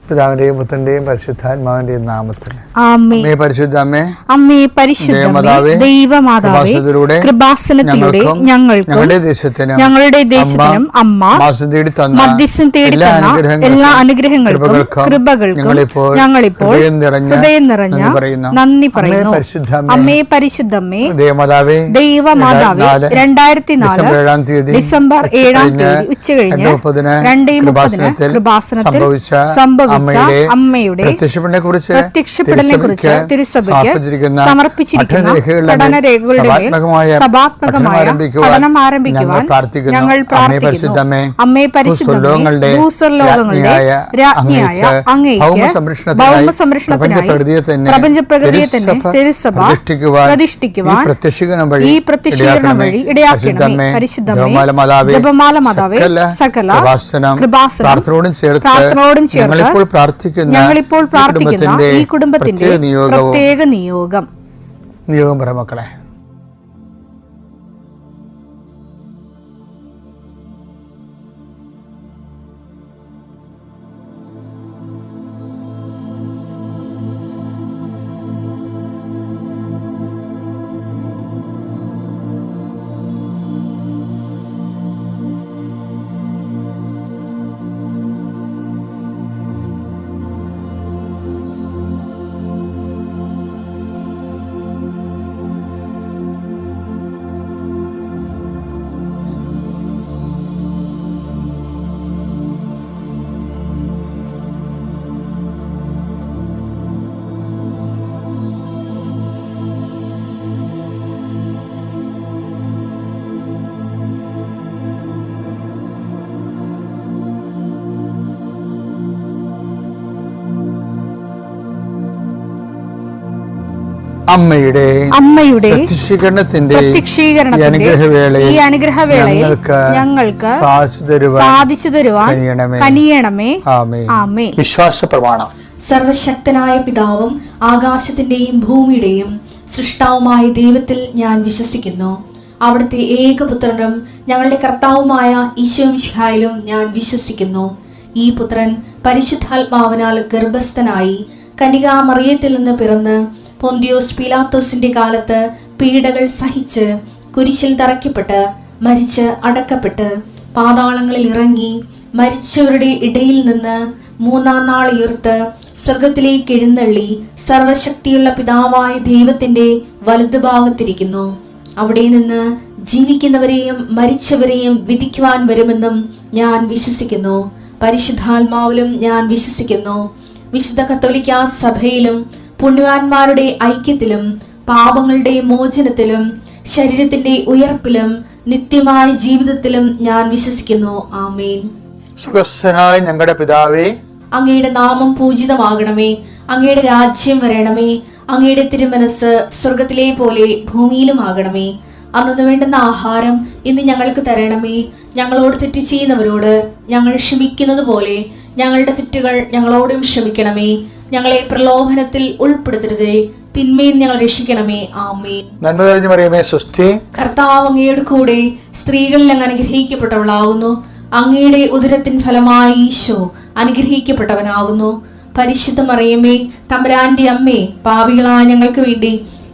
പിതാവിന്റെയും പുത്രന്റെയും പരിശുദ്ധാത്മാവിന്റെയും നാമത്തിൽ അമ്മേ പരിശുദ്ധ അമ്മേ, അമ്മേ പരിശുദ്ധ ദൈവമാതാവേ, കൃപാസനത്തിലൂടെ ഞങ്ങൾക്കും ഞങ്ങളുടെ ദേശത്തിനും അമ്മ മധ്യസ്ഥം തേടി തന്ന എല്ലാ അനുഗ്രഹങ്ങൾക്കും കൃപകൾക്കും ഞങ്ങളിപ്പോൾ ഹൃദയം നിറഞ്ഞ നന്ദി പറയുന്നു. അമ്മേ പരിശുദ്ധമ്മേ ദൈവമാതാവേ, 2004 ഡിസംബർ 7 ഉച്ചകഴിഞ്ഞ് 2:30 കൃപാസനത്തിൽ സംഭവിച്ച അമ്മയുടെ പ്രത്യക്ഷപ്പെടലിനെ കുറിച്ച് തിരുസഭയ്ക്ക് സമർപ്പിച്ചിരിക്കുന്ന പഠനരേഖകളുടെ സഭാത്മകമായ പഠനം ആരംഭിക്കുവാൻ ഞങ്ങൾ പ്രാർത്ഥിക്കുന്നു. അമ്മേ പരിശുദ്ധമേ, ഭൂസ്വർലോകങ്ങളുടെ രാജ്ഞിയായ അങ്ങേയ്ക്ക് ഭൗമസംരക്ഷണത്തിനായി പ്രപഞ്ചപ്രകൃതിയെ തന്നെ തിരുസഭ പ്രതിഷ്ഠിക്കുവാൻ ഈ പ്രത്യക്ഷീകരണം വഴി ഇടയാക്കണമേ. പരിശുദ്ധമേ, ജപമാല മാതാവേ, സകല കൃപാസനം പ്രാർത്ഥനയോടും ചേർത്ത് ഞങ്ങളിപ്പോൾ പ്രാർത്ഥിക്കുന്ന ഈ കുടുംബത്തിന്റെ പ്രത്യേക നിയോഗം പറ മക്കളെ. അമ്മയുടെ പ്രത്യക്ഷീകരണത്തിന്റെ ഈ അനുഗ്രഹവേളയിൽ ഞങ്ങൾക്ക് സാധിച്ചു തരുവാൻ കനിയണമേ. ആമേൻ. വിശ്വാസ പ്രമാണം. സർവശക്തനായ പിതാവും ആകാശത്തിന്റെയും ഭൂമിയുടെയും സൃഷ്ടാവുമായ ദൈവത്തിൽ ഞാൻ വിശ്വസിക്കുന്നു. അവിടുത്തെ ഏകപുത്രനും ഞങ്ങളുടെ കർത്താവുമായ ഈശോ മിശിഹായിലും ഞാൻ വിശ്വസിക്കുന്നു. ഈ പുത്രൻ പരിശുദ്ധാത്മാവിനാൽ ഗർഭസ്ഥനായി കന്യകാമറിയത്തിൽ നിന്ന് പിറന്ന് പൊന്തിയോസ് പീലാത്തോസിന്റെ കാലത്ത് പീഡകൾ സഹിച്ച് കുരിശിൽ തറയ്ക്കപ്പെട്ട് മരിച്ച് അടക്കപ്പെട്ട് പാതാളങ്ങളിൽ ഇറങ്ങി മരിച്ചവരുടെ ഇടയിൽ നിന്ന് 3-ാം നാൾ ഉയർത്ത് സ്വർഗത്തിലേക്ക് എഴുന്നള്ളി സർവശക്തിയുള്ള പിതാവായ ദൈവത്തിന്റെ വലതുഭാഗത്തിരിക്കുന്നു. അവിടെ നിന്ന് ജീവിക്കുന്നവരെയും മരിച്ചവരെയും വിധിക്കുവാൻ വരുമെന്നും ഞാൻ വിശ്വസിക്കുന്നു. പരിശുദ്ധാത്മാവിലും ഞാൻ വിശ്വസിക്കുന്നു. വിശുദ്ധ കത്തോലിക്കാ സഭയിലും പുണ്യവാന്മാരുടെ ഐക്യത്തിലും പാപങ്ങളുടെ മോചനത്തിലും ശരീരത്തിന്റെ ഉയർപ്പിലും നിത്യമായ ജീവിതത്തിലും ഞാൻ വിശ്വസിക്കുന്നു. ആമേൻ. സുഖസ്ഥനായ ഞങ്ങളുടെ പിതാവേ, അങ്ങയുടെ നാമം പൂജിതമാകണമേ. അങ്ങയുടെ രാജ്യം വരണമേ. അങ്ങയുടെ തിരുമനസ് സ്വർഗത്തിലെ പോലെ ഭൂമിയിലും ആകണമേ. അന്നു വേണ്ടുന്ന ആഹാരം ഇന്ന് ഞങ്ങൾക്ക് തരണമേ. ഞങ്ങളോട് തെറ്റ് ചെയ്യുന്നവരോട് ഞങ്ങൾ ക്ഷമിക്കുന്നത് പോലെ ഞങ്ങളുടെ തെറ്റുകൾ ഞങ്ങളോടും ക്ഷമിക്കണമേ. ഞങ്ങളെ പ്രലോഭനത്തിൽ ഉൾപ്പെടുത്തരുതേ, തിന്മയിൽ ഞങ്ങൾ രക്ഷിക്കണമേ. ആമേൻ. നന്മ നിറഞ്ഞ മറിയമേ, സ്വസ്തി. കർത്താവ് അങ്ങയുടെ കൂടെ സ്ത്രീകളിൽ അങ്ങ് അനുഗ്രഹിക്കപ്പെട്ടവളാകുന്നു. അങ്ങയുടെ ഉദരത്തിൻ ഫലമായി ഈശോ അനുഗ്രഹിക്കപ്പെട്ടവനാകുന്നു. പരിശുദ്ധ മറിയമേ, തമ്പുരാന്റെ അമ്മേ, പാപികളായ ഞങ്ങൾക്ക് വേണ്ടി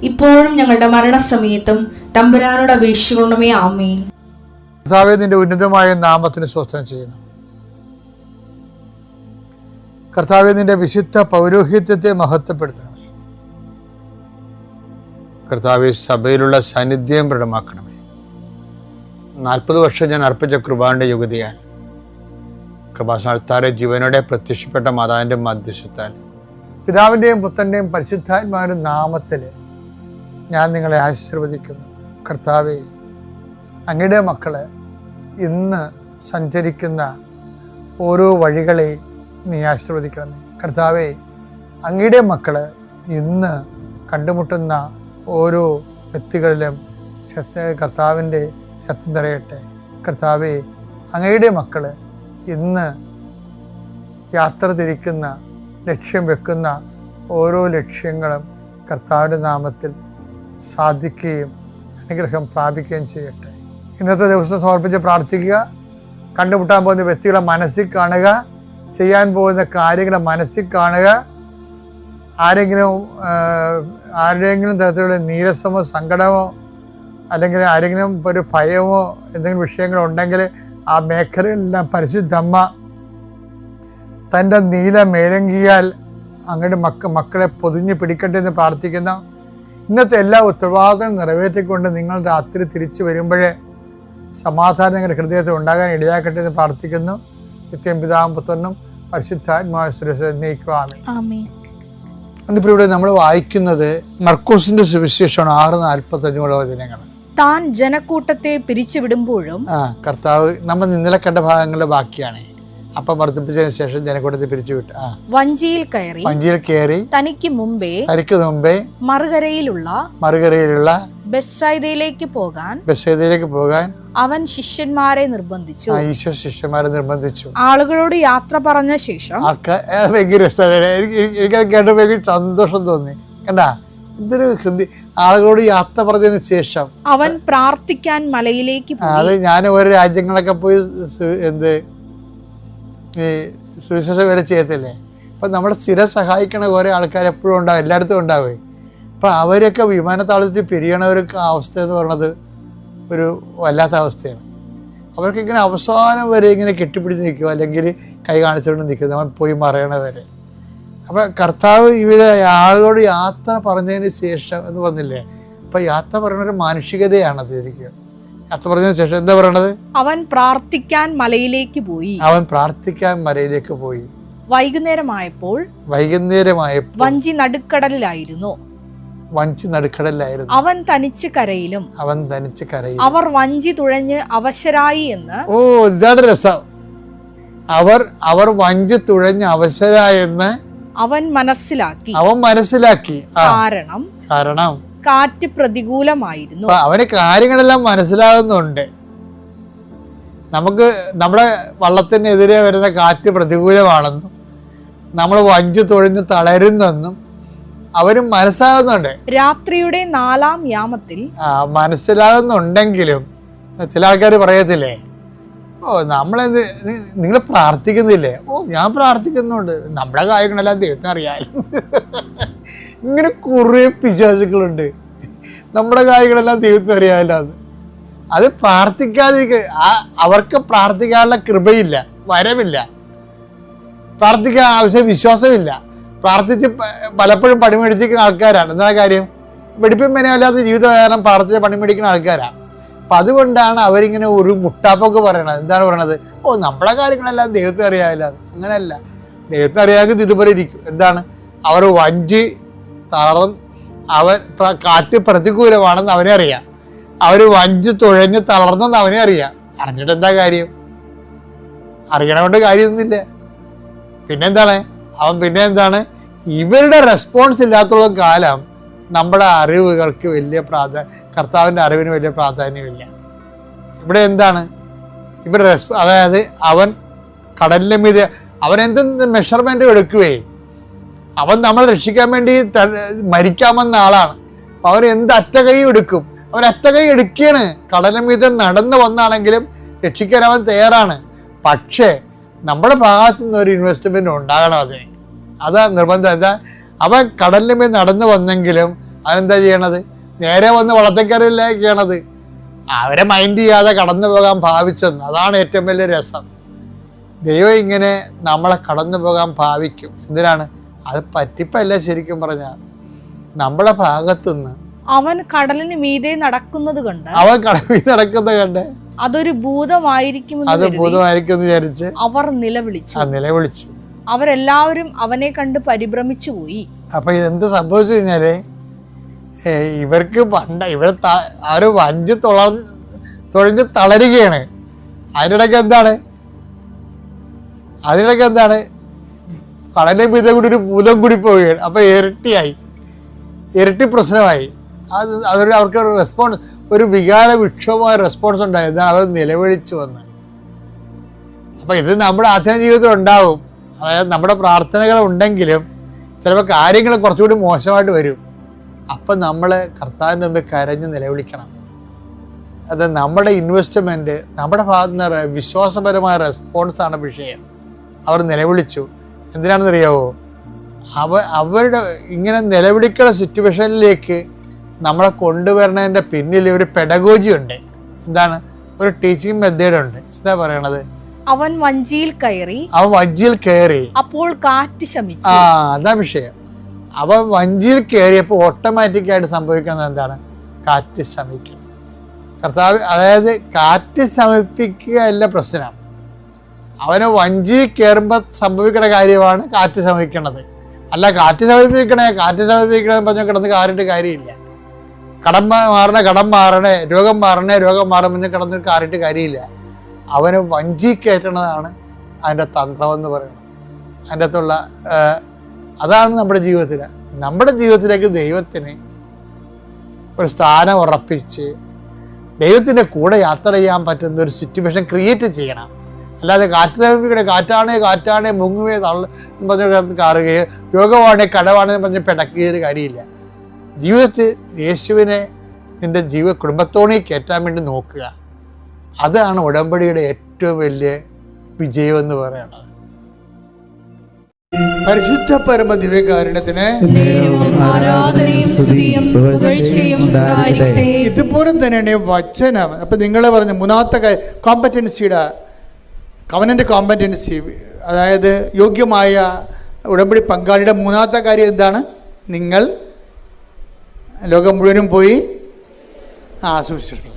ഇപ്പോഴും ഞങ്ങളുടെ മരണസമയത്തും തമ്പുരാനോട് അപേക്ഷിക്കണമേ. ആമേൻ. കർത്താവേ, നിന്റെ ഉന്നതമായ നാമത്തിന് സ്വസ്ഥം ചെയ്യുന്നു. കർത്താവേ, നിന്റെ വിശുദ്ധ പൗരോഹിത്യത്തെ മഹത്വപ്പെടുത്തണമേ. കർത്താവേ, സഭയിലുള്ള സാന്നിധ്യം പ്രകടമാക്കണമേ. 40 വർഷം ഞാൻ അർപ്പിച്ച കൃപാന്റെ യുഗതിയാണ്. കൃപാസനത്താരെ ജീവനോടെ പ്രത്യക്ഷപ്പെട്ട മാതാവിന്റെ മധ്യസ്ഥത്താൽ പിതാവിന്റെയും പുത്രന്റെയും പരിശുദ്ധാത്മാവിന്റെ നാമത്തിൽ ഞാൻ നിങ്ങളെ ആശീർവദിക്കുന്നു. കർത്താവേ, അങ്ങയുടെ മക്കളെ ഇന്ന് സഞ്ചരിക്കുന്ന ഓരോ വഴികളെ നീ ആശീർവദിക്കണമേ. കർത്താവേ, അങ്ങയുടെ മക്കള് ഇന്ന് കണ്ടുമുട്ടുന്ന ഓരോ വ്യക്തികളിലും കർത്താവിൻ്റെ ശക്തി നിറയട്ടെ. കർത്താവേ, അങ്ങയുടെ മക്കള് ഇന്ന് യാത്ര തിരിക്കുന്ന ലക്ഷ്യം വെക്കുന്ന ഓരോ ലക്ഷ്യങ്ങളും കർത്താവിൻ്റെ നാമത്തിൽ സാധിക്കുകയും അനുഗ്രഹം പ്രാപിക്കുകയും ചെയ്യട്ടെ. ഇന്നത്തെ ദിവസം സമർപ്പിച്ച് പ്രാർത്ഥിക്കുക. കണ്ടുമുട്ടാൻ പോകുന്ന വ്യക്തികളെ മനസ്സിൽ കാണുക. ചെയ്യാൻ പോകുന്ന കാര്യങ്ങൾ മനസ്സിൽ കാണുക. ആരുടെയെങ്കിലും തരത്തിലുള്ള നീരസമോ സങ്കടമോ അല്ലെങ്കിൽ ആരെങ്കിലും ഒരു ഭയമോ എന്തെങ്കിലും വിഷയങ്ങളുണ്ടെങ്കിൽ ആ മേഖലകളിലെല്ലാം പരിശുദ്ധമ്മ തൻ്റെ നീല മേലങ്കിയാൽ അങ്ങോട്ട് മക്കളെ പൊതിഞ്ഞ് പിടിക്കട്ടെ എന്ന് പ്രാർത്ഥിക്കുന്ന. ഇന്നത്തെ എല്ലാ ഉത്തരവാദിത്തങ്ങളും നിറവേറ്റിക്കൊണ്ട് നിങ്ങൾ രാത്രി തിരിച്ചു വരുമ്പോഴേ സമാധാനം നിങ്ങളുടെ ഹൃദയത്തിൽ ഉണ്ടാകാൻ ഇടയാക്കട്ടെ എന്ന് പ്രാർത്ഥിക്കുന്നു. നിത്യം പിതാവും പുത്രനും പരിശുദ്ധാത്മാവിനെ ആമേൻ. എന്നിപ്പോൾ ഇവിടെ നമ്മൾ വായിക്കുന്നത് മർക്കോസിന്റെ സുവിശേഷമാണ് 6:45 വചനങ്ങൾ. താൻ ജനക്കൂട്ടത്തെ പിരിച്ചുവിടുമ്പോഴും കർത്താവ് നമ്മൾ ഇന്നലെ കണ്ട ഭാഗങ്ങളുടെ ബാക്കിയാണ്. അപ്പം വർദ്ധിപ്പിച്ചതിന് ശേഷം ജനക്കൂട്ടത്തെ പിരിച്ചുവിട്ടു. വഞ്ചിയിൽ കയറി തനിക്ക് മുമ്പേ മറുകരയിലുള്ള ബെത്സയിദയിലേക്ക് പോകാൻ അവൻ ശിഷ്യന്മാരെ നിർബന്ധിച്ചു. ആളുകളോട് യാത്ര പറഞ്ഞ ശേഷം എനിക്കത് കേട്ടപ്പോൾ എനിക്ക് സന്തോഷം തോന്നി. കണ്ടാ, ഇതൊരു ആളുകളോട് യാത്ര പറഞ്ഞതിന് ശേഷം അവൻ പ്രാർത്ഥിക്കാൻ മലയിലേക്ക് പോയി. അത് ഞാൻ ഓരോ രാജ്യങ്ങളൊക്കെ പോയി ഈ സുവിശേഷ വേല ചെയ്യത്തില്ലേ. അപ്പം നമ്മളെ സ്ഥിരം സഹായിക്കണ ഓരോ ആൾക്കാർ എപ്പോഴും ഉണ്ടാവും, എല്ലായിടത്തും ഉണ്ടാവേ. അപ്പം അവരൊക്കെ വിമാനത്താവളത്തിൽ പിരിയണവർക്ക് അവസ്ഥ എന്ന് പറയുന്നത് ഒരു വല്ലാത്ത അവസ്ഥയാണ്. അവർക്കിങ്ങനെ അവസാനം വരെ ഇങ്ങനെ കെട്ടിപ്പിടിച്ച് നിൽക്കുക, അല്ലെങ്കിൽ കൈ കാണിച്ചുകൊണ്ട് നിൽക്കുക, നമ്മൾ പോയി മറയണവരെ. അപ്പം കർത്താവ് ഇവരെ ആളുകളോട് യാത്ര പറഞ്ഞതിന് ശേഷം എന്ന് പറഞ്ഞില്ലേ. അപ്പം യാത്ര പറയുന്ന ഒരു മാനുഷികതയാണത്. ശരിക്കും യാത്ര പറഞ്ഞതിന് ശേഷം എന്താ പറയണത്? അവൻ പ്രാർത്ഥിക്കാൻ മലയിലേക്ക് പോയി. വൈകുന്നേരമായപ്പോൾ വഞ്ചി നടുക്കടലിലായിരുന്നു. അവൻ തനിച്ച് കരയിലും അവർ വഞ്ചി തുഴഞ്ഞ് അവശരായി എന്ന്. ഓ, ഇതാണ് രസം. അവർ വഞ്ചി തുഴഞ്ഞ് അവശരായെന്ന് അവൻ മനസ്സിലാക്കി. കാരണം കാറ്റ് പ്രതികൂലമായിരുന്നു. അവന് കാര്യങ്ങളെല്ലാം മനസ്സിലാകുന്നുണ്ട്. നമുക്ക് നമ്മുടെ വള്ളത്തിനെതിരെ വരുന്ന കാറ്റ് പ്രതികൂലമാണെന്നും നമ്മൾ വഞ്ചി തുഴഞ്ഞ് തളരുന്നെന്നും അവരും മനസ്സിലാകുന്നുണ്ട്. രാത്രിയുടെ 4-ാം യാമത്തിൽ മനസ്സിലാകുന്നുണ്ടെങ്കിലും ചില ആൾക്കാർ പറയത്തില്ലേ, ഓ നമ്മളെന്ത് നിങ്ങൾ പ്രാർത്ഥിക്കുന്നില്ലേ? ഓ, ഞാൻ പ്രാർത്ഥിക്കുന്നുണ്ട്, നമ്മുടെ കാര്യങ്ങളെല്ലാം ദൈവത്തിന് അറിയാലും. ഇങ്ങനെ കുറേ പിശാചുക്കളുണ്ട്. നമ്മുടെ കാര്യങ്ങളെല്ലാം ദൈവത്തിന് അറിയാമല്ലോ. അത് പ്രാർത്ഥിക്കാതിരിക്കുക. അവർക്ക് പ്രാർത്ഥിക്കാനുള്ള കൃപയില്ല, വരമില്ല. പ്രാർത്ഥിക്കാൻ ആവശ്യം വിശ്വാസമില്ല. പ്രാർത്ഥിച്ച് പലപ്പോഴും പണിമേടിച്ചിരിക്കുന്ന ആൾക്കാരാണ്. എന്താ കാര്യം? വെടിപ്പും മെനയല്ലാത്ത ജീവിതം കാരണം പ്രാർത്ഥിച്ച് പണിമേടിക്കുന്ന ആൾക്കാരാണ്. അപ്പം അതുകൊണ്ടാണ് അവരിങ്ങനെ ഒരു മുട്ടാപ്പൊക്കെ പറയണത്. എന്താണ് പറയണത്? ഓ, നമ്മളെ കാര്യങ്ങളെല്ലാം ദൈവത്തെ അറിയാമല്ലോ. അങ്ങനെയല്ല, ദൈവത്തെ അറിയാമെങ്കിൽ ഇതുപോലെ ഇരിക്കും. എന്താണ്? അവർ വഞ്ചി കാറ്റ് പ്രതികൂലമാണെന്ന് അവനെ അറിയാം. അവർ വഞ്ചി തുഴഞ്ഞ് തളർന്നെന്ന് അവനെ അറിയാം. അറിഞ്ഞിട്ട് എന്താ കാര്യം? അറിയണകൊണ്ട് കാര്യമൊന്നുമില്ല. പിന്നെന്താണ് ഇവരുടെ റെസ്പോൺസ് ഇല്ലാത്തുള്ള കാലം നമ്മുടെ അറിവുകൾക്ക് വലിയ കർത്താവിൻ്റെ അറിവിന് വലിയ പ്രാധാന്യമില്ല. ഇവിടെ എന്താണ് ഇവരുടെ അതായത് അവൻ കടലിൻ്റെ മീതെ അവൻ എന്ത് മെഷർമെൻ്റ് എടുക്കുകയെ. അവൻ നമ്മളെ രക്ഷിക്കാൻ വേണ്ടി മരിക്കാമെന്ന ആളാണ്. അപ്പം അവൻ എന്ത് അറ്റകൈ എടുക്കും? അവൻ അറ്റകൈ എടുക്കുകയാണ്. കടലിന് മീതെ നടന്നു വന്നാണെങ്കിലും രക്ഷിക്കാൻ അവൻ തയ്യാറാണ്. പക്ഷേ നമ്മുടെ ഭാഗത്തു നിന്ന് ഒരു ഇൻവെസ്റ്റ്മെന്റ് ഉണ്ടാകണം. അതാ നിർബന്ധം. എന്താ? അവൻ കടലിന് മേൽ നടന്നു വന്നെങ്കിലും അവനെന്താ ചെയ്യണത്? നേരെ വന്ന് വള്ളത്തേക്കറിയിലേക്കാണത്. അവരെ മൈൻഡ് ചെയ്യാതെ കടന്നു പോകാൻ ഭാവിച്ചെന്ന്. അതാണ് ഏറ്റവും വലിയ രസം. ദൈവം ഇങ്ങനെ നമ്മളെ കടന്നു പോകാൻ ഭാവിക്കും. എന്തിനാണ്? അത് പറ്റിപ്പല്ല. ശരിക്കും പറഞ്ഞാൽ നമ്മുടെ ഭാഗത്തുനിന്ന് അവൻ കടലിന് മീതെ നടക്കുന്നത് കണ്ട് അതൊരു ഭൂതമായിരിക്കും വിചാരിച്ച് അവർ നിലവിളിച്ചു. അവരെല്ലാവരും അവനെ കണ്ട് പരിഭ്രമിച്ചു പോയി. അപ്പൊ ഇതെന്ത് സംഭവിച്ചു കഴിഞ്ഞാല്, ഇവർക്ക് അവര് വഞ്ചി തുഴഞ്ഞ് തളരുകയാണ്. അതിനിടയ്ക്ക് എന്താണ് കടലിൽ മീതെ കൂടി ഒരു ഭൂതം കൂടി പോവുകയാണ്. അപ്പൊ ഇരട്ടി പ്രശ്നമായി. അതൊരു അവർക്ക് റെസ്പോൺസ്, ഒരു വികാര വിക്ഷോഭമായ റെസ്പോൺസ് ഉണ്ടായത്. അവർ നിലവിളിച്ചു വന്ന്. അപ്പം ഇത് നമ്മുടെ ആത്മീയ ജീവിതത്തിൽ ഉണ്ടാവും. അതായത് നമ്മുടെ പ്രാർത്ഥനകൾ ഉണ്ടെങ്കിലും ചിലപ്പോൾ കാര്യങ്ങൾ കുറച്ചുകൂടി മോശമായിട്ട് വരും. അപ്പം നമ്മൾ കർത്താവിൻ്റെ മുമ്പിൽ കരഞ്ഞ് നിലവിളിക്കണം. അത് നമ്മുടെ ഇൻവെസ്റ്റ്മെൻറ്റ്, നമ്മുടെ ഭാഗത്ത് നിന്ന് വിശ്വാസപരമായ റെസ്പോൺസാണ് വിഷയം. അവർ നിലവിളിച്ചു. എന്തിനാണെന്നറിയാവോ? അവരുടെ ഇങ്ങനെ നിലവിളിക്കുന്ന സിറ്റുവേഷനിലേക്ക് നമ്മളെ കൊണ്ടുവരുന്നതിൻ്റെ പിന്നിൽ ഒരു പെഡഗോജി ഉണ്ട്. എന്താണ്? ഒരു ടീച്ചിങ് മെത്തേഡ് ഉണ്ട്. എന്താ പറയണത്? അവൻ വഞ്ചിയിൽ കയറി അപ്പോൾ കാറ്റ് ശമിച്ചു. അതാ വിഷയം. അവൻ വഞ്ചിയിൽ കയറിയപ്പോൾ ഓട്ടോമാറ്റിക്കായിട്ട് സംഭവിക്കുന്നത് എന്താണ്? കാറ്റ് ശമിക്കും. കർത്താവ്, അതായത് കാറ്റ് ശമിപ്പിക്കുക അല്ല പ്രശ്നം, അവന് വഞ്ചിയിൽ കയറുമ്പോൾ സംഭവിക്കുന്ന കാര്യമാണ് കാറ്റ് ശമിക്കണത്. അല്ല കാറ്റ് ശമിപ്പിക്കണമെന്ന് പറഞ്ഞാൽ കിടന്ന് കാറിട്ട് കാര്യമില്ല. കടം മാറണേ, രോഗം മാറുമെന്ന് കിടന്ന് കാറിട്ട് കാര്യമില്ല. അവന് വഞ്ചി കയറ്റണതാണ് അതിൻ്റെ തന്ത്രമെന്ന് പറയുന്നത്. അതിൻ്റെ അകത്തുള്ള അതാണ് നമ്മുടെ ജീവിതത്തിലേക്ക് ദൈവത്തിന് ഒരു സ്ഥാനം ഉറപ്പിച്ച് ദൈവത്തിൻ്റെ കൂടെ യാത്ര ചെയ്യാൻ പറ്റുന്ന ഒരു സിറ്റുവേഷൻ ക്രിയേറ്റ് ചെയ്യണം. അല്ലാതെ കാറ്റാണേ മുങ്ങുകയോ പറഞ്ഞ് കാറുകയോ രോഗമാണേ കടവാണെന്ന് പറഞ്ഞ് പിടക്കുകയോ കാര്യമില്ല. ജീവിതത്തിൽ യേശുവിനെ നിൻ്റെ കുടുംബത്തോടെ കയറ്റാൻ വേണ്ടി നോക്കുക. അതാണ് ഉടമ്പടിയുടെ ഏറ്റവും വലിയ വിജയം എന്ന് പറയുന്നത്. പരിശുദ്ധ പരമ ദിവ്യകാരുണ്യത്തിന് ഇതുപോലെ തന്നെയാണ് വചനം. അപ്പൊ നിങ്ങളെ പറഞ്ഞ മൂന്നാമത്തെ കോമ്പറ്റൻസിയുടെ കവനന്റ് കോമ്പറ്റൻസി, അതായത് യോഗ്യമായ ഉടമ്പടി പങ്കാളിയുടെ മൂന്നാമത്തെ കാര്യം എന്താണ്? നിങ്ങൾ ലോകം മുഴുവനും പോയി സുവിശേഷം.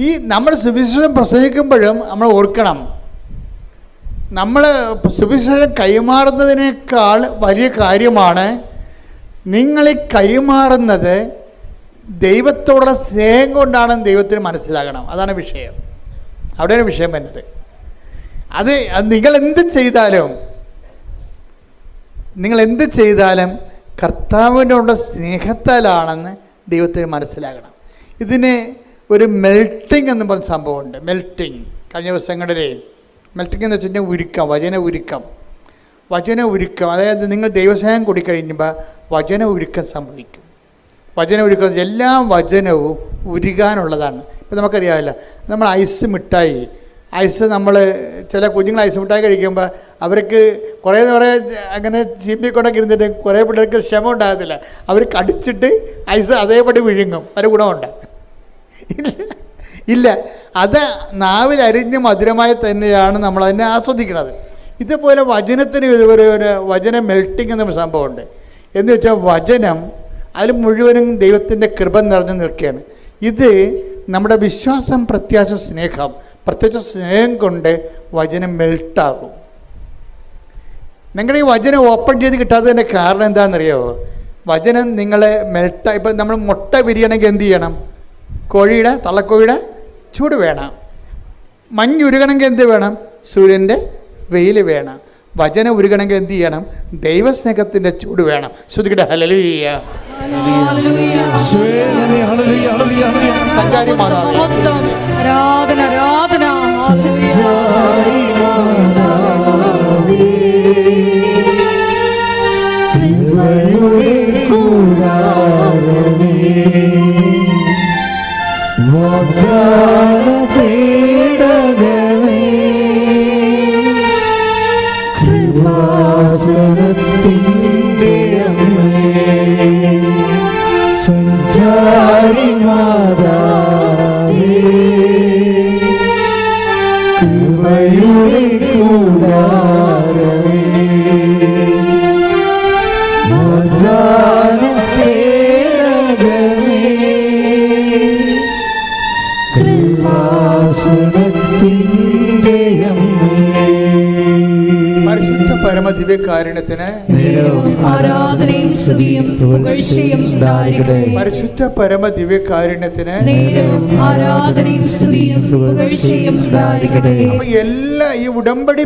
ഈ നമ്മൾ സുവിശേഷം പ്രസംഗിക്കുമ്പോഴും നമ്മൾ ഓർക്കണം, നമ്മൾ സുവിശേഷം കൈമാറുന്നതിനേക്കാൾ വലിയ കാര്യമാണ് നിങ്ങളീ കൈമാറുന്നത് ദൈവത്തോടുള്ള സ്നേഹം കൊണ്ടാണെന്ന് ദൈവത്തിന് മനസ്സിലാകണം. അതാണ് വിഷയം. അവിടെയാണ് വിഷയം വരുന്നത്. അത് നിങ്ങൾ എന്ത് ചെയ്താലും കർത്താവിനോടുള്ള സ്നേഹത്താലാണെന്ന് ദൈവത്തിന് മനസ്സിലാകണം. ഇതിന് ഒരു മെൽട്ടിങ് എന്ന് പറഞ്ഞ സംഭവമുണ്ട്. കഴിഞ്ഞ ദിവസങ്ങളിലെ മെൽട്ടിങ് എന്ന് വെച്ചാൽ വചന ഉരുക്കം. അതായത് നിങ്ങൾ ദൈവസ്നേഹം കൂടിക്കഴിഞ്ഞപ്പോൾ വചന ഉരുക്കം സംഭവിക്കും. എല്ലാ വചനവും ഉരുകാനുള്ളതാണ്. ഇപ്പം നമുക്കറിയാമല്ലോ, നമ്മൾ ഐസ് നമ്മൾ ചില കുഞ്ഞുങ്ങൾ ഐസ് മിഠായി കഴിക്കുമ്പോൾ അവർക്ക് കുറേ അങ്ങനെ ചീപ്പിക്കൊണ്ടൊക്കെ ഇരുന്നിട്ട് കുറേ പിള്ളേർക്ക് ക്ഷമ ഉണ്ടാകത്തില്ല. അവർ കടിച്ചിട്ട് ഐസ് അതേപടി വിഴുങ്ങും. ഒരു ഗുണമുണ്ട് ഇല്ല. അത് നാവിലരിഞ്ഞ് മധുരമായി തന്നെയാണ് നമ്മളതിനെ ആസ്വദിക്കുന്നത്. ഇതുപോലെ വചനത്തിന് ഇതുപോലെ ഒരു വചന മെൽട്ടിങ് എന്ന സംഭവമുണ്ട്. എന്ന് വെച്ചാൽ വചനം അതിൽ മുഴുവനും ദൈവത്തിൻ്റെ കൃപ നിറഞ്ഞു നിൽക്കുകയാണ്. ഇത് നമ്മുടെ വിശ്വാസം, പ്രത്യേകിച്ച് സ്നേഹം കൊണ്ട് വചനം മെൽട്ടാകും. നിങ്ങളുടെ ഈ വചനം ഓപ്പൺ ചെയ്ത് കിട്ടാത്തതിൻ്റെ കാരണം എന്താണെന്നറിയാമോ? വചനം നിങ്ങളെ ഇപ്പം നമ്മൾ മുട്ട വിരിയണമെങ്കിൽ എന്ത് ചെയ്യണം? തള്ളക്കോഴിയുടെ ചൂട് വേണം. മഞ്ഞുരുകണമെങ്കിൽ എന്ത് വേണം? സൂര്യൻ്റെ വെയിൽ വേണം. വചനം ഉരുകണമെങ്കിൽ എന്ത് ചെയ്യണം? ദൈവസ്നേഹത്തിൻ്റെ ചൂട് വേണം. ശ്രുതിക്കട്ടെ ഹല്ലേലൂയ. സഞ്ചാരി മാതാവേ, സഞ്ചാരി മാതാവേ, കൃപയുടെ കൂടാരമേ, വാഗ്ദാനപേടകമേ, കൃപാസനത്തിൻ്റെ അമ്മേ, പരിശുദ്ധ പരമ ദിവ്യകാരുണ്യത്തിന് ആരാധനയും സ്തുതിയും പുകഴ്ചയും ഉണ്ടായിരിക്കട്ടെ. പരിശുദ്ധ പരമ ദിവ്യകാരുണ്യത്തിന് ആരാധനയും സ്തുതിയും പുകഴ്ചയും ഉണ്ടായിരിക്കട്ടെ. അപ്പൊ എല്ലാ ഈ ഉടമ്പടി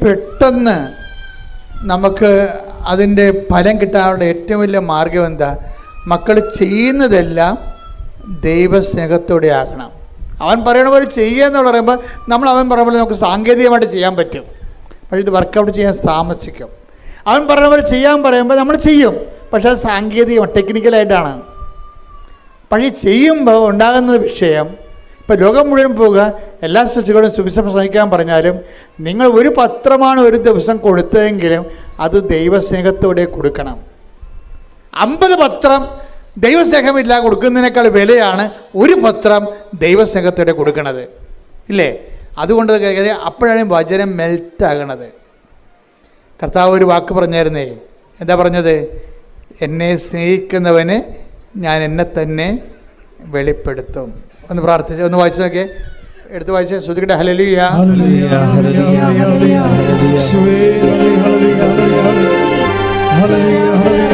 പെട്ടെന്ന് നമുക്ക് അതിൻ്റെ ഫലം കിട്ടാനുള്ള ഏറ്റവും വലിയ മാർഗം എന്താ? മക്കൾ ചെയ്യുന്നതെല്ലാം ദൈവസ്നേഹത്തോടെ ആകണം. അവൻ പറയണ പോലെ ചെയ്യുക എന്ന് പറയുമ്പോൾ അവൻ പറയുന്ന പോലെ നമുക്ക് സാങ്കേതികമായിട്ട് ചെയ്യാൻ പറ്റും, പക്ഷേ ഇത് വർക്കൗട്ട് ചെയ്യാൻ താമസിക്കും. അവൻ പറയുന്ന പോലെ ചെയ്യാൻ പറയുമ്പോൾ നമ്മൾ ചെയ്യും, പക്ഷേ അത് ടെക്നിക്കലായിട്ടാണ്. പക്ഷേ ചെയ്യുമ്പോൾ ഉണ്ടാകുന്ന വിഷയം, ഇപ്പോൾ ലോകം മുഴുവൻ പോവുക, എല്ലാ സൃഷ്ടികളും സുവിശേഷം പ്രസംഗിക്കാൻ പറഞ്ഞാലും നിങ്ങൾ ഒരു പത്രമാണ് ഒരു ദിവസം കൊടുത്തതെങ്കിലും അത് ദൈവസ്നേഹത്തോടെ കൊടുക്കണം. 50 പത്രം ദൈവസ്നേഹമില്ല കൊടുക്കുന്നതിനേക്കാൾ വിലയാണ് ഒരു പത്രം ദൈവസ്നേഹത്തോടെ കൊടുക്കുന്നത്, ഇല്ലേ? അതുകൊണ്ട് അപ്പോഴാണ് വചനം മെൽറ്റാകണത്. കർത്താവ് ഒരു വാക്ക് പറഞ്ഞായിരുന്നേ, എന്താ പറഞ്ഞത്? എന്നെ സ്നേഹിക്കുന്നവന് ഞാൻ എന്നെ തന്നെ വെളിപ്പെടുത്തും. ഒന്ന് പ്രാർത്ഥിച്ച് ഒന്ന് വായിച്ചു നോക്കിയേ, എടുത്ത് വായിച്ച് ശ്രദ്ധിക്കട്ടെ. ഹല്ലേലൂയ ഹല്ലേലൂയ ഹല്ലേലൂയ ഹല്ലേലൂയ യേശുവേ ഹല്ലേലൂയ ഹല്ലേലൂയ ഹല്ലേലൂയ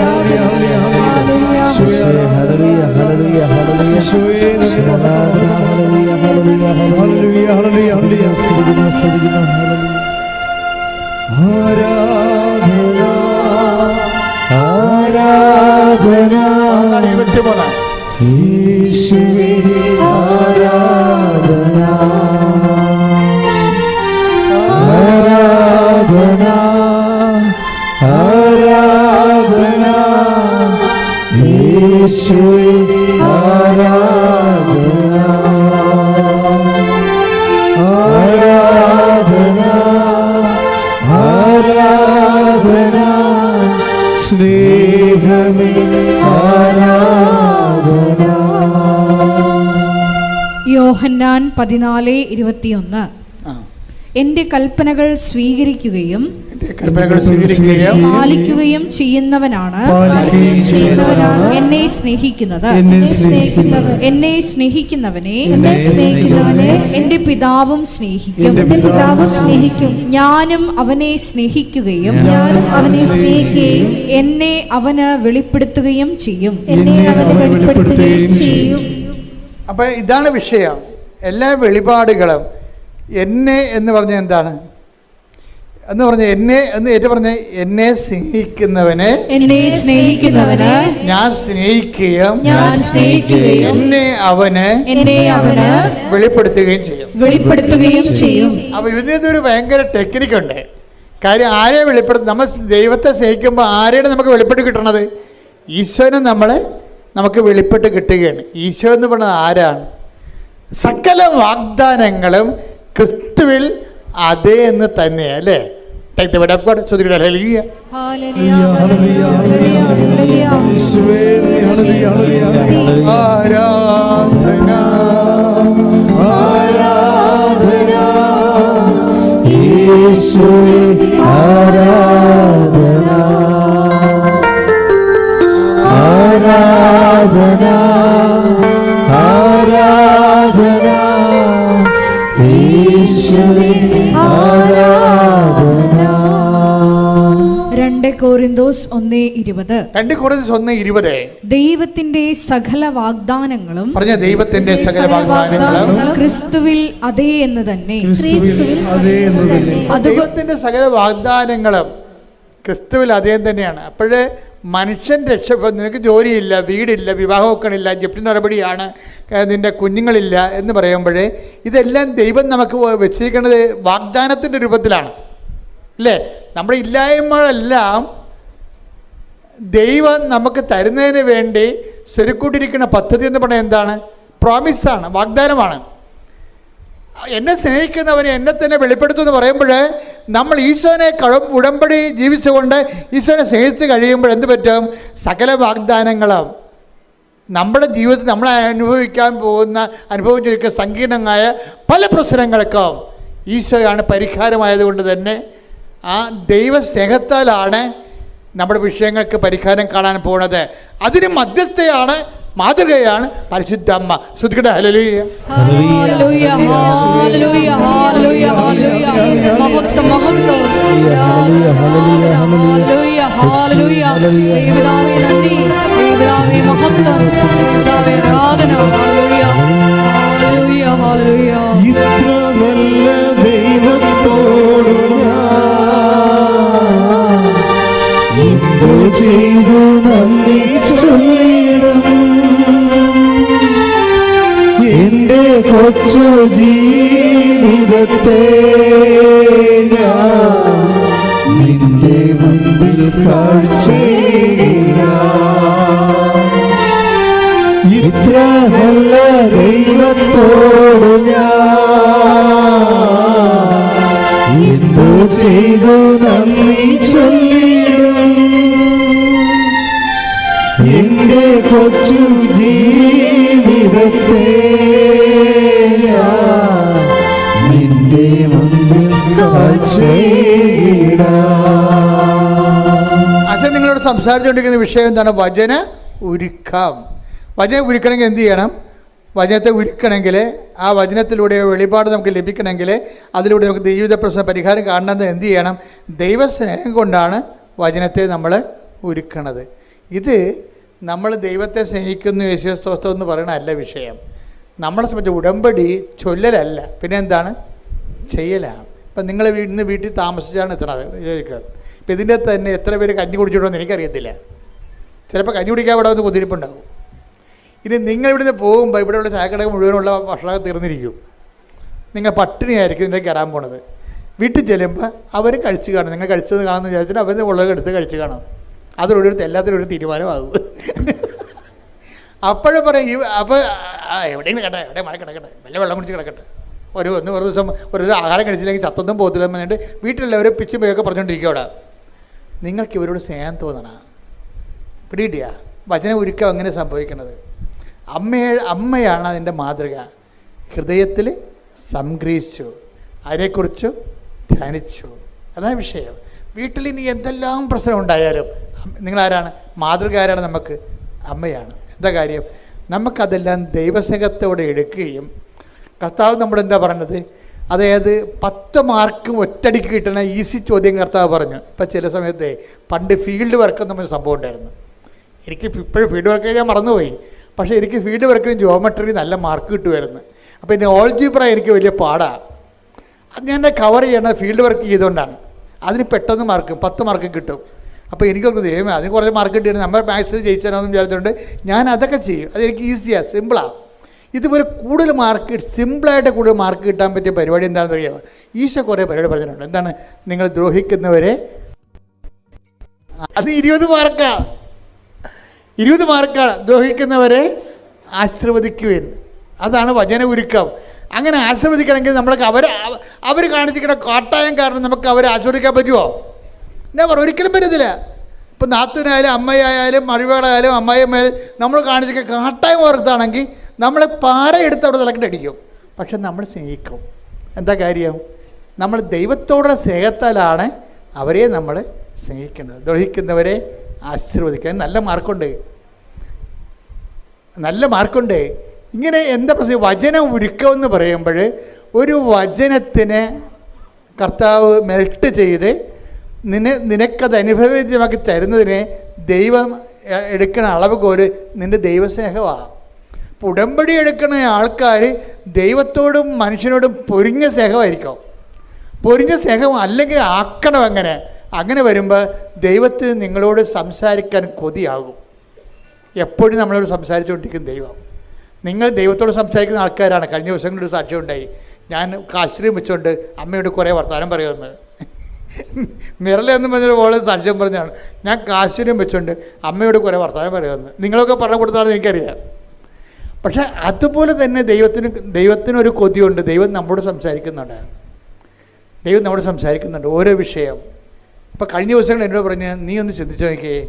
യേശുവേ ഹല്ലേലൂയ ഹല്ലേലൂയ ഹല്ലേലൂയ യേശുവേ ഹല്ലേലൂയ ഹല്ലേലൂയ ഹല്ലേലൂയ ഹല്ലേലൂയ സ്തുതിക്കുന്നു സ്തുതിക്കുന്നു ആരാധന ആരാധന 23 യേശുവേ ആരാധന ആരാധന ആരാധന യേശുവേ ആരാധന ആരാധന ആരാധന സ്നേഹമേ ആരാധന. യോഹന്നാൻ 14:21 എന്റെ കൽപ്പനകൾ സ്വീകരിക്കുകയും പാലിക്കുകയും ചെയ്യുന്നവനാണ് എന്നെ സ്നേഹിക്കുന്നത്. എന്നെ സ്നേഹിക്കുന്നവനെ എന്റെ പിതാവും സ്നേഹിക്കും. ഞാനും അവനെ സ്നേഹിക്കുകയും എന്നെ അവന് വെളിപ്പെടുത്തുകയും ചെയ്യും. അപ്പൊ ഇതാണ് വിഷയം. എല്ലാ വെളിപാടുകളും എന്നെ എന്ന് പറഞ്ഞാൽ എന്താണ് എന്ന് പറഞ്ഞാൽ എന്നെ എന്ന് ഏറ്റു പറഞ്ഞ എന്നെ സ്നേഹിക്കുന്നവന് ഞാൻ സ്നേഹിക്കുകയും എന്നെ അവന് വെളിപ്പെടുത്തുകയും ചെയ്യും. അപ്പൊ ഇതിനൊരു ഭയങ്കര ടെക്നിക്കുണ്ട്. കാര്യം ആരെ വെളിപ്പെടുത്തും? നമ്മൾ ദൈവത്തെ സ്നേഹിക്കുമ്പോൾ ആരെയാണ് നമുക്ക് വെളിപ്പെട്ട് കിട്ടണത്? ഈശോനെ നമുക്ക് വെളിപ്പെട്ട് കിട്ടുകയാണ്. ഈശോ എന്ന് പറയുന്നത് ആരാണ്? സകല വാഗ്ദാനങ്ങളും ക്രിസ്തുവിൽ അതേ എന്ന് തന്നെയാ, അല്ലേ? ശ്രദ്ധിക്കട്ടെ. ഹല്ലേലൂയ ആരാധന ആരാധന യേശുവേ ആരാധന ആരാധന ആരാധന യേശുവേ ആരാധന. 2 Korinthos 1:20 ദൈവത്തിന്റെ സകല വാഗ്ദാനങ്ങളും ദൈവത്തിന്റെ സകല വാഗ്ദാനങ്ങളും ക്രിസ്തുവിൽ അതേ എന്ന് തന്നെ. ദൈവത്തിന്റെ സകല വാഗ്ദാനങ്ങളും ക്രിസ്തുവിൽ അതേ തന്നെയാണ്. അപ്പോഴേ മനുഷ്യൻ നിനക്ക് ജോലിയില്ല, വീടില്ല, വിവാഹം വെക്കണില്ല, ജപ്തി നടപടിയാണ്, നിൻ്റെ കുഞ്ഞുങ്ങളില്ല എന്ന് പറയുമ്പോഴേ ഇതെല്ലാം ദൈവം നമുക്ക് വെച്ചിരിക്കുന്നത് വാഗ്ദാനത്തിൻ്റെ രൂപത്തിലാണ്, അല്ലേ? നമ്മുടെ ഇല്ലായ്മകളെല്ലാം ദൈവം നമുക്ക് തരുന്നതിന് വേണ്ടി സ്വരുക്കൂട്ടിരിക്കുന്ന പദ്ധതി എന്ന് പറഞ്ഞാൽ എന്താണ്? പ്രോമിസാണ്, വാഗ്ദാനമാണ്. എന്നെ സ്നേഹിക്കുന്നവനെ എന്നെ തന്നെ വെളിപ്പെടുത്തുമെന്ന് പറയുമ്പോൾ നമ്മൾ ഈശോനെ ഉടമ്പടി ജീവിച്ചുകൊണ്ട് ഈശോനെ സ്നേഹിച്ച് കഴിയുമ്പോൾ എന്ത് പറ്റും? സകല വാഗ്ദാനങ്ങളും നമ്മുടെ ജീവിതത്തിൽ നമ്മൾ അനുഭവിച്ചിരിക്കുന്ന സങ്കീർണമായ പല പ്രശ്നങ്ങൾക്കും ഈശോയാണ് പരിഹാരമായതുകൊണ്ട് തന്നെ ആ ദൈവസ്നേഹത്താലാണ് നമ്മുടെ വിഷയങ്ങൾക്ക് പരിഹാരം കാണാൻ പോകുന്നത്. അതിന് മധ്യസ്ഥയാണ്, മാതൃകയാണ് പരിശുദ്ധ അമ്മ. ശ്രദ്ധിക്കട്ടെ. ഹല്ലേലൂയ ഹല്ലേലൂയ ഹല്ലേലൂയ ഹല്ലേലൂയ ഹല്ലേലൂയ മഹത്വം മഹത്വം ഹല്ലേലൂയ ഹല്ലേലൂയ ഹല്ലേലൂയ ദൈവനാമേ നന്ദി, ദൈവനാമേ മഹത്വം, ദൈവനാമേ ആരാധന. ഹല്ലേലൂയ ഹല്ലേലൂയ ഹല്ലേലൂയ. ഇത്ര നല്ല ദൈവത്തോട് എന്തു ചെയ്തു നന്ദി ചൊല്ലിടും. എന്റെ കൊച്ചു ജീവിതത്തെ ഞാൻ നിന്റെ മുമ്പിൽ കാഴ്ചയിടാം. ഇത്ര നല്ല ദൈവത്തോട് കൊച്ചു ജീവിതത്തെ നിന്റെ മുന്നിൽ അച്ഛൻ നിങ്ങളോട് സംസാരിച്ചുകൊണ്ടിരിക്കുന്ന വിഷയം എന്താണ്? വചന ഉരുക്കം. വചനം ഉരുക്കണമെങ്കിൽ എന്ത് ചെയ്യണം? വചനത്തെ ഉരുക്കണമെങ്കിൽ, ആ വചനത്തിലൂടെ വെളിപാട് നമുക്ക് ലഭിക്കണമെങ്കിൽ, അതിലൂടെ നമുക്ക് ജീവിത പ്രശ്ന പരിഹാരം കാണണമെന്ന് എന്ത് ചെയ്യണം? ദൈവസ്നേഹം കൊണ്ടാണ് വചനത്തെ നമ്മൾ ഉരുക്കണത്. ഇത് നമ്മൾ ദൈവത്തെ സ്നേഹിക്കുന്നു യേശുസ്തോത്രം എന്ന് പറയുന്ന അല്ല വിഷയം. നമ്മളെ സംബന്ധിച്ച് ഉടമ്പടി ചൊല്ലലല്ല, പിന്നെ എന്താണ്? ചെയ്യലാണ്. ഇപ്പം നിങ്ങൾ ഇന്ന് വീട്ടിൽ താമസിച്ചാണ് എത്തണത് ചോദിക്കുക. ഇപ്പം ഇതിൻ്റെ തന്നെ എത്ര പേര് കഞ്ഞി കുടിച്ചിട്ടുണ്ടെന്ന് എനിക്കറിയത്തില്ല. ചിലപ്പോൾ കഞ്ഞി കുടിക്കാൻ ഇവിടെ വന്ന് കുതിരിപ്പുണ്ടാകും. ഇനി നിങ്ങൾ ഇവിടുന്ന് പോകുമ്പോൾ ഇവിടെയുള്ള ചായക്കട മുഴുവനുള്ള ഭക്ഷണം തീർന്നിരിക്കും. നിങ്ങൾ പട്ടിണിയായിരിക്കും ഇതിൻ്റെ കയറാൻ പോണത്. വീട്ടിൽ ചെല്ലുമ്പോൾ അവർ കഴിച്ച് കാണും. നിങ്ങൾ കഴിച്ചത് കാണുമെന്ന് വിചാരിച്ചിട്ട് അവർ ഉള്ളതെടുത്ത് കഴിച്ച് കാണും. അതിലൊരു എല്ലാത്തിനും ഒരു തീരുമാനമാകും. അപ്പോഴും പറയും അപ്പോൾ എവിടെയെങ്കിലും കേട്ടെ, എവിടെ മഴ കിടക്കട്ടെ, വല്ല വെള്ളം കുടിച്ച് കിടക്കട്ടെ, ഒരു ദിവസം ഒരു ആഹാരം കഴിച്ചില്ലെങ്കിൽ ചത്തൊന്നും പോകത്തില്ലെന്ന് പറഞ്ഞിട്ട് വീട്ടിലുള്ളവർ പിച്ചും പേയൊക്കെ പറഞ്ഞുകൊണ്ടിരിക്കും. അവിടെ നിങ്ങൾക്ക് ഇവരോട് സ്നേഹം തോന്നണം. പിടികിട്ടിയാ? വചന ഉരുക്കം അങ്ങനെ സംഭവിക്കുന്നത്. അമ്മയാണ് അതിൻ്റെ മാതൃക. ഹൃദയത്തിൽ സംഗ്രഹിച്ചു, അതിനെക്കുറിച്ച് ധ്യാനിച്ചു. അതാണ് വിഷയം. വീട്ടിൽ ഇനി എന്തെല്ലാം പ്രശ്നം ഉണ്ടായാലും നിങ്ങളാരാണ്? മാതൃക ആരാണ്? നമുക്ക് അമ്മയാണ്. എന്താ കാര്യം? നമുക്കതെല്ലാം ദൈവസ്നേഹത്തോടെ എടുക്കുകയും, കർത്താവ് നമ്മളെന്താ പറഞ്ഞത്? അതായത് 10 മാർക്ക് ഒറ്റടിക്ക് കിട്ടുന്ന ഈസി ചോദ്യം കർത്താവ് പറഞ്ഞു. ഇപ്പം ചില സമയത്ത് പണ്ട് ഫീൽഡ് വർക്ക് എന്നൊരു സംഭവം ഉണ്ടായിരുന്നു. എനിക്ക് ഇപ്പോഴും ഫീൽഡ് വർക്ക് ഞാൻ മറന്നുപോയി. പക്ഷേ എനിക്ക് ഫീൽഡ് വർക്കിന് ജോമെട്രി നല്ല മാർക്ക് കിട്ടുമായിരുന്നു. അപ്പോൾ എൻ്റെ ഓൾജിബ്ര എനിക്ക് വലിയ പാടാണ്. അത് ഞാൻ കവർ ചെയ്യണത് ഫീൽഡ് വർക്ക് ചെയ്തുകൊണ്ടാണ്. അതിന് പെട്ടെന്ന് മാർക്ക് 10 മാർക്ക് കിട്ടും. അപ്പോൾ എനിക്കൊക്കെ ദൈവമേ അതിന് കുറച്ച് മാർക്ക് കിട്ടിയിട്ട് നമ്മൾ മാത്സ് ജയിച്ചാലെന്ന് വിചാരിച്ചുകൊണ്ട് ഞാൻ അതൊക്കെ ചെയ്യും. അതെനിക്ക് ഈസിയാണ്, സിമ്പിളാണ്. ഇതുപോലെ കൂടുതൽ മാർക്ക്, സിമ്പിളായിട്ട് കൂടുതൽ മാർക്ക് കിട്ടാൻ പറ്റിയ പരിപാടി എന്താണെന്ന് അറിയാമോ? ഈശോ കുറേ പരിപാടി പറഞ്ഞിട്ടുണ്ട്. എന്താണ്? നിങ്ങൾ ദ്രോഹിക്കുന്നവരെ, അത് 20 മാർക്കാണ്. 20 മാർക്കാണ്. ദ്രോഹിക്കുന്നവരെ ആശീർവദിക്കുവിൻ. അതാണ് വചന ഉരുക്കം. അങ്ങനെ ആശീർവദിക്കണമെങ്കിൽ നമ്മൾക്ക് അവർ കാണിച്ചിരിക്കുന്ന കാട്ടായം കാരണം നമുക്ക് അവരെ ആശീർവദിക്കാൻ പറ്റുമോ? നെവർ, ഒരിക്കലും പറ്റത്തില്ല. ഇപ്പം നാത്തൂനായാലും അമ്മയായാലും മരുമകളായാലും അമ്മായിയമ്മയായാലും നമ്മൾ കാണിച്ചിരിക്കുന്ന കാട്ടായം ഓർത്താണെങ്കിൽ നമ്മളെ പാറയെടുത്ത് അവിടെ തലക്കിട്ടടിക്കും. പക്ഷെ നമ്മൾ സ്നേഹിക്കും. എന്താ കാര്യം? നമ്മൾ ദൈവത്തോടുള്ള സ്നേഹത്താലാണ് അവരെ നമ്മൾ സ്നേഹിക്കേണ്ടത്. ദ്രോഹിക്കുന്നവരെ ആശീർവദിക്കാൻ നല്ല മാർക്കുണ്ട്. ഇങ്ങനെ എന്താ പ്രശ്നം? വചനം ഉരുക്കം എന്ന് പറയുമ്പോൾ ഒരു വചനത്തിന് കർത്താവ് മെൽട്ട് ചെയ്ത് നിനക്കത് അനുഭവവേദ്യമാക്കി തരുന്നതിന് ദൈവം എടുക്കുന്ന അളവുകോല് നിൻ്റെ ദൈവസ്നേഹമാണ്. ഇപ്പോൾ ഉടമ്പടി എടുക്കുന്ന ആൾക്കാർ ദൈവത്തോടും മനുഷ്യനോടും പൊരിഞ്ഞ സ്നേഹമായിരിക്കും. പൊരിഞ്ഞ സ്നേഹം അല്ലെങ്കിൽ ആക്കണം. അങ്ങനെ വരുമ്പോൾ ദൈവത്തിന് നിങ്ങളോട് സംസാരിക്കാൻ കൊതിയാകും. എപ്പോഴും നമ്മളോട് സംസാരിച്ചുകൊണ്ടിരിക്കും ദൈവം. നിങ്ങൾ ദൈവത്തോട് സംസാരിക്കുന്ന ആൾക്കാരാണ്. കഴിഞ്ഞ ദിവസങ്ങളൊരു സാക്ഷ്യം ഉണ്ടായി. ഞാൻ കാശ്രീം വെച്ചുകൊണ്ട് അമ്മയോട് കുറേ വർത്തമാനം പറയുമെന്ന്. മിറലെന്ന് പറഞ്ഞൊരു പോലെ സാക്ഷ്യം പറഞ്ഞാണ്. ഞാൻ കാശ്രീം വെച്ചുകൊണ്ട് അമ്മയോട് കുറേ വർത്തമാനം പറയുമെന്ന്. നിങ്ങളൊക്കെ പറഞ്ഞു കൊടുത്താണെന്ന് എനിക്കറിയാം. പക്ഷെ അതുപോലെ തന്നെ ദൈവത്തിനൊരു കൊതിയുണ്ട്. ദൈവം നമ്മോട് സംസാരിക്കുന്നുണ്ട് ഓരോ വിഷയം. ഇപ്പോൾ കഴിഞ്ഞ ദിവസങ്ങൾ എന്നോട് പറഞ്ഞ് നീ ഒന്ന് ചിന്തിച്ചു നോക്കിയേ,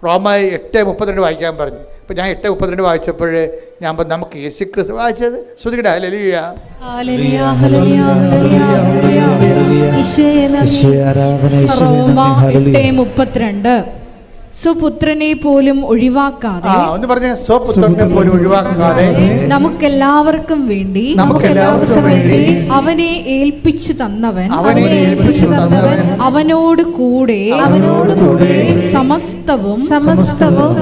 റോമായി 8:32 വായിക്കാൻ പറഞ്ഞു. അപ്പോൾ ഞാൻ 8:32 വായിച്ചപ്പോൾ ഞാൻ പറഞ്ഞു നമുക്ക് യേശുക്രിസ്തു വായിച്ചത് ശ്രുതികട. ഹല്ലേലൂയ, റോമാ 8:32 സ്വപുത്രനെ പോലും ഒഴിവാക്കാതെ, ഒന്ന് പറഞ്ഞ സ്വപുത്രനെ പോലും ഒഴിവാക്കാതെ നമുക്കെല്ലാവർക്കും വേണ്ടി അവനെ ഏൽപ്പിച്ചു തന്നവൻ അവനോട് കൂടെ സമസ്തവും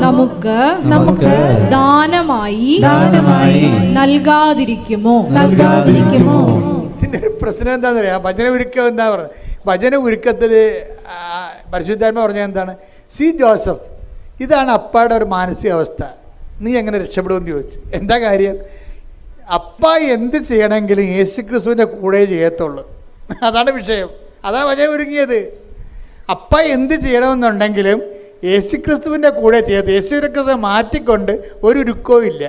നമുക്ക് ദാനമായി നൽകാതിരിക്കുമോ? ഇതിൻ്റെ ഒരു പ്രശ്നം എന്താണെന്ന് അറിയാം. ഭജന ഉരുക്കം എന്താ പറയുക? ഭജന ഉരുക്കത്തിൽ പരിശുദ്ധാത്മ പറഞ്ഞാൽ എന്താണ്? സി ജോസഫ്, ഇതാണ് അപ്പായുടെ ഒരു മാനസികാവസ്ഥ. നീ എങ്ങനെ രക്ഷപ്പെടുമെന്ന് ചോദിച്ചു. എന്താ കാര്യം? അപ്പ എന്ത് ചെയ്യണമെങ്കിലും യേശുക്രിസ്തുവിൻ്റെ കൂടെ ചെയ്യത്തുള്ളൂ. അതാണ് വിഷയം. അതാണ് ഭജന ഒരുങ്ങിയത്. അപ്പ എന്ത് ചെയ്യണമെന്നുണ്ടെങ്കിലും യേശുക്രിസ്തുവിൻ്റെ കൂടെ ചെയ്യത്ത്. യേശുക്രിസ്തു മാറ്റിക്കൊണ്ട് ഒരു ഉരുക്കവും ഇല്ല.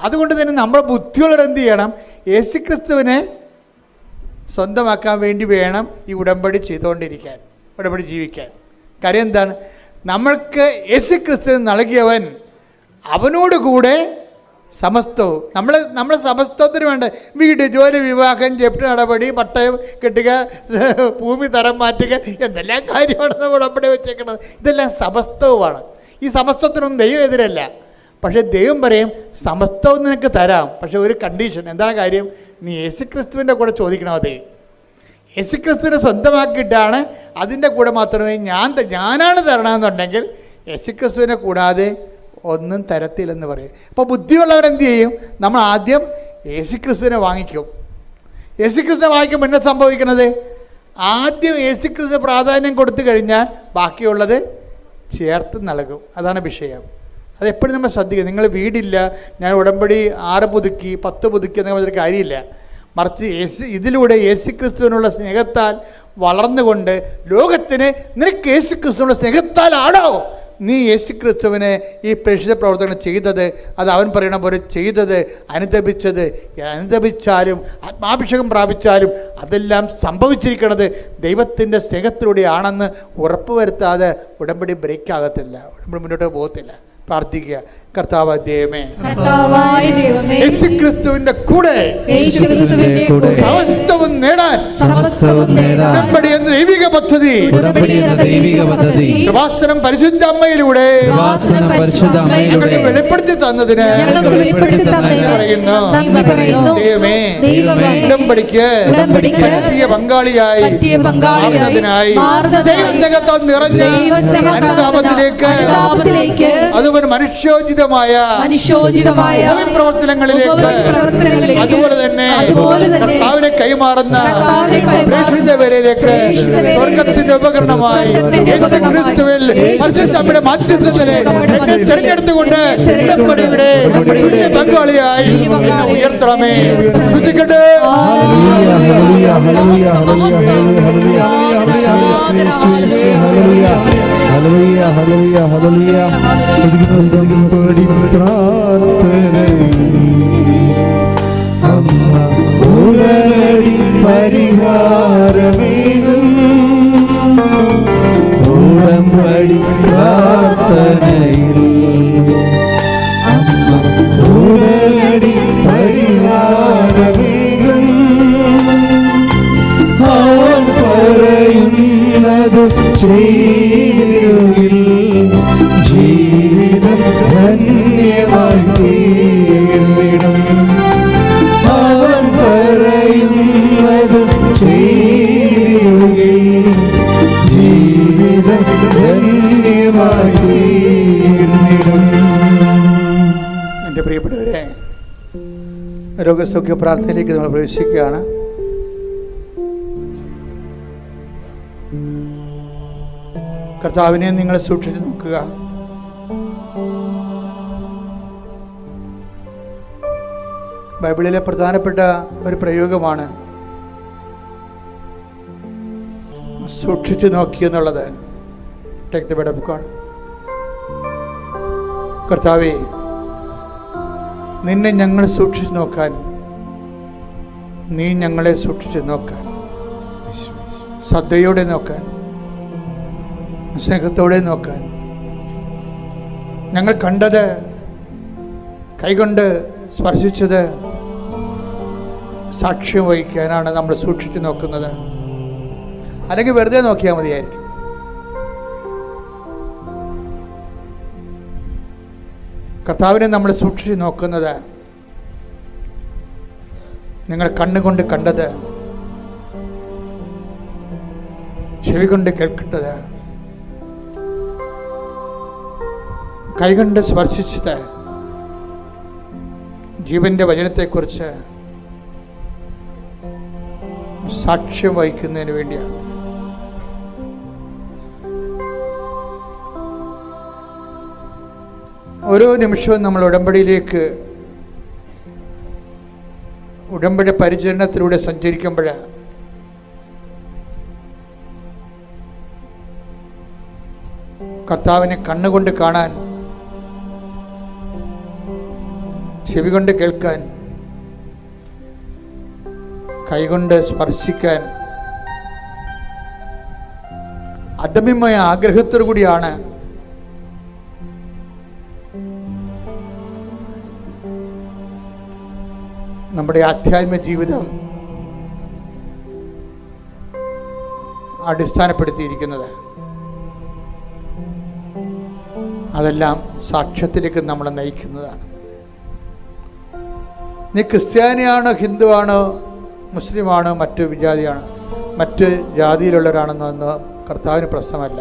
അതുകൊണ്ട് തന്നെ നമ്മുടെ ബുദ്ധിയുള്ളവർ എന്ത് ചെയ്യണം? യേശുക്രിസ്തുവിനെ സ്വന്തമാക്കാൻ വേണ്ടി വേണം ഈ ഉടമ്പടി ചെയ്തുകൊണ്ടിരിക്കാൻ, ഉടമ്പടി ജീവിക്കാൻ. കാര്യം എന്താണ്? നമ്മൾക്ക് യേശുക്രിസ്തുവിന് നൽകിയവൻ അവനോട് കൂടെ സമസ്തവും. നമ്മൾ സമസ്തത്തിന് വേണ്ട വീട്, ജോലി, വിവാഹം, ജപ്തി നടപടി, പട്ടയം കെട്ടുക, ഭൂമി തരം മാറ്റുക, എന്തെല്ലാം കാര്യമാണ് നമ്മൾ ഉടമ്പടി വെച്ചേക്കുന്നത്. ഇതെല്ലാം സമസ്തവുമാണ്. ഈ സമസ്തത്തിനൊന്നും ദൈവം എതിരല്ല. പക്ഷേ ദൈവം പറയും സമസ്തവും നിനക്ക് തരാം, പക്ഷെ ഒരു കണ്ടീഷൻ. എന്താണ് കാര്യം? നീ യേശുക്രിസ്തുവിൻ്റെ കൂടെ ചോദിക്കണം. അത് യേശുക്രിസ്തുവിനെ സ്വന്തമാക്കിയിട്ടാണ് അതിൻ്റെ കൂടെ മാത്രമേ ഞാനാണ് തരണമെന്നുണ്ടെങ്കിൽ യേശുക്രിസ്തുവിനെ കൂടാതെ ഒന്നും തരത്തില്ലെന്ന് പറയും. അപ്പോൾ ബുദ്ധിയുള്ളവരെന്ത് ചെയ്യും? നമ്മൾ ആദ്യം യേശുക്രിസ്തുവിനെ വാങ്ങിക്കും. യേശുക്രിസ്തുവിനെ വാങ്ങിക്കുമ്പോൾ എന്നാ സംഭവിക്കുന്നത്? ആദ്യം യേശുക്രിസ്തു പ്രാധാന്യം കൊടുത്തു കഴിഞ്ഞാൽ ബാക്കിയുള്ളത് ചേർത്ത് നൽകും. അതാണ് വിഷയം. അതെപ്പോഴും നമ്മൾ ശ്രദ്ധിക്കുക. നിങ്ങൾ വീടില്ല, ഞാൻ ഉടമ്പടി 6 പുതുക്കി 10 പുതുക്കി എന്നൊക്കെ പറഞ്ഞൊരു കാര്യമില്ല. മറിച്ച് ഇതിലൂടെ യേശുക്രിസ്തുവിനുള്ള സ്നേഹത്താൽ വളർന്നുകൊണ്ട് ലോകത്തിന് നിനക്ക് യേശുക്രിസ്തുവിനുള്ള സ്നേഹത്താലാണോ നീ യേശുക്രിസ്തുവിനെ ഈ പ്രേക്ഷിത പ്രവർത്തനം ചെയ്തത്? അത് അവൻ പറയണ പോലെ ചെയ്തത്, അനുദപിച്ചാലും ആത്മാഭിഷേകം പ്രാപിച്ചാലും അതെല്ലാം സംഭവിച്ചിരിക്കുന്നത് ദൈവത്തിൻ്റെ സ്നേഹത്തിലൂടെയാണെന്ന് ഉറപ്പുവരുത്താതെ ഉടമ്പടി ബ്രേക്ക് ആകത്തില്ല, ഉടമ്പടി മുന്നോട്ട് പോകത്തില്ല. പ്രാർത്ഥിക്കുക. കർത്താവായ ദൈവമേ, യേശുക്രിസ്തുവിന്റെ കൂടെ സമസ്തവും നേടാൻ ഉടമ്പടി എന്ന ദൈവിക പദ്ധതി കൃപാസനം പരിശുദ്ധ അമ്മയിലൂടെ ഞങ്ങൾക്ക് വെളിപ്പെടുത്തി തന്നതിന് പറയുന്നു. ദൈവമേ, ഉടമ്പടിക്ക് പറ്റിയ പങ്കാളിയായി മാറുന്നതിനായി ദൈവസ്നേഹത്താൽ നിറഞ്ഞ അനുതാപത്തിലേക്ക് അതുപോലെ മനുഷ്യോചിതമായ പ്രവർത്തനങ്ങളിലേക്ക് അതുപോലെ തന്നെ കർത്താവിനെ കൈമാറുന്ന പ്രേക്ഷിതവരിലേക്ക് സ്വർഗത്തിന്റെ ഉപകരണമായി യേശുക്രിസ്തുവിൽ പരിശുദ്ധ മാധ്യസ്ഥനെ തിരഞ്ഞെടുത്തുകൊണ്ട് പങ്കാളിയായി ഉയർത്തണമേ. ശ്രദ്ധിക്കട്ടെ. പരിഹാരമേകും ഉടമ്പടി പ്രാർത്ഥനയിൽ അമ്മ ഉടനടി പരിഹാരമേകും. അവൻ പറയുന്നത് ചെയ്തിൽ ജീവിതം ധന്യമായി തീർന്നിടും. അവൻ പറയുന്നത് ചെയ്തിൽ ജീവിതം ധന്യമായി തീർന്നിടും. എൻ്റെ പ്രിയപ്പെട്ടവരെ, രോഗസൗഖ്യ പ്രാർത്ഥനയിലേക്ക് നമ്മൾ പ്രവേശിക്കുകയാണ്. കർത്താവിനെ നിങ്ങൾ സൂക്ഷിച്ചു നോക്കുക. ബൈബിളിലെ പ്രധാനപ്പെട്ട ഒരു പ്രയോഗമാണ് സൂക്ഷിച്ചു നോക്കി എന്നുള്ളത്. Take the word of God. കർത്താവേ, നിന്നെ ഞങ്ങൾ സൂക്ഷിച്ചു നോക്കാൻ, നീ ഞങ്ങളെ സൂക്ഷിച്ചു നോക്കാൻ, ശ്രദ്ധയോടെ നോക്കാൻ, സ്നേഹത്തോടെ നോക്കാൻ, ഞങ്ങൾ കണ്ടത്, കൈകൊണ്ട് സ്പർശിച്ചത് സാക്ഷ്യം വഹിക്കാനാണ് നമ്മൾ സൂക്ഷിച്ചു നോക്കുന്നത്. അല്ലെങ്കിൽ വെറുതെ നോക്കിയാൽ മതിയായിരിക്കും. കർത്താവിനെ നമ്മൾ സൂക്ഷിച്ചു നോക്കുന്നത് നിങ്ങൾ കണ്ണുകൊണ്ട് കണ്ടത്, ചെവി കൊണ്ട് കേൾക്കേണ്ടത്, കൈകൊണ്ട് സ്പർശിച്ചത്, ജീവന്റെ വചനത്തെക്കുറിച്ച് സാക്ഷ്യം വഹിക്കുന്നതിന് വേണ്ടിയാണ്. ഓരോ നിമിഷവും നമ്മൾ ഉടമ്പടി പരിചരണത്തിലൂടെ സഞ്ചരിക്കുമ്പോൾ കർത്താവിനെ കണ്ണുകൊണ്ട് കാണാൻ, ചെവി കൊണ്ട് കേൾക്കാൻ, കൈകൊണ്ട് സ്പർശിക്കാൻ അദമ്യമായ ആഗ്രഹത്തോടു കൂടിയാണ് നമ്മുടെ ആധ്യാത്മിക ജീവിതം അടിസ്ഥാനപ്പെടുത്തിയിരിക്കുന്നത്. അതെല്ലാം സാക്ഷ്യത്തിലേക്ക് നമ്മളെ നയിക്കുന്നതാണ്. നീ ക്രിസ്ത്യാനിയാണോ, ഹിന്ദുവാണോ, മുസ്ലിമാണോ, മറ്റു വിജാതിയാണോ, മറ്റ് ജാതിയിലുള്ളവരാണെന്നൊന്ന് കർത്താവിന് പ്രശ്നമല്ല.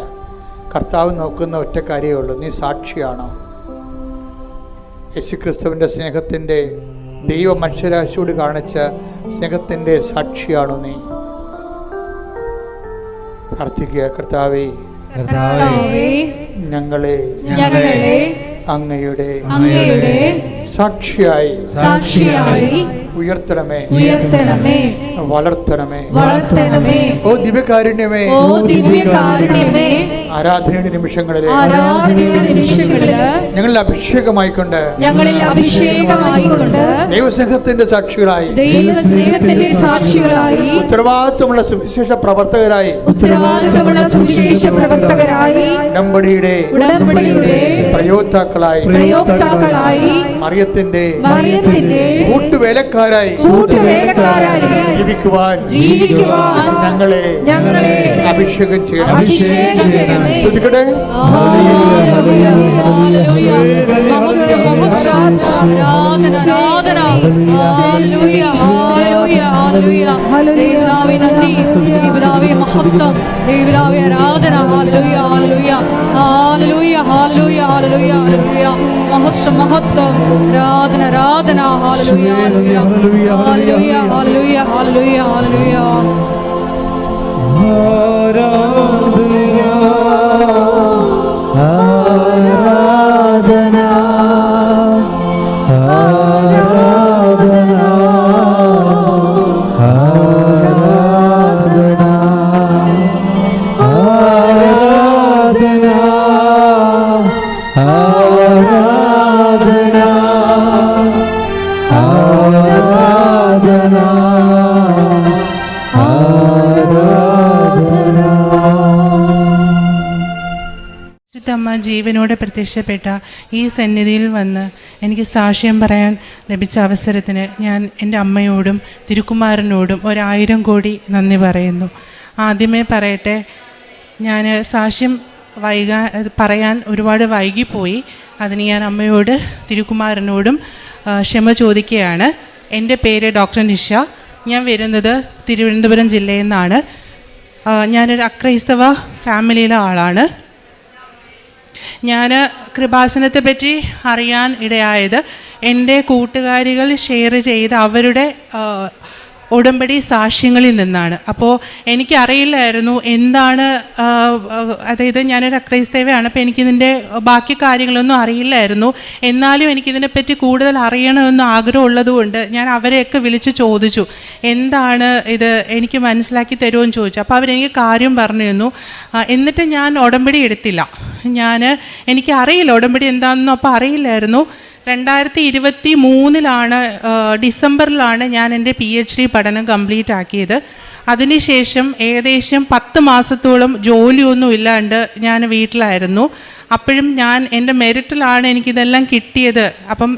കർത്താവ് നോക്കുന്ന ഒറ്റ കാര്യമേ ഉള്ളൂ, നീ സാക്ഷിയാണോ? യേശുക്രിസ്തുവിൻ്റെ സ്നേഹത്തിൻ്റെ, ദൈവ മനുഷ്യരാശിയോട് കാണിച്ച സ്നേഹത്തിൻ്റെ സാക്ഷിയാണോ നീ? പ്രാർത്ഥിക്കുക. കർത്താവേ, ഞങ്ങളെ അങ്ങയുടെ സാക്ഷിയായി ഉയർത്തണമേ, വളർത്തണമേ. ഓ ദിവ്യകാരുണ്യമേ, ആരാധനയുടെ നിമിഷങ്ങളിലെ ഞങ്ങളിൽ അഭിഷേകമായിക്കൊണ്ട് ദൈവസ്നേഹത്തിന്റെ സാക്ഷികളായി, ഉത്തരവാദിത്വമുള്ള സുവിശേഷ പ്രവർത്തകരായി, ഉടമ്പടിയുടെ പ്രയോക്താക്കളായി, മറിയത്തിന്റെ കൂട്ടുവേലക്കാരായി ജീവിക്കുവാൻ ഞങ്ങളെ അഭിഷേകം ചെയ്യണം. ശ്രദ്ധിക്കട്ടെ. മഹത്വം, ആരാധന, ആരാധന. ഹല്ലേലൂയ, ഹല്ലേലൂയ, ഹല്ലേലൂയ, ഹല്ലേലൂയ, ഹല്ലേലൂയ, ഹല്ലേലൂയ. ജീവനോടെ പ്രത്യക്ഷപ്പെട്ട ഈ സന്നിധിയിൽ വന്ന് എനിക്ക് സാക്ഷ്യം പറയാൻ ലഭിച്ച അവസരത്തിന് ഞാൻ എൻ്റെ അമ്മയോടും തിരുക്കുമാരനോടും 1000 കോടി നന്ദി പറയുന്നു. ആദ്യമേ പറയട്ടെ, ഞാൻ സാക്ഷ്യം പറയാൻ ഒരുപാട് വൈകിപ്പോയി. അതിന് ഞാൻ അമ്മയോട് തിരുക്കുമാരനോടും ക്ഷമ ചോദിക്കുകയാണ്. എൻ്റെ പേര് ഡോക്ടർ നിഷ. ഞാൻ വരുന്നത് തിരുവനന്തപുരം ജില്ലയിൽ നിന്നാണ്. ഞാനൊരു അക്രൈസ്തവ ഫാമിലിയിലെ ആളാണ്. ഞാൻ കൃപാസനത്തെ പറ്റി അറിയാൻ ഇടയായത് എൻ്റെ കൂട്ടുകാരികൾ ഷെയർ ചെയ്ത അവരുടെ ഉടമ്പടി സാക്ഷ്യങ്ങളിൽ നിന്നാണ്. അപ്പോൾ എനിക്കറിയില്ലായിരുന്നു എന്താണ്, അതായത് ഞാനൊരു അക്രൈസ്തവയാണ്, അപ്പോൾ എനിക്കിതിൻ്റെ ബാക്കി കാര്യങ്ങളൊന്നും അറിയില്ലായിരുന്നു. എന്നാലും എനിക്കിതിനെപ്പറ്റി കൂടുതൽ അറിയണമെന്ന് ആഗ്രഹമുള്ളതുകൊണ്ട് ഞാൻ അവരെയൊക്കെ വിളിച്ച് ചോദിച്ചു, എന്താണ് ഇത്, എനിക്ക് മനസ്സിലാക്കി തരുമെന്ന് ചോദിച്ചു. അപ്പോൾ അവരെനിക്ക് കാര്യം പറഞ്ഞു തന്നു. എന്നിട്ട് ഞാൻ ഉടമ്പടി എടുത്തില്ല. എനിക്കറിയില്ല ഉടമ്പടി എന്താണെന്നും അപ്പോൾ അറിയില്ലായിരുന്നു. 2023 ഡിസംബറിലാണ് ഞാൻ എൻ്റെ PhD പഠനം കംപ്ലീറ്റ് ആക്കിയത്. അതിനുശേഷം ഏകദേശം 10 മാസത്തോളം ജോലിയൊന്നും ഇല്ലാണ്ട് ഞാൻ വീട്ടിലായിരുന്നു. അപ്പോഴും ഞാൻ എൻ്റെ മെറിറ്റിലാണ് എനിക്കിതെല്ലാം കിട്ടിയത്. അപ്പം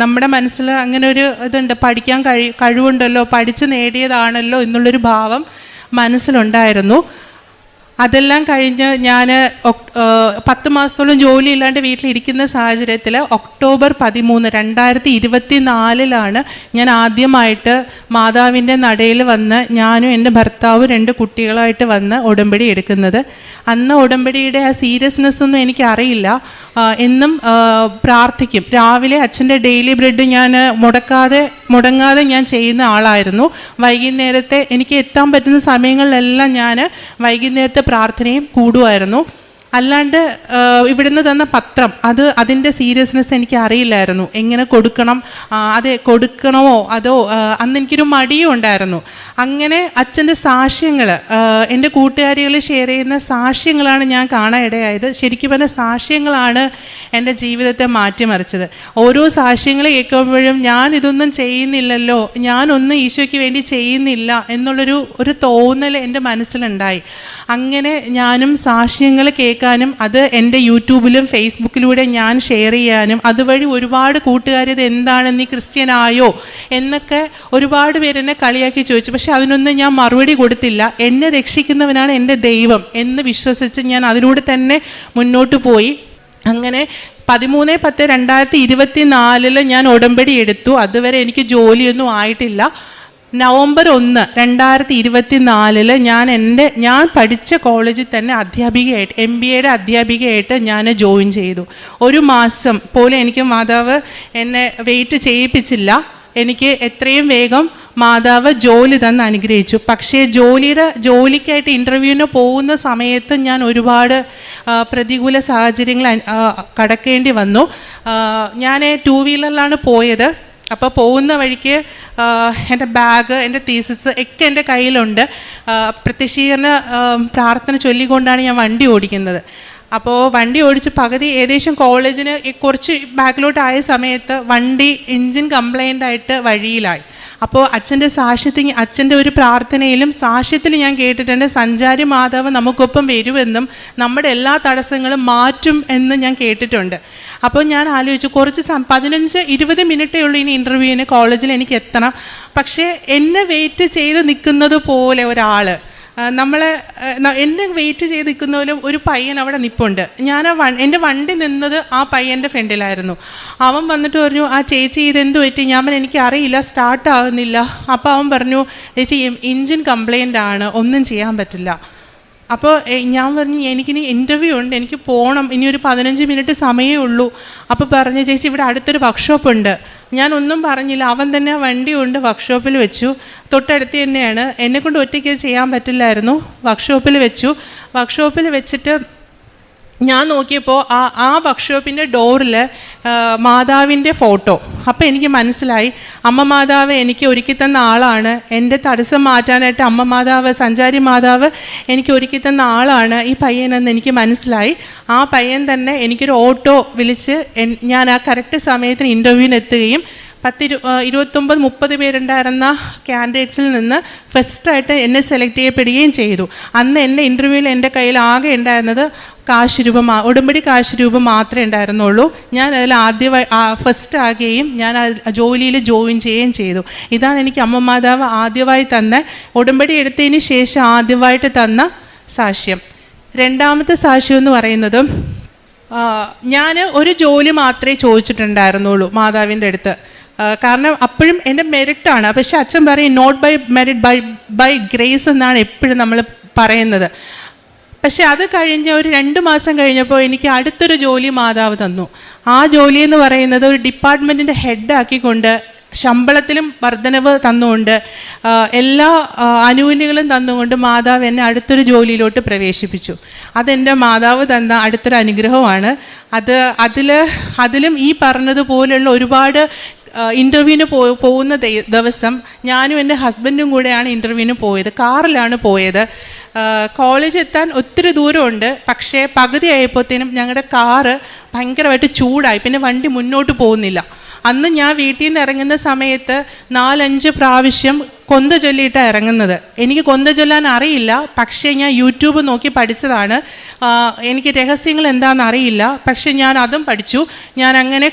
നമ്മുടെ മനസ്സിൽ അങ്ങനെ ഒരു ഇതുണ്ട്, പഠിക്കാൻ കഴിവുണ്ടല്ലോ, പഠിച്ച് നേടിയതാണല്ലോ എന്നുള്ളൊരു ഭാവം മനസ്സിലുണ്ടായിരുന്നു. അതെല്ലാം കഴിഞ്ഞ് ഞാൻ 10 മാസത്തോളം ജോലി ഇല്ലാണ്ട് വീട്ടിലിരിക്കുന്ന സാഹചര്യത്തിൽ ഒക്ടോബർ 13, 2024 ഞാൻ ആദ്യമായിട്ട് മാതാവിൻ്റെ നടയിൽ വന്ന് ഞാനും എൻ്റെ ഭർത്താവും 2 കുട്ടികളായിട്ട് വന്ന് ഉടമ്പടി എടുക്കുന്നത്. അന്ന് ഉടമ്പടിയുടെ ആ സീരിയസ്നെസ്സൊന്നും എനിക്കറിയില്ല. എന്നും പ്രാർത്ഥിക്കും. രാവിലെ അച്ഛൻ്റെ ഡെയിലി ബ്രെഡ് ഞാൻ മുടങ്ങാതെ ഞാൻ ചെയ്യുന്ന ആളായിരുന്നു. വൈകുന്നേരത്തെ എനിക്ക് എത്താൻ പറ്റുന്ന സമയങ്ങളിലെല്ലാം ഞാൻ വൈകുന്നേരത്തെ പ്രാർത്ഥനയും കൂടുമായിരുന്നു. അല്ലാണ്ട് ഇവിടുന്ന് തന്ന പത്രം അതിൻ്റെ സീരിയസ്നെസ് എനിക്ക് അറിയില്ലായിരുന്നു. എങ്ങനെ കൊടുക്കണം, അത് കൊടുക്കണമോ അതോ, അന്ന് എനിക്കൊരു മടിയും ഉണ്ടായിരുന്നു. അങ്ങനെ അച്ഛൻ്റെ സാക്ഷ്യങ്ങൾ, എൻ്റെ കൂട്ടുകാരികൾ ഷെയർ ചെയ്യുന്ന സാക്ഷ്യങ്ങളാണ് ഞാൻ കാണാൻ ഇടയായത്. ശരിക്കും പറഞ്ഞ സാക്ഷ്യങ്ങളാണ് എൻ്റെ ജീവിതത്തെ മാറ്റിമറിച്ചത്. ഓരോ സാക്ഷ്യങ്ങൾ കേൾക്കുമ്പോഴും ഞാൻ ഇതൊന്നും ചെയ്യുന്നില്ലല്ലോ, ഞാനൊന്നും ഈശോയ്ക്ക് വേണ്ടി ചെയ്യുന്നില്ല എന്നുള്ളൊരു തോന്നൽ എൻ്റെ മനസ്സിലുണ്ടായി. അങ്ങനെ ഞാനും സാക്ഷ്യങ്ങൾ കേൾക്കാൻ കേൾക്കാനും അത് എൻ്റെ യൂട്യൂബിലും ഫേസ്ബുക്കിലൂടെ ഞാൻ ഷെയർ ചെയ്യാനും അതുവഴി ഒരുപാട് കൂട്ടുകാർ ഇത് എന്താണ്, നീ ക്രിസ്ത്യനായോ എന്നൊക്കെ ഒരുപാട് പേരെന്നെ കളിയാക്കി ചോദിച്ചു. പക്ഷെ അതിനൊന്നും ഞാൻ മറുപടി കൊടുത്തില്ല. എന്നെ രക്ഷിക്കുന്നവനാണ് എൻ്റെ ദൈവം എന്ന് വിശ്വസിച്ച് ഞാൻ അതിലൂടെ തന്നെ മുന്നോട്ട് പോയി. അങ്ങനെ 13/10/2024 ഞാൻ ഉടമ്പടി എടുത്തു. അതുവരെ എനിക്ക് ജോലിയൊന്നും ആയിട്ടില്ല. നവംബർ 1, 2024 ഞാൻ പഠിച്ച കോളേജിൽ തന്നെ അധ്യാപികയായിട്ട് MBAയുടെ അധ്യാപികയായിട്ട് ഞാൻ ജോയിൻ ചെയ്തു. 1 മാസം പോലും എനിക്ക് മാതാവ് എന്നെ വെയിറ്റ് ചെയ്യിപ്പിച്ചില്ല. എനിക്ക് എത്രയും വേഗം മാതാവ് ജോലി തന്ന് അനുഗ്രഹിച്ചു. പക്ഷേ ജോലിക്കായിട്ട് ഇൻ്റർവ്യൂവിന് പോകുന്ന സമയത്ത് ഞാൻ ഒരുപാട് പ്രതികൂല സാഹചര്യങ്ങൾ കടക്കേണ്ടി വന്നു. ഞാൻ 2 വീലറിലാണ് പോയത്. അപ്പോൾ പോകുന്ന വഴിക്ക് എൻ്റെ ബാഗ്, എൻ്റെ തീസിസ് ഒക്കെ എൻ്റെ കയ്യിലുണ്ട്. പ്രത്യക്ഷീകരണ പ്രാർത്ഥന ചൊല്ലിക്കൊണ്ടാണ് ഞാൻ വണ്ടി ഓടിക്കുന്നത്. അപ്പോൾ വണ്ടി ഓടിച്ച് പകുതി ഏകദേശം കോളേജിന് കുറച്ച് ബാക്കിലോട്ടായ സമയത്ത് വണ്ടി എൻജിൻ കംപ്ലൈൻ്റ് ആയിട്ട് വഴിയിലായി. അപ്പോൾ അച്ഛൻ്റെ ഒരു പ്രാർത്ഥനയിലും സാക്ഷ്യത്തിലും ഞാൻ കേട്ടിട്ടുണ്ട്, സഞ്ചാരി മാതാവ് നമുക്കൊപ്പം വരുമെന്നും നമ്മുടെ എല്ലാ തടസ്സങ്ങളും മാറ്റും എന്ന് ഞാൻ കേട്ടിട്ടുണ്ട്. അപ്പോൾ ഞാൻ ആലോചിച്ചു, കുറച്ച് 15-20 മിനിറ്റേ ഉള്ളൂ ഇനി ഇൻ്റർവ്യൂവിന് കോളേജിൽ എനിക്ക് എത്തണം. പക്ഷേ എന്നെ വെയിറ്റ് ചെയ്ത് നിൽക്കുന്നത് പോലെ ഒരാൾ, എന്നെ വെയിറ്റ് ചെയ്ത് നിൽക്കുന്നതിലും ഒരു പയ്യൻ അവിടെ നിൽപ്പുണ്ട്. എൻ്റെ വണ്ടി നിന്നത് ആ പയ്യൻ്റെ ഫ്രണ്ടിലായിരുന്നു. അവൻ വന്നിട്ട് പറഞ്ഞു, ആ ചേച്ചി ഇതെന്ത് പറ്റി? ഞാൻ പറഞ്ഞു, എനിക്കറിയില്ല, സ്റ്റാർട്ട് ആകുന്നില്ല. അപ്പോൾ അവൻ പറഞ്ഞു, ചേച്ചി എൻജിൻ കംപ്ലൈൻ്റ് ആണ്, ഒന്നും ചെയ്യാൻ പറ്റില്ല. അപ്പോൾ ഞാൻ പറഞ്ഞു, എനിക്കിനി ഇൻ്റർവ്യൂ ഉണ്ട്, എനിക്ക് പോകണം, ഇനി ഒരു 15 മിനിറ്റ് സമയമേ ഉള്ളൂ. അപ്പോൾ പറഞ്ഞു, ചേച്ചി ഇവിടെ അടുത്തൊരു വർക്ക്ഷോപ്പ് ഉണ്ട്. ഞാനൊന്നും പറഞ്ഞില്ല. അവൻ തന്നെ വണ്ടി കൊണ്ട് വർക്ക്ഷോപ്പിൽ വെച്ചു. തൊട്ടടുത്ത് തന്നെയാണ്. എന്നെക്കൊണ്ട് ഒറ്റയ്ക്ക് ചെയ്യാൻ പറ്റില്ലായിരുന്നു. വർക്ക്ഷോപ്പിൽ വെച്ചിട്ട് ഞാൻ നോക്കിയപ്പോൾ ആ വർക്ക്ഷോപ്പിൻ്റെ ഡോറിൽ മാതാവിൻ്റെ ഫോട്ടോ. അപ്പോൾ എനിക്ക് മനസ്സിലായി, അമ്മ മാതാവ് എനിക്ക് ഒരുക്കി തന്ന ആളാണ്. എൻ്റെ തടസ്സം മാറ്റാനായിട്ട് അമ്മ മാതാവ്, സഞ്ചാരി മാതാവ് എനിക്ക് ഒരുക്കി തന്ന ആളാണ് ഈ പയ്യനെന്ന് എനിക്ക് മനസ്സിലായി. ആ പയ്യൻ തന്നെ എനിക്കൊരു ഓട്ടോ വിളിച്ച് ഞാൻ ആ കറക്റ്റ് സമയത്തിന് ഇൻ്റർവ്യൂവിന് എത്തുകയും 29-30 പേരുണ്ടായിരുന്ന കാൻഡിഡേറ്റ്സിൽ നിന്ന് ഫസ്റ്റായിട്ട് എന്നെ സെലക്ട് ചെയ്യപ്പെടുകയും ചെയ്തു. അന്ന് എൻ്റെ ഇൻ്റർവ്യൂവിൽ എൻ്റെ കയ്യിൽ ആകെ ഉണ്ടായിരുന്നത് ഉടമ്പടി കാശ് രൂപ മാത്രമേ ഉണ്ടായിരുന്നുള്ളൂ. ഞാൻ അതിൽ ഫസ്റ്റ് ആകുകയും ഞാൻ ജോലിയിൽ ജോയിൻ ചെയ്യുകയും ചെയ്തു. ഇതാണ് എനിക്ക് അമ്മ മാതാവ് ആദ്യമായി തന്ന, ഉടമ്പടി എടുത്തതിന് ശേഷം ആദ്യമായിട്ട് തന്ന സാക്ഷ്യം. രണ്ടാമത്തെ സാക്ഷ്യം എന്ന് പറയുന്നത്, ഞാൻ ഒരു ജോലി മാത്രമേ ചോദിച്ചിട്ടുണ്ടായിരുന്നുള്ളൂ മാതാവിൻ്റെ അടുത്ത്. കാരണം അപ്പോഴും എൻ്റെ മെറിറ്റാണ്. പക്ഷെ അച്ഛൻ പറയും not by merit, by grace എന്നാണ് എപ്പോഴും നമ്മൾ പറയുന്നത്. പക്ഷെ അത് കഴിഞ്ഞ് ഒരു 2 മാസം കഴിഞ്ഞപ്പോൾ എനിക്ക് അടുത്തൊരു ജോലി മാതാവ് തന്നു. ആ ജോലി എന്ന് പറയുന്നത് ഒരു ഡിപ്പാർട്ട്മെൻറ്റിൻ്റെ ഹെഡാക്കിക്കൊണ്ട് ശമ്പളത്തിലും വർധനവ് തന്നുകൊണ്ട് എല്ലാ ആനുകൂല്യങ്ങളും തന്നുകൊണ്ട് മാതാവ് എന്നെ അടുത്തൊരു ജോലിയിലോട്ട് പ്രവേശിപ്പിച്ചു. അതെൻ്റെ മാതാവ് തന്ന അടുത്തൊരു അനുഗ്രഹമാണ്. അതിലും ഈ പറഞ്ഞതുപോലുള്ള ഒരുപാട് ഇൻ്റർവ്യൂവിന് പോകുന്ന ദിവസം ഞാനും എൻ്റെ ഹസ്ബൻഡും കൂടെയാണ് ഇൻ്റർവ്യൂവിന് പോയത്. കാറിലാണ് പോയത്. കോളേജ് എത്താൻ ഒത്തിരി ദൂരമുണ്ട്. പക്ഷേ പകുതി ആയപ്പോഴത്തേനും ഞങ്ങളുടെ കാറ് ഭയങ്കരമായിട്ട് ചൂടായി. പിന്നെ വണ്ടി മുന്നോട്ട് പോകുന്നില്ല. അന്ന് ഞാൻ വീട്ടിൽ നിന്ന് ഇറങ്ങുന്ന സമയത്ത് 4-5 പ്രാവശ്യം കൊന്ത ചൊല്ലിയിട്ടാണ് ഇറങ്ങുന്നത്. എനിക്ക് കൊന്ത ചൊല്ലാൻ അറിയില്ല. പക്ഷേ ഞാൻ യൂട്യൂബ് നോക്കി പഠിച്ചതാണ്. എനിക്ക് രഹസ്യങ്ങൾ എന്താണെന്ന് അറിയില്ല. പക്ഷെ ഞാൻ അതും പഠിച്ചു. ഞാൻ അങ്ങനെ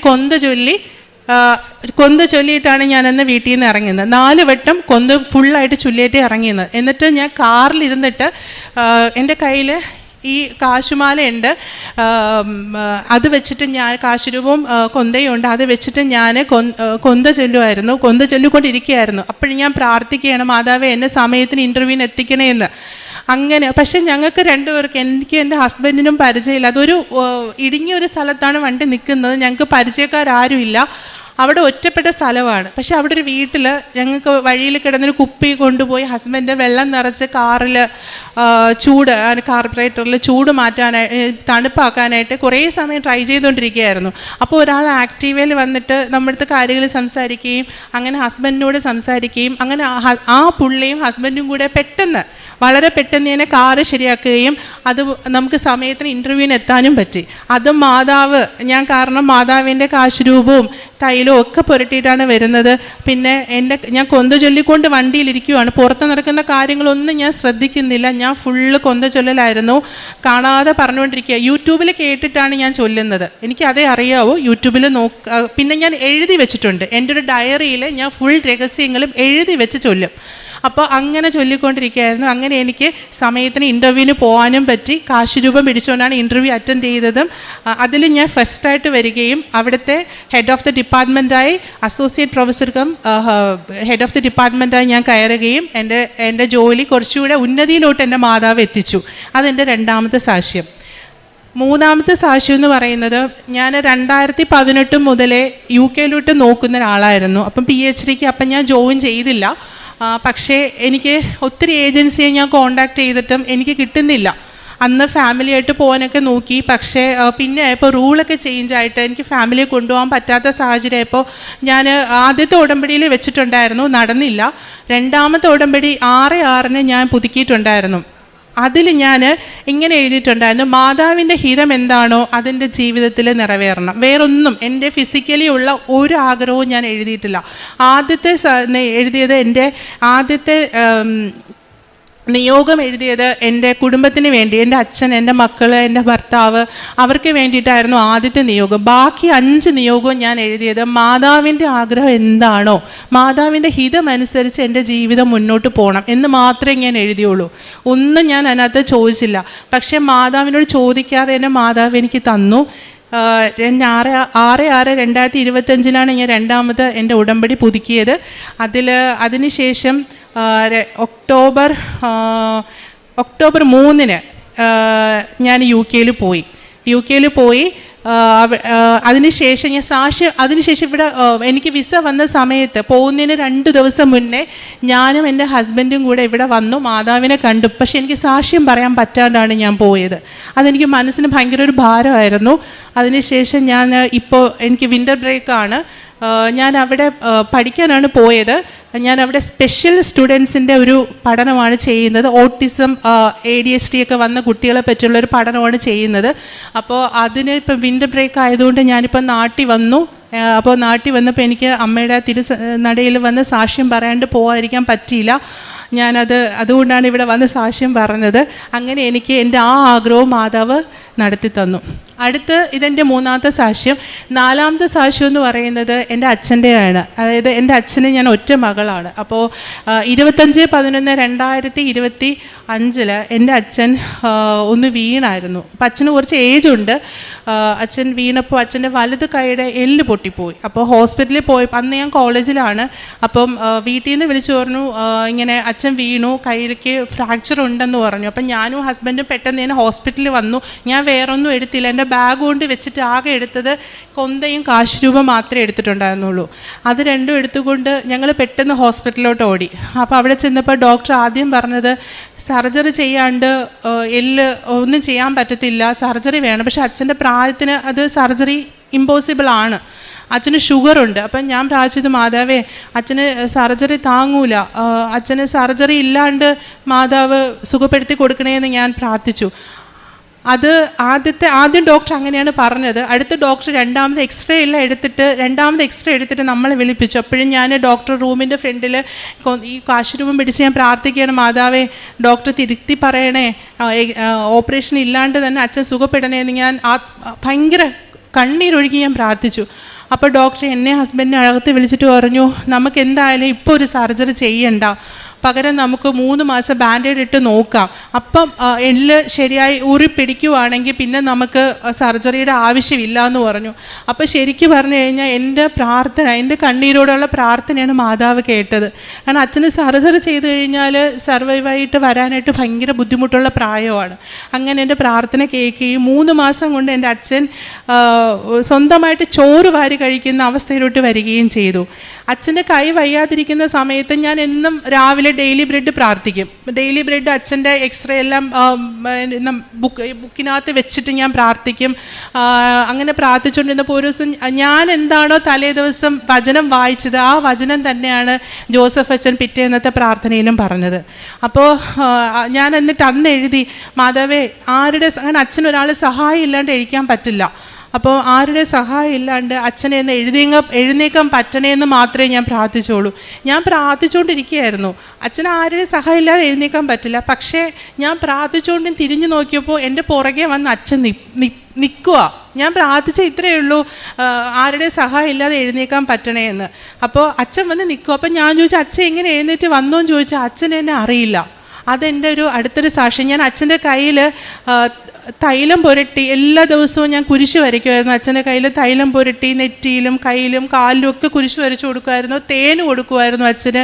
കൊന്ത ചൊല്ലിയിട്ടാണ് ഞാനന്ന് വീട്ടിൽ നിന്ന് ഇറങ്ങുന്നത്. 4 വട്ടം കൊന്ത ഫുള്ളായിട്ട് ചൊല്ലിയിട്ട് ഇറങ്ങിയത്. എന്നിട്ട് ഞാൻ കാറിലിരുന്നിട്ട് എൻ്റെ കയ്യിൽ ഈ കാശുമാലയുണ്ട്. അത് വെച്ചിട്ട് ഞാൻ കാശുരൂപവും കൊന്തയും ഉണ്ട്. അത് വെച്ചിട്ട് ഞാൻ കൊന്ത ചൊല്ലിക്കൊണ്ടിരിക്കുകയായിരുന്നു. അപ്പോഴും ഞാൻ പ്രാർത്ഥിക്കുകയാണ്, മാതാവേ എന്നെ സമയത്തിന് ഇൻ്റർവ്യൂവിന് എത്തിക്കണേ എന്ന്. അങ്ങനെ പക്ഷെ ഞങ്ങൾക്ക് 2 പേർക്ക്, എനിക്ക് എൻ്റെ ഹസ്ബൻഡിനും പരിചയമില്ല. അതൊരു ഇടുങ്ങിയൊരു സ്ഥലത്താണ് വണ്ടി നിൽക്കുന്നത്. ഞങ്ങൾക്ക് പരിചയക്കാരും ഇല്ല. അവിടെ ഒറ്റപ്പെട്ട സ്ഥലമാണ്. പക്ഷെ അവിടെ ഒരു വീട്ടിൽ ഞങ്ങൾക്ക് വഴിയിൽ കിടന്നൊരു കുപ്പി കൊണ്ടുപോയി ഹസ്ബൻഡ് വെള്ളം നിറച്ച് കാറിൽ കാർബറേറ്ററിൽ ചൂട് തണുപ്പാക്കാനായിട്ട് കുറേ സമയം ട്രൈ ചെയ്തുകൊണ്ടിരിക്കുകയായിരുന്നു. അപ്പോൾ ഒരാൾ ആക്റ്റീവയിൽ വന്നിട്ട് നമ്മുടെ അടുത്ത് കാര്യങ്ങൾ സംസാരിക്കുകയും അങ്ങനെ ഹസ്ബൻഡിനോട് സംസാരിക്കുകയും അങ്ങനെ ആ പുള്ളിയും ഹസ്ബൻഡും കൂടെ വളരെ പെട്ടെന്ന് തന്നെ കാറ് ശരിയാക്കുകയും അത് നമുക്ക് സമയത്തിന് ഇൻ്റർവ്യൂവിന് എത്താനും പറ്റി. അതും കാരണം മാതാവിൻ്റെ കാശുരൂപവും തൈലവും ഒക്കെ പുരട്ടിയിട്ടാണ് വരുന്നത്. പിന്നെ ഞാൻ കൊന്ത ചൊല്ലിക്കൊണ്ട് വണ്ടിയിലിരിക്കുവാണ്. പുറത്ത് നടക്കുന്ന കാര്യങ്ങളൊന്നും ഞാൻ ശ്രദ്ധിക്കുന്നില്ല. ഞാൻ ഫുള്ള് കൊന്ത ചൊല്ലലായിരുന്നു, കാണാതെ പറഞ്ഞുകൊണ്ടിരിക്കുക. യൂട്യൂബിൽ കേട്ടിട്ടാണ് ഞാൻ ചൊല്ലുന്നത്, എനിക്ക് അതേ അറിയാവൂ. യൂട്യൂബിൽ പിന്നെ ഞാൻ എഴുതി വെച്ചിട്ടുണ്ട്, എൻ്റെ ഒരു ഡയറിയിൽ ഞാൻ ഫുൾ രഹസ്യങ്ങളും എഴുതി വെച്ച് ചൊല്ലും. അപ്പോൾ അങ്ങനെ ചൊല്ലിക്കൊണ്ടിരിക്കുകയായിരുന്നു. അങ്ങനെ എനിക്ക് സമയത്തിന് ഇൻ്റർവ്യൂവിന് പോകാനും പറ്റി. കാശ് രൂപം പിടിച്ചുകൊണ്ടാണ് ഇൻ്റർവ്യൂ അറ്റൻഡ് ചെയ്തതും. അതിൽ ഞാൻ ഫസ്റ്റായിട്ട് വരികയും അവിടുത്തെ ഹെഡ് ഓഫ് ദി ഡിപ്പാർട്ട്മെൻറ്റായി associate professor cum head of the ഡിപ്പാർട്ട്മെൻറ്റായി ഞാൻ കയറുകയും എൻ്റെ ജോലി കുറച്ചുകൂടെ ഉന്നതിയിലോട്ട് എൻ്റെ മാതാവ് എത്തിച്ചു. അതെൻ്റെ രണ്ടാമത്തെ സാക്ഷ്യം. മൂന്നാമത്തെ സാക്ഷ്യം എന്ന് പറയുന്നത്, ഞാൻ 2018 മുതലേ UK നോക്കുന്ന ഒരാളായിരുന്നു. അപ്പം PhDക്ക് അപ്പം ഞാൻ ജോയിൻ ചെയ്തില്ല. പക്ഷേ എനിക്ക് ഒത്തിരി ഏജൻസിയെ ഞാൻ കോണ്ടാക്ട് ചെയ്തിട്ടും എനിക്ക് കിട്ടുന്നില്ല. അന്ന് ഫാമിലിയായിട്ട് പോകാനൊക്കെ നോക്കി. പക്ഷേ പിന്നെ ഇപ്പോൾ റൂളൊക്കെ ചേഞ്ച് ആയിട്ട് എനിക്ക് ഫാമിലിയെ കൊണ്ടുപോകാൻ പറ്റാത്ത സാഹചര്യമായപ്പോൾ ഞാൻ ആദ്യത്തെ ഉടമ്പടിയിൽ വെച്ചിട്ടുണ്ടായിരുന്നു, നടന്നില്ല. രണ്ടാമത്തെ ഉടമ്പടി 6/6 ഞാൻ പുതുക്കിയിട്ടുണ്ടായിരുന്നു. അതിൽ ഞാൻ ഇങ്ങനെ എഴുതിയിട്ടുണ്ടായിരുന്നു, മാതാവിൻ്റെ ഹിതം എന്താണോ അതിൻ്റെ ജീവിതത്തിൽ നിറവേറണം. വേറൊന്നും എൻ്റെ ഫിസിക്കലി ഉള്ള ഒരു ആഗ്രഹവും ഞാൻ എഴുതിയിട്ടില്ല. ആദ്യത്തെ എഴുതിയത് എൻ്റെ ആദ്യത്തെ നിയോഗം എഴുതിയത് എൻ്റെ കുടുംബത്തിന് വേണ്ടി, എൻ്റെ അച്ഛൻ, എൻ്റെ മക്കൾ, എൻ്റെ ഭർത്താവ്, അവർക്ക് വേണ്ടിയിട്ടായിരുന്നു ആദ്യത്തെ നിയോഗം. ബാക്കി 5 നിയോഗവും ഞാൻ എഴുതിയത് മാതാവിൻ്റെ ആഗ്രഹം എന്താണോ, മാതാവിൻ്റെ ഹിതമനുസരിച്ച് എൻ്റെ ജീവിതം മുന്നോട്ട് പോകണം എന്ന് മാത്രമേ ഞാൻ എഴുതിയുള്ളൂ. ഒന്നും ഞാൻ അതിനകത്ത് ചോദിച്ചില്ല. പക്ഷേ മാതാവിനോട് ചോദിക്കാതെ തന്നെ മാതാവ് എനിക്ക് തന്നു. 6/6/2025 ഞാൻ രണ്ടാമത് എൻ്റെ ഉടമ്പടി പുതുക്കിയത്. അതിനുശേഷം ഒക്ടോബർ 3 ഞാൻ UK പോയി. അതിനുശേഷം ഞാൻ അതിനുശേഷം ഇവിടെ എനിക്ക് വിസ വന്ന സമയത്ത് പോകുന്നതിന് 2 ദിവസം മുന്നേ ഞാനും എൻ്റെ ഹസ്ബൻഡും കൂടെ ഇവിടെ വന്നു, മാതാവിനെ കണ്ടു. പക്ഷെ എനിക്ക് സാക്ഷ്യം പറയാൻ പറ്റാണ്ടാണ് ഞാൻ പോയത്. അതെനിക്ക് മനസ്സിന് ഭയങ്കര ഒരു ഭാരമായിരുന്നു. അതിനുശേഷം ഇപ്പോൾ എനിക്ക് വിൻ്റർ ബ്രേക്കാണ്. ഞാൻ അവിടെ പഠിക്കാനാണ് പോയത്. ഞാൻ അവിടെ സ്പെഷ്യൽ സ്റ്റുഡൻസിൻ്റെ ഒരു പഠനമാണ് ചെയ്യുന്നത്. ഓട്ടിസം, ADHD ഒക്കെ വന്ന കുട്ടികളെ പറ്റിയുള്ളൊരു പഠനമാണ് ചെയ്യുന്നത്. അപ്പോൾ അതിന് ഇപ്പം വിൻ്റർ ബ്രേക്ക് ആയതുകൊണ്ട് ഞാനിപ്പോൾ നാട്ടിൽ വന്നു. അപ്പോൾ നാട്ടിൽ വന്നപ്പോൾ എനിക്ക് അമ്മയുടെ നടയിൽ വന്ന് സാക്ഷ്യം പറയാണ്ട് പോകാതിരിക്കാൻ പറ്റിയില്ല. അതുകൊണ്ടാണ് ഇവിടെ വന്ന് സാക്ഷ്യം പറഞ്ഞത്. അങ്ങനെ എനിക്ക് എൻ്റെ ആ ആഗ്രഹവും മാതാവ് നടത്തി തന്നു. ഇതെൻ്റെ മൂന്നാമത്തെ സാക്ഷ്യം. നാലാമത്തെ സാക്ഷ്യം എന്ന് പറയുന്നത് എൻ്റെ അച്ഛൻ്റെയാണ്. അതായത് എൻ്റെ അച്ഛന് ഞാൻ ഒറ്റ മകളാണ്. അപ്പോൾ 25/11/2025 എൻ്റെ അച്ഛൻ ഒന്ന് വീണായിരുന്നു. അപ്പം അച്ഛന് കുറച്ച് ഏജുണ്ട്. അച്ഛൻ വീണപ്പോൾ അച്ഛൻ്റെ വലത് കൈയുടെ എല്ല് പൊട്ടിപ്പോയി. അപ്പോൾ ഹോസ്പിറ്റലിൽ പോയി. അന്ന് ഞാൻ കോളേജിലാണ്. അപ്പം വീട്ടിൽ നിന്ന് വിളിച്ചു പറഞ്ഞു, ഇങ്ങനെ അച്ഛൻ വീണു, കൈയിലേക്ക് ഫ്രാക്ചർ ഉണ്ടെന്ന് പറഞ്ഞു. അപ്പം ഞാനും ഹസ്ബൻഡും പെട്ടെന്ന് തന്നെ ഹോസ്പിറ്റലിൽ വന്നു. ഞാൻ വേറൊന്നും എടുത്തില്ല. എൻ്റെ ബാഗ് കൊണ്ട് വെച്ചിട്ട് ആകെ എടുത്തത് കൊന്തയും കാശ് രൂപം മാത്രമേ എടുത്തിട്ടുണ്ടായിരുന്നുള്ളൂ. അത് രണ്ടും എടുത്തുകൊണ്ട് ഞങ്ങൾ പെട്ടെന്ന് ഹോസ്പിറ്റലിലോട്ട് ഓടി. അപ്പോൾ അവിടെ ചെന്നപ്പോൾ ഡോക്ടർ ആദ്യം പറഞ്ഞത് സർജറി ചെയ്യാണ്ട് എല്ല് ഒന്നും ചെയ്യാൻ പറ്റത്തില്ല, സർജറി വേണം. പക്ഷെ അച്ഛൻ്റെ പ്രായത്തിന് അത് സർജറി ഇമ്പോസിബിൾ ആണ്. അച്ഛന് ഷുഗറുണ്ട്. അപ്പം ഞാൻ പ്രാർത്ഥിച്ചത്, മാതാവേ അച്ഛന് സർജറി താങ്ങൂല, അച്ഛന് സർജറി ഇല്ലാണ്ട് മാതാവ് സുഖപ്പെടുത്തി കൊടുക്കണേന്ന് ഞാൻ പ്രാർത്ഥിച്ചു. ആദ്യം ഡോക്ടർ അങ്ങനെയാണ് പറഞ്ഞത്. അടുത്ത ഡോക്ടർ രണ്ടാമത് എക്സ്റേ എടുത്തിട്ട് നമ്മളെ വിളിപ്പിച്ചു. അപ്പോഴും ഞാൻ ഡോക്ടർ റൂമിൻ്റെ ഫ്രണ്ടിൽ ഈ കാശ് രൂപം പിടിച്ച് ഞാൻ പ്രാർത്ഥിക്കുകയാണ്, മാതാവേ ഡോക്ടർ തിരുത്തി പറയണേ, ഓപ്പറേഷൻ ഇല്ലാണ്ട് തന്നെ അച്ഛൻ സുഖപ്പെടണേന്ന് ഞാൻ ഭയങ്കര കണ്ണീരൊഴുകി ഞാൻ പ്രാർത്ഥിച്ചു. അപ്പോൾ ഡോക്ടർ എന്നെ ഹസ്ബൻഡിനെ അകത്ത് വിളിച്ചിട്ട് പറഞ്ഞു, നമുക്ക് എന്തായാലും ഇപ്പോൾ ഒരു സർജറി ചെയ്യണ്ട, പകരം നമുക്ക് 3 മാസം ബാൻഡേഡ് ഇട്ട് നോക്കാം. അപ്പം എല്ല് ശരിയായി പിടിക്കുവാണെങ്കിൽ പിന്നെ നമുക്ക് സർജറിയുടെ ആവശ്യമില്ല എന്ന് പറഞ്ഞു. അപ്പോൾ ശരിക്കും പറഞ്ഞു കഴിഞ്ഞാൽ എൻ്റെ പ്രാർത്ഥന, എൻ്റെ കണ്ണീരോടുള്ള പ്രാർത്ഥനയാണ് മാതാവ് കേട്ടത്. കാരണം അച്ഛന് സർജറി ചെയ്ത് കഴിഞ്ഞാൽ സർവൈവായിട്ട് വരാനായിട്ട് ഭയങ്കര ബുദ്ധിമുട്ടുള്ള പ്രായമാണ്. അങ്ങനെ എൻ്റെ പ്രാർത്ഥന കേൾക്കുകയും 3 മാസം കൊണ്ട് എൻ്റെ അച്ഛൻ സ്വന്തമായിട്ട് ചോറ് വാരി കഴിക്കുന്ന അവസ്ഥയിലോട്ട് വരികയും ചെയ്തു. അച്ഛൻ്റെ കൈ വയ്യാതിരിക്കുന്ന സമയത്ത് ഞാൻ എന്നും രാവിലെ ഡെയിലി ബ്രെഡ് പ്രാർത്ഥിക്കും. ഡെയിലി ബ്രെഡ് അച്ഛൻ്റെ എക്സ്റേ എല്ലാം ബുക്കിനകത്ത് വെച്ചിട്ട് ഞാൻ പ്രാർത്ഥിക്കും. അങ്ങനെ പ്രാർത്ഥിച്ചുകൊണ്ടിരുന്നപ്പോൾ ഒരു ദിവസം ഞാൻ എന്താണോ തലേ ദിവസം വചനം വായിച്ചത്, ആ വചനം തന്നെയാണ് ജോസഫ് അച്ഛൻ പിറ്റേന്നത്തെ പ്രാർത്ഥനയിലും പറഞ്ഞത്. അപ്പോൾ ഞാൻ എന്നിട്ട് അന്ന് എഴുതി, മാതാവേ അങ്ങനെ അച്ഛനൊരാൾ സഹായം ഇല്ലാണ്ട് എഴുതിക്കാൻ പറ്റില്ല. അപ്പോൾ ആരുടെ സഹായം ഇല്ലാണ്ട് അച്ഛനെ ഒന്ന് എഴുന്നേക്കാൻ പറ്റണേന്ന് മാത്രമേ ഞാൻ പ്രാർത്ഥിച്ചുള്ളൂ. ഞാൻ പ്രാർത്ഥിച്ചുകൊണ്ടിരിക്കുകയായിരുന്നു. അച്ഛൻ ആരുടെ സഹായം ഇല്ലാതെ എഴുന്നേക്കാൻ പറ്റില്ല. പക്ഷേ ഞാൻ പ്രാർത്ഥിച്ചുകൊണ്ട് തിരിഞ്ഞു നോക്കിയപ്പോൾ എൻ്റെ പുറകെ വന്ന് അച്ഛൻ നിൽക്കുക. ഞാൻ പ്രാർത്ഥിച്ച ഇത്രയേ ഉള്ളൂ, ആരുടെ സഹായം ഇല്ലാതെ എഴുന്നേക്കാൻ പറ്റണേ എന്ന്. അപ്പോൾ അച്ഛൻ വന്ന് നിൽക്കും. അപ്പം ഞാൻ ചോദിച്ചു, അച്ഛൻ എങ്ങനെ എഴുന്നേറ്റ് വന്നോന്ന് ചോദിച്ചാൽ അച്ഛൻ എന്നെ അറിയില്ല. അതെൻ്റെ അടുത്തൊരു സാക്ഷ്യം. ഞാൻ അച്ഛൻ്റെ കയ്യിൽ തൈലം പുരട്ടി എല്ലാ ദിവസവും ഞാൻ കുരിശ് വരയ്ക്കുമായിരുന്നു. അച്ഛൻ്റെ കയ്യിൽ തൈലം പുരട്ടി നെറ്റിയിലും കയ്യിലും കാലിലും ഒക്കെ കുരിശ് വരച്ച് കൊടുക്കുമായിരുന്നു. തേന് കൊടുക്കുമായിരുന്നു അച്ഛന്.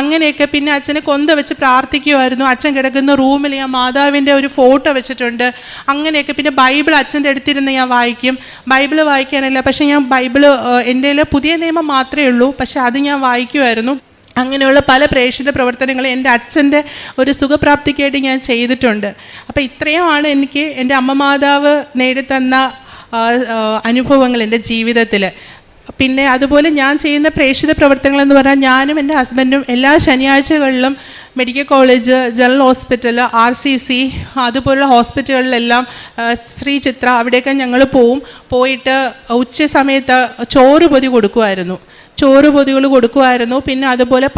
അങ്ങനെയൊക്കെ. പിന്നെ അച്ഛനെ കൊന്ത വെച്ച് പ്രാർത്ഥിക്കുമായിരുന്നു. അച്ഛൻ കിടക്കുന്ന റൂമിൽ ഞാൻ മാതാവിൻ്റെ ഒരു ഫോട്ടോ വെച്ചിട്ടുണ്ട്. അങ്ങനെയൊക്കെ. പിന്നെ ബൈബിൾ അച്ഛൻ്റെ അടുത്തിരുന്ന് ഞാൻ വായിക്കും. ബൈബിൾ വായിക്കാനല്ല, പക്ഷേ ഞാൻ ബൈബിള് എൻ്റെ പുതിയ നിയമം മാത്രമേ ഉള്ളൂ, പക്ഷേ അത് ഞാൻ വായിക്കുമായിരുന്നു. അങ്ങനെയുള്ള പല പ്രേക്ഷിത പ്രവർത്തനങ്ങളും എൻ്റെ അച്ഛൻ്റെ ഒരു സുഖപ്രാപ്തിക്കായിട്ട് ഞാൻ ചെയ്തിട്ടുണ്ട്. അപ്പോൾ ഇത്രയുമാണ് എനിക്ക് എൻ്റെ അമ്മ മാതാവ് നേടിത്തന്ന അനുഭവങ്ങൾ എൻ്റെ ജീവിതത്തിൽ. പിന്നെ അതുപോലെ ഞാൻ ചെയ്യുന്ന പ്രേക്ഷിത പ്രവർത്തനങ്ങളെന്ന് പറഞ്ഞാൽ ഞാനും എൻ്റെ ഹസ്ബൻഡും എല്ലാ ശനിയാഴ്ചകളിലും medical college, general hospital, RCC അതുപോലുള്ള ഹോസ്പിറ്റലുകളിലെല്ലാം ശ്രീ ചിത്ര അവിടെയൊക്കെ ഞങ്ങൾ പോയിട്ട് ഉച്ച സമയത്ത് ചോറ് പൊതി കൊടുക്കുമായിരുന്നു. പിന്നെ അതുപോലെ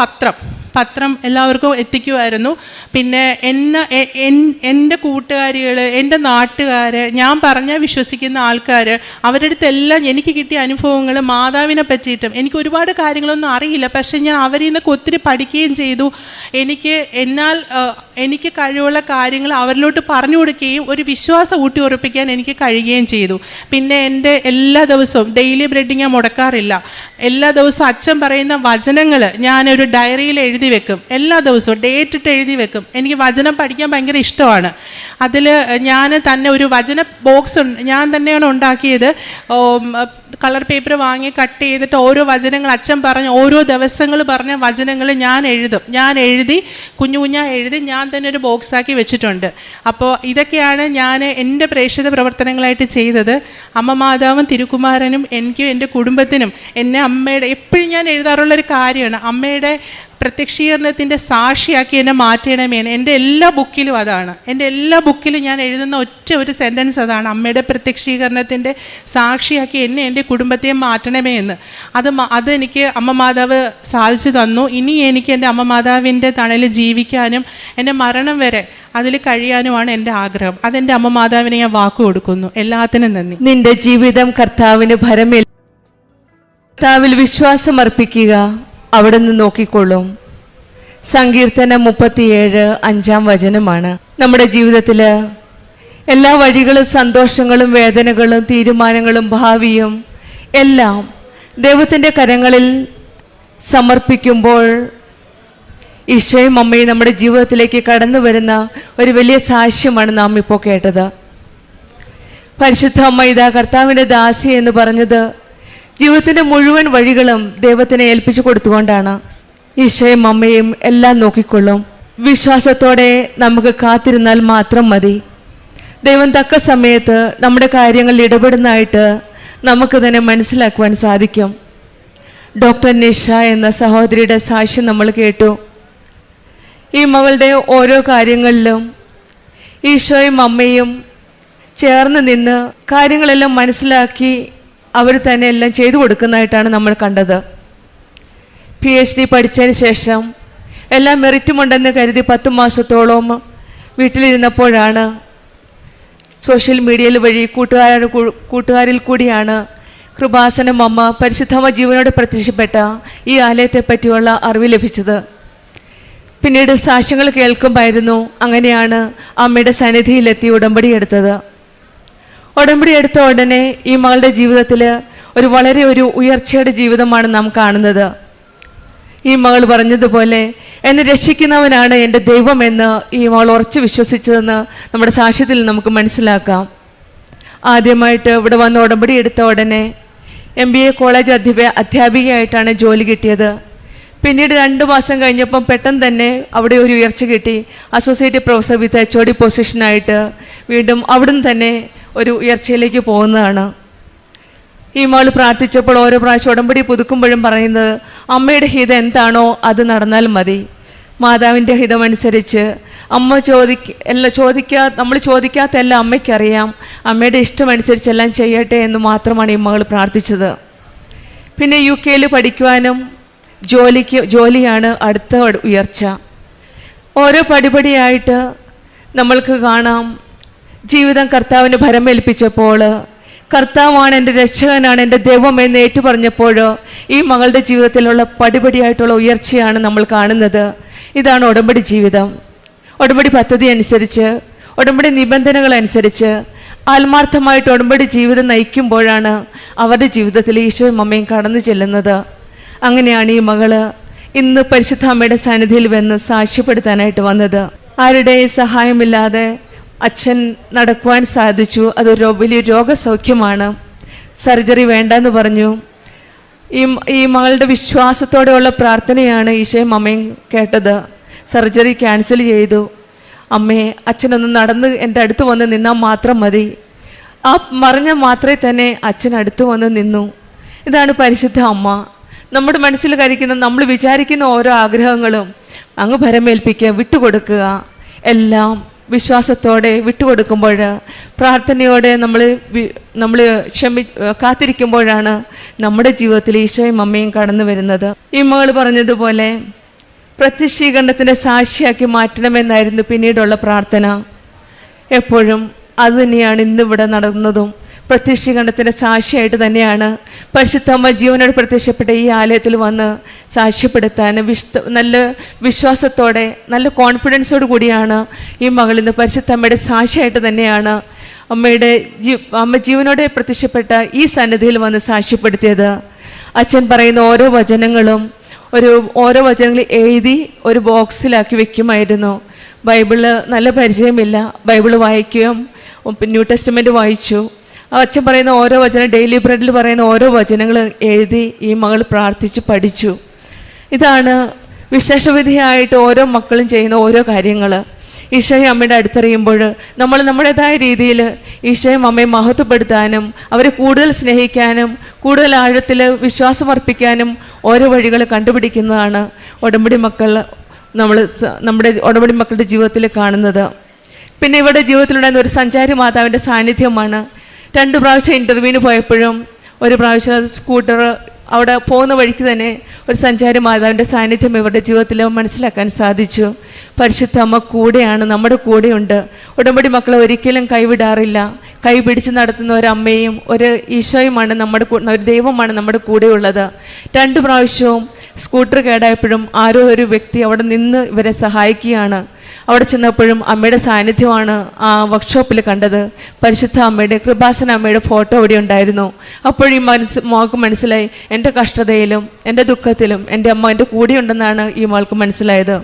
പത്രം എല്ലാവർക്കും എത്തിക്കുമായിരുന്നു. പിന്നെ എൻ്റെ കൂട്ടുകാരികൾ, എൻ്റെ നാട്ടുകാർ, ഞാൻ പറഞ്ഞാൽ വിശ്വസിക്കുന്ന ആൾക്കാർ, അവരുടെ അടുത്തെല്ലാം എനിക്ക് കിട്ടിയ അനുഭവങ്ങൾ മാതാവിനെ പറ്റിയിട്ടും എനിക്ക് ഒരുപാട് കാര്യങ്ങളൊന്നും അറിയില്ല, പക്ഷേ ഞാൻ അവരിൽ നിന്നൊക്കെ ഒത്തിരി പഠിക്കുകയും ചെയ്തു. എനിക്ക് കഴിവുള്ള കാര്യങ്ങൾ അവരിലോട്ട് പറഞ്ഞു കൊടുക്കുകയും ഒരു വിശ്വാസം ഊട്ടി ഉറപ്പിക്കാൻ എനിക്ക് കഴിയുകയും ചെയ്തു. പിന്നെ എൻ്റെ എല്ലാ ദിവസവും ഡെയിലി ബ്രെഡ് ഞാൻ മുടക്കാറില്ല. എല്ലാ ദിവസവും അച്ഛൻ പറയുന്ന വചനങ്ങൾ ഞാനൊരു ഡയറിയിൽ എഴുതി വെക്കും. എല്ലാ ദിവസവും ഡേറ്റ് ഇട്ട് എഴുതി വെക്കും. എനിക്ക് വചനം പഠിക്കാൻ ഭയങ്കര ഇഷ്ടമാണ്. അതിൽ ഞാൻ തന്നെ ഒരു വചന ബോക്സ് ഞാൻ തന്നെയാണ് ഉണ്ടാക്കിയത്. കളർ പേപ്പർ വാങ്ങി കട്ട് ചെയ്തിട്ട് ഓരോ വചനങ്ങൾ അച്ഛൻ പറഞ്ഞ ഓരോ ദിവസങ്ങൾ പറഞ്ഞ വചനങ്ങൾ ഞാൻ എഴുതി കുഞ്ഞുകുഞ്ഞായി ഞാൻ തന്നെ ഒരു ബോക്സാക്കി വെച്ചിട്ടുണ്ട്. അപ്പോൾ ഇതൊക്കെയാണ് ഞാൻ എൻ്റെ പ്രേക്ഷിത പ്രവർത്തനങ്ങളായിട്ട് ചെയ്തത്. അമ്മ മാതാവും തിരുക്കുമാരനും എനിക്കും എൻ്റെ കുടുംബത്തിനും അമ്മയുടെ എപ്പോഴും ഞാൻ എഴുതാറുള്ളൊരു കാര്യമാണ്, അമ്മയുടെ പ്രത്യക്ഷീകരണത്തിൻ്റെ സാക്ഷിയാക്കി എന്നെ മാറ്റണമേ. എൻ്റെ എല്ലാ ബുക്കിലും അതാണ്. എൻ്റെ എല്ലാ ബുക്കിലും ഞാൻ എഴുതുന്ന ഒരു സെൻറ്റൻസ് അതാണ്, അമ്മയുടെ പ്രത്യക്ഷീകരണത്തിൻ്റെ സാക്ഷിയാക്കി എന്നെ എൻ്റെ കുടുംബത്തെ മാറ്റണമേ എന്ന്. അത് എനിക്ക് അമ്മ മാതാവ് സാധിച്ചു തന്നു. ഇനി എനിക്ക് എൻ്റെ അമ്മ മാതാവിൻ്റെ തണലിൽ ജീവിക്കാനും എൻ്റെ മരണം വരെ അതിൽ കഴിയാനുമാണ് എൻ്റെ ആഗ്രഹം. അതെൻ്റെ അമ്മ മാതാവിനെ ഞാൻ വാക്കു കൊടുക്കുന്നു. എല്ലാത്തിനും നന്ദി. നിന്റെ ജീവിതം കർത്താവിന് ഭരമേൽ, കർത്താവിൽ വിശ്വാസം അർപ്പിക്കുക, അവിടെ നിന്ന് നോക്കിക്കൊള്ളും. സങ്കീർത്തനം 37:5 നമ്മുടെ ജീവിതത്തിൽ എല്ലാ വഴികളും സന്തോഷങ്ങളും വേദനകളും തീരുമാനങ്ങളും ഭാവിയും എല്ലാം ദൈവത്തിൻ്റെ കരങ്ങളിൽ സമർപ്പിക്കുമ്പോൾ ഈശോയും അമ്മയും നമ്മുടെ ജീവിതത്തിലേക്ക് കടന്നു വരുന്ന ഒരു വലിയ സാക്ഷ്യമാണ് നാം ഇപ്പോൾ കേട്ടത്. പരിശുദ്ധ അമ്മ ഇതാ കർത്താവിൻ്റെ ദാസി എന്ന് പറഞ്ഞത് ജീവിതത്തിൻ്റെ മുഴുവൻ വഴികളും ദൈവത്തിനെ ഏൽപ്പിച്ചു കൊടുത്തുകൊണ്ടാണ്. ഈശോയും അമ്മയും എല്ലാം നോക്കിക്കൊള്ളും. വിശ്വാസത്തോടെ നമുക്ക് കാത്തിരുന്നാൽ മാത്രം മതി. ദൈവം തക്ക സമയത്ത് നമ്മുടെ കാര്യങ്ങളിൽ ഇടപെടുന്നതായിട്ട് നമുക്ക് തന്നെ മനസ്സിലാക്കുവാൻ സാധിക്കും. ഡോക്ടർ നിഷ എന്ന സഹോദരിയുടെ സാക്ഷ്യം നമ്മൾ കേട്ടു. ഈ മകളുടെ ഓരോ കാര്യങ്ങളിലും ഈശോയും അമ്മയും ചേർന്ന് നിന്ന് കാര്യങ്ങളെല്ലാം മനസ്സിലാക്കി അവർ തന്നെ എല്ലാം ചെയ്തു കൊടുക്കുന്നതായിട്ടാണ് നമ്മൾ കണ്ടത്. PhD പഠിച്ചതിന് ശേഷം എല്ലാം മെറിറ്റുമുണ്ടെന്ന് കരുതി 10 മാസത്തോളം വീട്ടിലിരുന്നപ്പോഴാണ് സോഷ്യൽ മീഡിയയിൽ വഴി കൂട്ടുകാരിൽ കൂടിയാണ് കൃപാസനം അമ്മ പരിശുദ്ധമ്മ ജീവനോട് പ്രത്യക്ഷപ്പെട്ട ഈ ആലയത്തെ പറ്റിയുള്ള അറിവ് ലഭിച്ചത്. പിന്നീട് സാക്ഷ്യങ്ങൾ കേൾക്കുമായിരുന്നു. അങ്ങനെയാണ് അമ്മയുടെ സന്നിധിയിലെത്തി ഉടമ്പടി എടുത്തത്. ഉടമ്പടി എടുത്ത ഉടനെ ഈ മകളുടെ ജീവിതത്തിൽ വളരെ ഉയർച്ചയുടെ ജീവിതമാണ് നാം കാണുന്നത്. ഈ മകൾ പറഞ്ഞതുപോലെ എന്നെ രക്ഷിക്കുന്നവനാണ് എൻ്റെ ദൈവമെന്ന് ഈ മകൾ ഉറച്ചു വിശ്വസിച്ചതെന്ന് നമ്മുടെ സാക്ഷ്യത്തിൽ നമുക്ക് മനസ്സിലാക്കാം. ആദ്യമായിട്ട് ഇവിടെ വന്ന് ഉടമ്പടി എടുത്ത ഉടനെ MBA കോളേജ് അധ്യാപികയായിട്ടാണ് ജോലി കിട്ടിയത്. പിന്നീട് 2 മാസം കഴിഞ്ഞപ്പം പെട്ടെന്ന് തന്നെ അവിടെ ഒരു ഉയർച്ച കിട്ടി. അസോസിയേറ്റ് പ്രൊഫസർ വിത്ത് HOD പൊസിഷനായിട്ട് വീണ്ടും അവിടുന്ന് തന്നെ ഒരു ഉയർച്ചയിലേക്ക് പോകുന്നതാണ്. ഈ മകൾ പ്രാർത്ഥിച്ചപ്പോൾ ഓരോ പ്രാവശ്യം ഉടമ്പടി പുതുക്കുമ്പോഴും പറയുന്നത് അമ്മയുടെ ഹിതം എന്താണോ അത് നടന്നാൽ മതി. മാതാവിൻ്റെ ഹിതമനുസരിച്ച് നമ്മൾ ചോദിക്കാത്ത എല്ലാം അമ്മയ്ക്കറിയാം. അമ്മയുടെ ഇഷ്ടമനുസരിച്ചെല്ലാം ചെയ്യട്ടെ എന്ന് മാത്രമാണ് ഈ മകൾ പ്രാർത്ഥിച്ചത്. പിന്നെ UK പഠിക്കുവാനും ജോലിയാണ് അടുത്ത ഉയർച്ച. ഓരോ പടിപടിയായിട്ട് നമ്മൾക്ക് കാണാം. ജീവിതം കർത്താവിന് ഭരമേൽപ്പിച്ചപ്പോൾ, കർത്താവാണ് എൻ്റെ രക്ഷകനാണ്, എൻ്റെ ദൈവം എന്ന് ഏറ്റുപറഞ്ഞപ്പോൾ ഈ മകളുടെ ജീവിതത്തിലുള്ള പടിപടിയായിട്ടുള്ള ഉയർച്ചയാണ് നമ്മൾ കാണുന്നത്. ഇതാണ് ഉടമ്പടി ജീവിതം. ഉടമ്പടി പദ്ധതി അനുസരിച്ച്, ഉടമ്പടി നിബന്ധനകളനുസരിച്ച് ആത്മാർത്ഥമായിട്ട് ഉടമ്പടി ജീവിതം നയിക്കുമ്പോഴാണ് അവരുടെ ജീവിതത്തിൽ ഈശോയും അമ്മയും കടന്നു ചെല്ലുന്നത്. അങ്ങനെയാണ് ഈ മകള് ഇന്ന് പരിശുദ്ധ അമ്മയുടെ സന്നിധിയിൽ വന്ന് സാക്ഷ്യപ്പെടുത്താനായിട്ട് വന്നത്. ആരുടെയും സഹായമില്ലാതെ അച്ഛൻ നടക്കുവാൻ സാധിച്ചു. അതൊരു വലിയ രോഗസൗഖ്യമാണ്. സർജറി വേണ്ടെന്ന് പറഞ്ഞു. ഈ മകളുടെ വിശ്വാസത്തോടെയുള്ള പ്രാർത്ഥനയാണ് ഈശോയും അമ്മയും കേട്ടത്. സർജറി ക്യാൻസൽ ചെയ്തു. അമ്മേ, അച്ഛനൊന്ന് നടന്ന് എൻ്റെ അടുത്ത് വന്ന് നിന്നാൽ മാത്രം മതി. ആ പറഞ്ഞ മാത്രമേ തന്നെ അച്ഛൻ അടുത്ത് വന്ന് നിന്നു. ഇതാണ് പരിശുദ്ധ അമ്മ. നമ്മുടെ മനസ്സിൽ കരിക്കുന്ന, നമ്മൾ വിചാരിക്കുന്ന ഓരോ ആഗ്രഹങ്ങളും അങ്ങ് ഭരമേൽപ്പിക്കുക, വിട്ടുകൊടുക്കുക. എല്ലാം വിശ്വാസത്തോടെ വിട്ടുകൊടുക്കുമ്പോൾ, പ്രാർത്ഥനയോടെ നമ്മൾ കാത്തിരിക്കുമ്പോഴാണ് നമ്മുടെ ജീവിതത്തിൽ ഈശോയും അമ്മയും കടന്നു വരുന്നത്. ഈ മകൾ പറഞ്ഞതുപോലെ പ്രത്യക്ഷീകരണത്തിൻ്റെ സാക്ഷിയാക്കി മാറ്റണമെന്നായിരുന്നു പിന്നീടുള്ള പ്രാർത്ഥന. എപ്പോഴും അത് തന്നെയാണ് ഇന്നിവിടെ നടന്നതും. പ്രത്യക്ഷീകരണത്തിൻ്റെ സാക്ഷിയായിട്ട് തന്നെയാണ് പരിശുദ്ധമ്മ ജീവനോട് പ്രത്യക്ഷപ്പെട്ട ഈ ആലയത്തിൽ വന്ന് സാക്ഷ്യപ്പെടുത്താൻ നല്ല വിശ്വാസത്തോടെ, നല്ല കോൺഫിഡൻസോട് കൂടിയാണ് ഈ മകൾ ഇന്ന് പരിശുദ്ധമ്മയുടെ സാക്ഷിയായിട്ട് തന്നെയാണ് അമ്മ ജീവനോടെ പ്രത്യക്ഷപ്പെട്ട ഈ സന്നിധിയിൽ വന്ന് സാക്ഷ്യപ്പെടുത്തിയത്. അച്ഛൻ പറയുന്ന ഓരോ വചനങ്ങളും എഴുതി ഒരു ബോക്സിലാക്കി വെക്കുമായിരുന്നു. ബൈബിള് നല്ല പരിചയമില്ല, ബൈബിള് വായിക്കുകയും ന്യൂ ടെസ്റ്റ്മെൻറ്റ് വായിച്ചു. അച്ഛൻ പറയുന്ന ഓരോ വചനം, ഡെയിലി ബ്രെഡിൽ പറയുന്ന ഓരോ വചനങ്ങൾ എഴുതി ഈ മകൾ പ്രാർത്ഥിച്ച് പഠിച്ചു. ഇതാണ് വിശേഷവിധിയായിട്ട് ഓരോ മക്കളും ചെയ്യുന്ന ഓരോ കാര്യങ്ങൾ. ഈശോയും അമ്മയുടെ അടുത്തറിയുമ്പോൾ നമ്മൾ നമ്മുടേതായ രീതിയിൽ ഈശോയും അമ്മയെ മഹത്വപ്പെടുത്താനും അവരെ കൂടുതൽ സ്നേഹിക്കാനും കൂടുതൽ ആഴത്തിൽ വിശ്വാസമർപ്പിക്കാനും ഓരോ വഴികൾ കണ്ടുപിടിക്കുന്നതാണ് നമ്മുടെ ഉടമ്പടി മക്കളുടെ ജീവിതത്തിൽ കാണുന്നത്. പിന്നെ ഇവിടെ ജീവിതത്തിലുണ്ടായിരുന്ന ഒരു സഞ്ചാരി മാതാവിൻ്റെ സാന്നിധ്യമാണ്. 2 പ്രാവശ്യം ഇൻ്റർവ്യൂവിന് പോയപ്പോഴും, ഒരു പ്രാവശ്യം സ്കൂട്ടർ അവിടെ പോകുന്ന വഴിക്ക് തന്നെ ഒരു സഞ്ചാരി മാതാവിൻ്റെ സാന്നിധ്യം ഇവരുടെ ജീവിതത്തിൽ മനസ്സിലാക്കാൻ സാധിച്ചു. പരിശുദ്ധ അമ്മ കൂടെയാണ്, നമ്മുടെ കൂടെയുണ്ട്. ഉടമ്പടി മക്കളെ ഒരിക്കലും കൈവിടാറില്ല. കൈ പിടിച്ച് നടത്തുന്ന ഒരമ്മയും ഒരു ഈശോയുമാണ് ഒരു ദൈവമാണ് നമ്മുടെ കൂടെയുള്ളത്. 2 പ്രാവശ്യവും സ്കൂട്ടർ കേടായപ്പോഴും ആരോ ഒരു വ്യക്തി അവിടെ നിന്ന് ഇവരെ സഹായിക്കുകയാണ്. അവിടെ ചെന്നപ്പോഴും അമ്മയുടെ സാന്നിധ്യമാണ് ആ വർക്ക്ഷോപ്പിൽ കണ്ടത്. പരിശുദ്ധ അമ്മയുടെ, കൃപാസന അമ്മയുടെ ഫോട്ടോ അവിടെ ഉണ്ടായിരുന്നു. അപ്പോഴും മോൾക്ക് മനസ്സിലായി, എൻ്റെ കഷ്ടതയിലും എൻ്റെ ദുഃഖത്തിലും എൻ്റെ അമ്മ എൻ്റെ കൂടെയുണ്ടെന്നാണ് ഈ മോൾക്ക് മനസ്സിലായത്.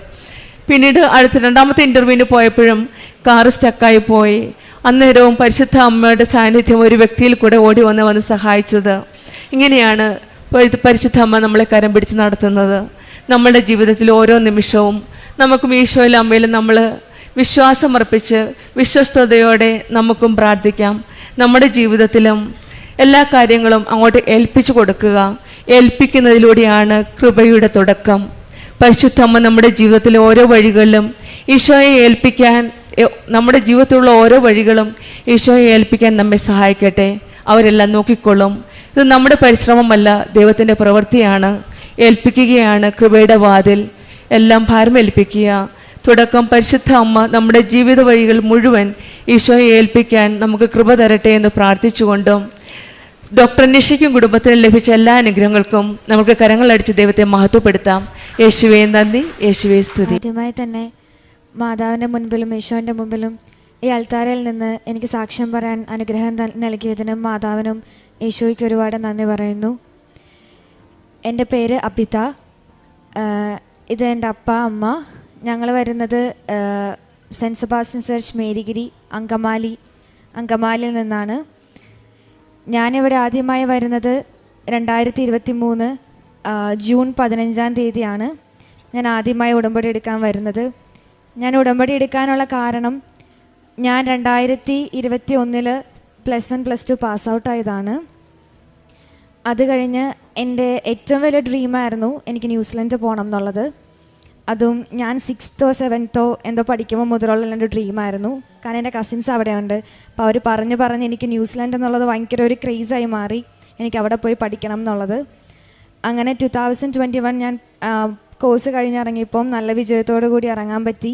പിന്നീട് അടുത്ത 2ാമത്തെ ഇൻ്റർവ്യൂവിന് പോയപ്പോഴും കാറ് സ്റ്റക്കായി പോയി. അന്നേരവും പരിശുദ്ധ അമ്മയുടെ സാന്നിധ്യം ഒരു വ്യക്തിയിൽ കൂടെ ഓടി വന്ന് സഹായിച്ചത്. ഇങ്ങനെയാണ് പരിശുദ്ധ അമ്മ നമ്മളെ കരം പിടിച്ച് നടത്തുന്നത്. നമ്മളുടെ ജീവിതത്തിൽ ഓരോ നിമിഷവും നമുക്കും ഈശോയിലും അമ്മയിലും നമ്മൾ വിശ്വാസമർപ്പിച്ച് വിശ്വസ്തയോടെ നമുക്കും പ്രാർത്ഥിക്കാം. നമ്മുടെ ജീവിതത്തിലും എല്ലാ കാര്യങ്ങളും അങ്ങോട്ട് ഏൽപ്പിച്ചു കൊടുക്കുക. ഏൽപ്പിക്കുന്നതിലൂടെയാണ് കൃപയുടെ തുടക്കം. പരിശുദ്ധ അമ്മ നമ്മുടെ ജീവിതത്തിലെ ഓരോ വഴികളിലും ഈശോയെ ഏൽപ്പിക്കാൻ, നമ്മുടെ ജീവിതത്തിലുള്ള ഓരോ വഴികളും ഈശോയെ ഏൽപ്പിക്കാൻ നമ്മെ സഹായിക്കട്ടെ. അവരെല്ലാം നോക്കിക്കൊള്ളും. ഇത് നമ്മുടെ പരിശ്രമമല്ല, ദൈവത്തിൻ്റെ പ്രവൃത്തിയാണ്. ഏൽപ്പിക്കുകയാണ് കൃപയുടെ വാതിൽ. എല്ലാം ഭാരമേൽപ്പിക്കുക. തുടക്കം പരിശുദ്ധ അമ്മ നമ്മുടെ ജീവിത വഴികൾ മുഴുവൻ ഈശോയെ ഏൽപ്പിക്കാൻ നമുക്ക് കൃപ തരട്ടെ എന്ന് പ്രാർത്ഥിച്ചുകൊണ്ടും ഡോക്ടർ നിഷയ്ക്കും കുടുംബത്തിനും ലഭിച്ച എല്ലാ അനുഗ്രഹങ്ങൾക്കും നമുക്ക് കരങ്ങളടിച്ച് ദൈവത്തെ മഹത്വപ്പെടുത്താം. യേശുവേ നന്ദി, യേശുവേ സ്തുതി. ആദ്യമായി തന്നെ മാതാവിൻ്റെ മുൻപിലും ഈശോൻ്റെ മുമ്പിലും ഈ അൾത്താരയിൽ നിന്ന് എനിക്ക് സാക്ഷ്യം പറയാൻ അനുഗ്രഹം നൽകിയതിനും മാതാവിനും ഈശോയ്ക്ക് ഒരുപാട് നന്ദി പറയുന്നു. എൻ്റെ പേര് അബിത. ഇത് എൻ്റെ അപ്പ, അമ്മ. ഞങ്ങൾ വരുന്നത് സെൻറ്റ് സെബാസ്റ്റ്യൻ ചർച്ച് മേരിഗിരി, അങ്കമാലിയിൽ നിന്നാണ്. ഞാനിവിടെ ആദ്യമായി വരുന്നത് 2023 ജൂൺ 15-ാം തീയതിയാണ് ഞാൻ ആദ്യമായി ഉടമ്പടി എടുക്കാൻ വരുന്നത്. ഞാൻ ഉടമ്പടി എടുക്കാനുള്ള കാരണം, ഞാൻ 2021 +1 +2 പാസ് ഔട്ടായതാണ്. അത് കഴിഞ്ഞ് എൻ്റെ ഏറ്റവും വലിയ ഡ്രീമായിരുന്നു എനിക്ക് ന്യൂസിലൻഡ് പോകണം എന്നുള്ളത്. അതും ഞാൻ 6th or 7th എന്തോ പഠിക്കുമ്പോൾ മുതലുള്ള എൻ്റെ ഡ്രീമായിരുന്നു. കാരണം എൻ്റെ കസിൻസ് അവിടെയുണ്ട്. അപ്പോൾ അവർ പറഞ്ഞ് എനിക്ക് ന്യൂസിലാൻഡ് എന്നുള്ളത് ഭയങ്കര ഒരു ക്രേസായി മാറി, എനിക്ക് അവിടെ പോയി പഠിക്കണം എന്നുള്ളത്. അങ്ങനെ 2021 ഞാൻ കോഴ്സ് കഴിഞ്ഞിറങ്ങിയപ്പം നല്ല വിജയത്തോടു കൂടി ഇറങ്ങാൻ പറ്റി.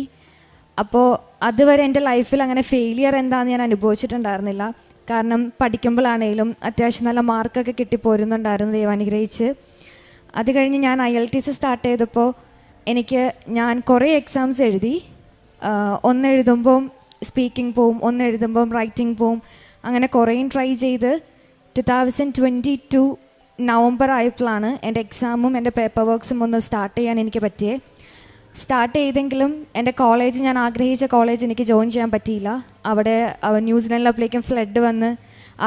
അപ്പോൾ അതുവരെ എൻ്റെ ലൈഫിൽ അങ്ങനെ ഫെയിലിയർ എന്താണെന്ന് ഞാൻ അനുഭവിച്ചിട്ടുണ്ടായിരുന്നില്ല. കാരണം പഠിക്കുമ്പോഴാണേലും അത്യാവശ്യം നല്ല മാർക്കൊക്കെ കിട്ടിപ്പോരുന്നുണ്ടായിരുന്നു ദൈവാനുഗ്രഹിച്ച്. അത് കഴിഞ്ഞ് ഞാൻ IELTS സ്റ്റാർട്ട് ചെയ്തപ്പോൾ ഞാൻ കുറേ എക്സാംസ് എഴുതി. ഒന്നെഴുതുമ്പം സ്പീക്കിംഗ് പോവും, ഒന്നെഴുതുമ്പം റൈറ്റിംഗ് പോവും. അങ്ങനെ കുറേയും ട്രൈ ചെയ്ത് 2022 നവംബർ ആയപ്പോഴാണ് എൻ്റെ എക്സാമും എൻ്റെ പേപ്പർ വർക്ക്സും ഒന്ന് സ്റ്റാർട്ട് ചെയ്യാൻ എനിക്ക് പറ്റിയേ. സ്റ്റാർട്ട് ചെയ്തെങ്കിലും എൻ്റെ കോളേജ്, ഞാൻ ആഗ്രഹിച്ച കോളേജ് എനിക്ക് ജോയിൻ ചെയ്യാൻ പറ്റിയില്ല. അവിടെ ന്യൂസിലാൻഡിലപ്പോഴേക്കും ഫ്ലഡ് വന്ന്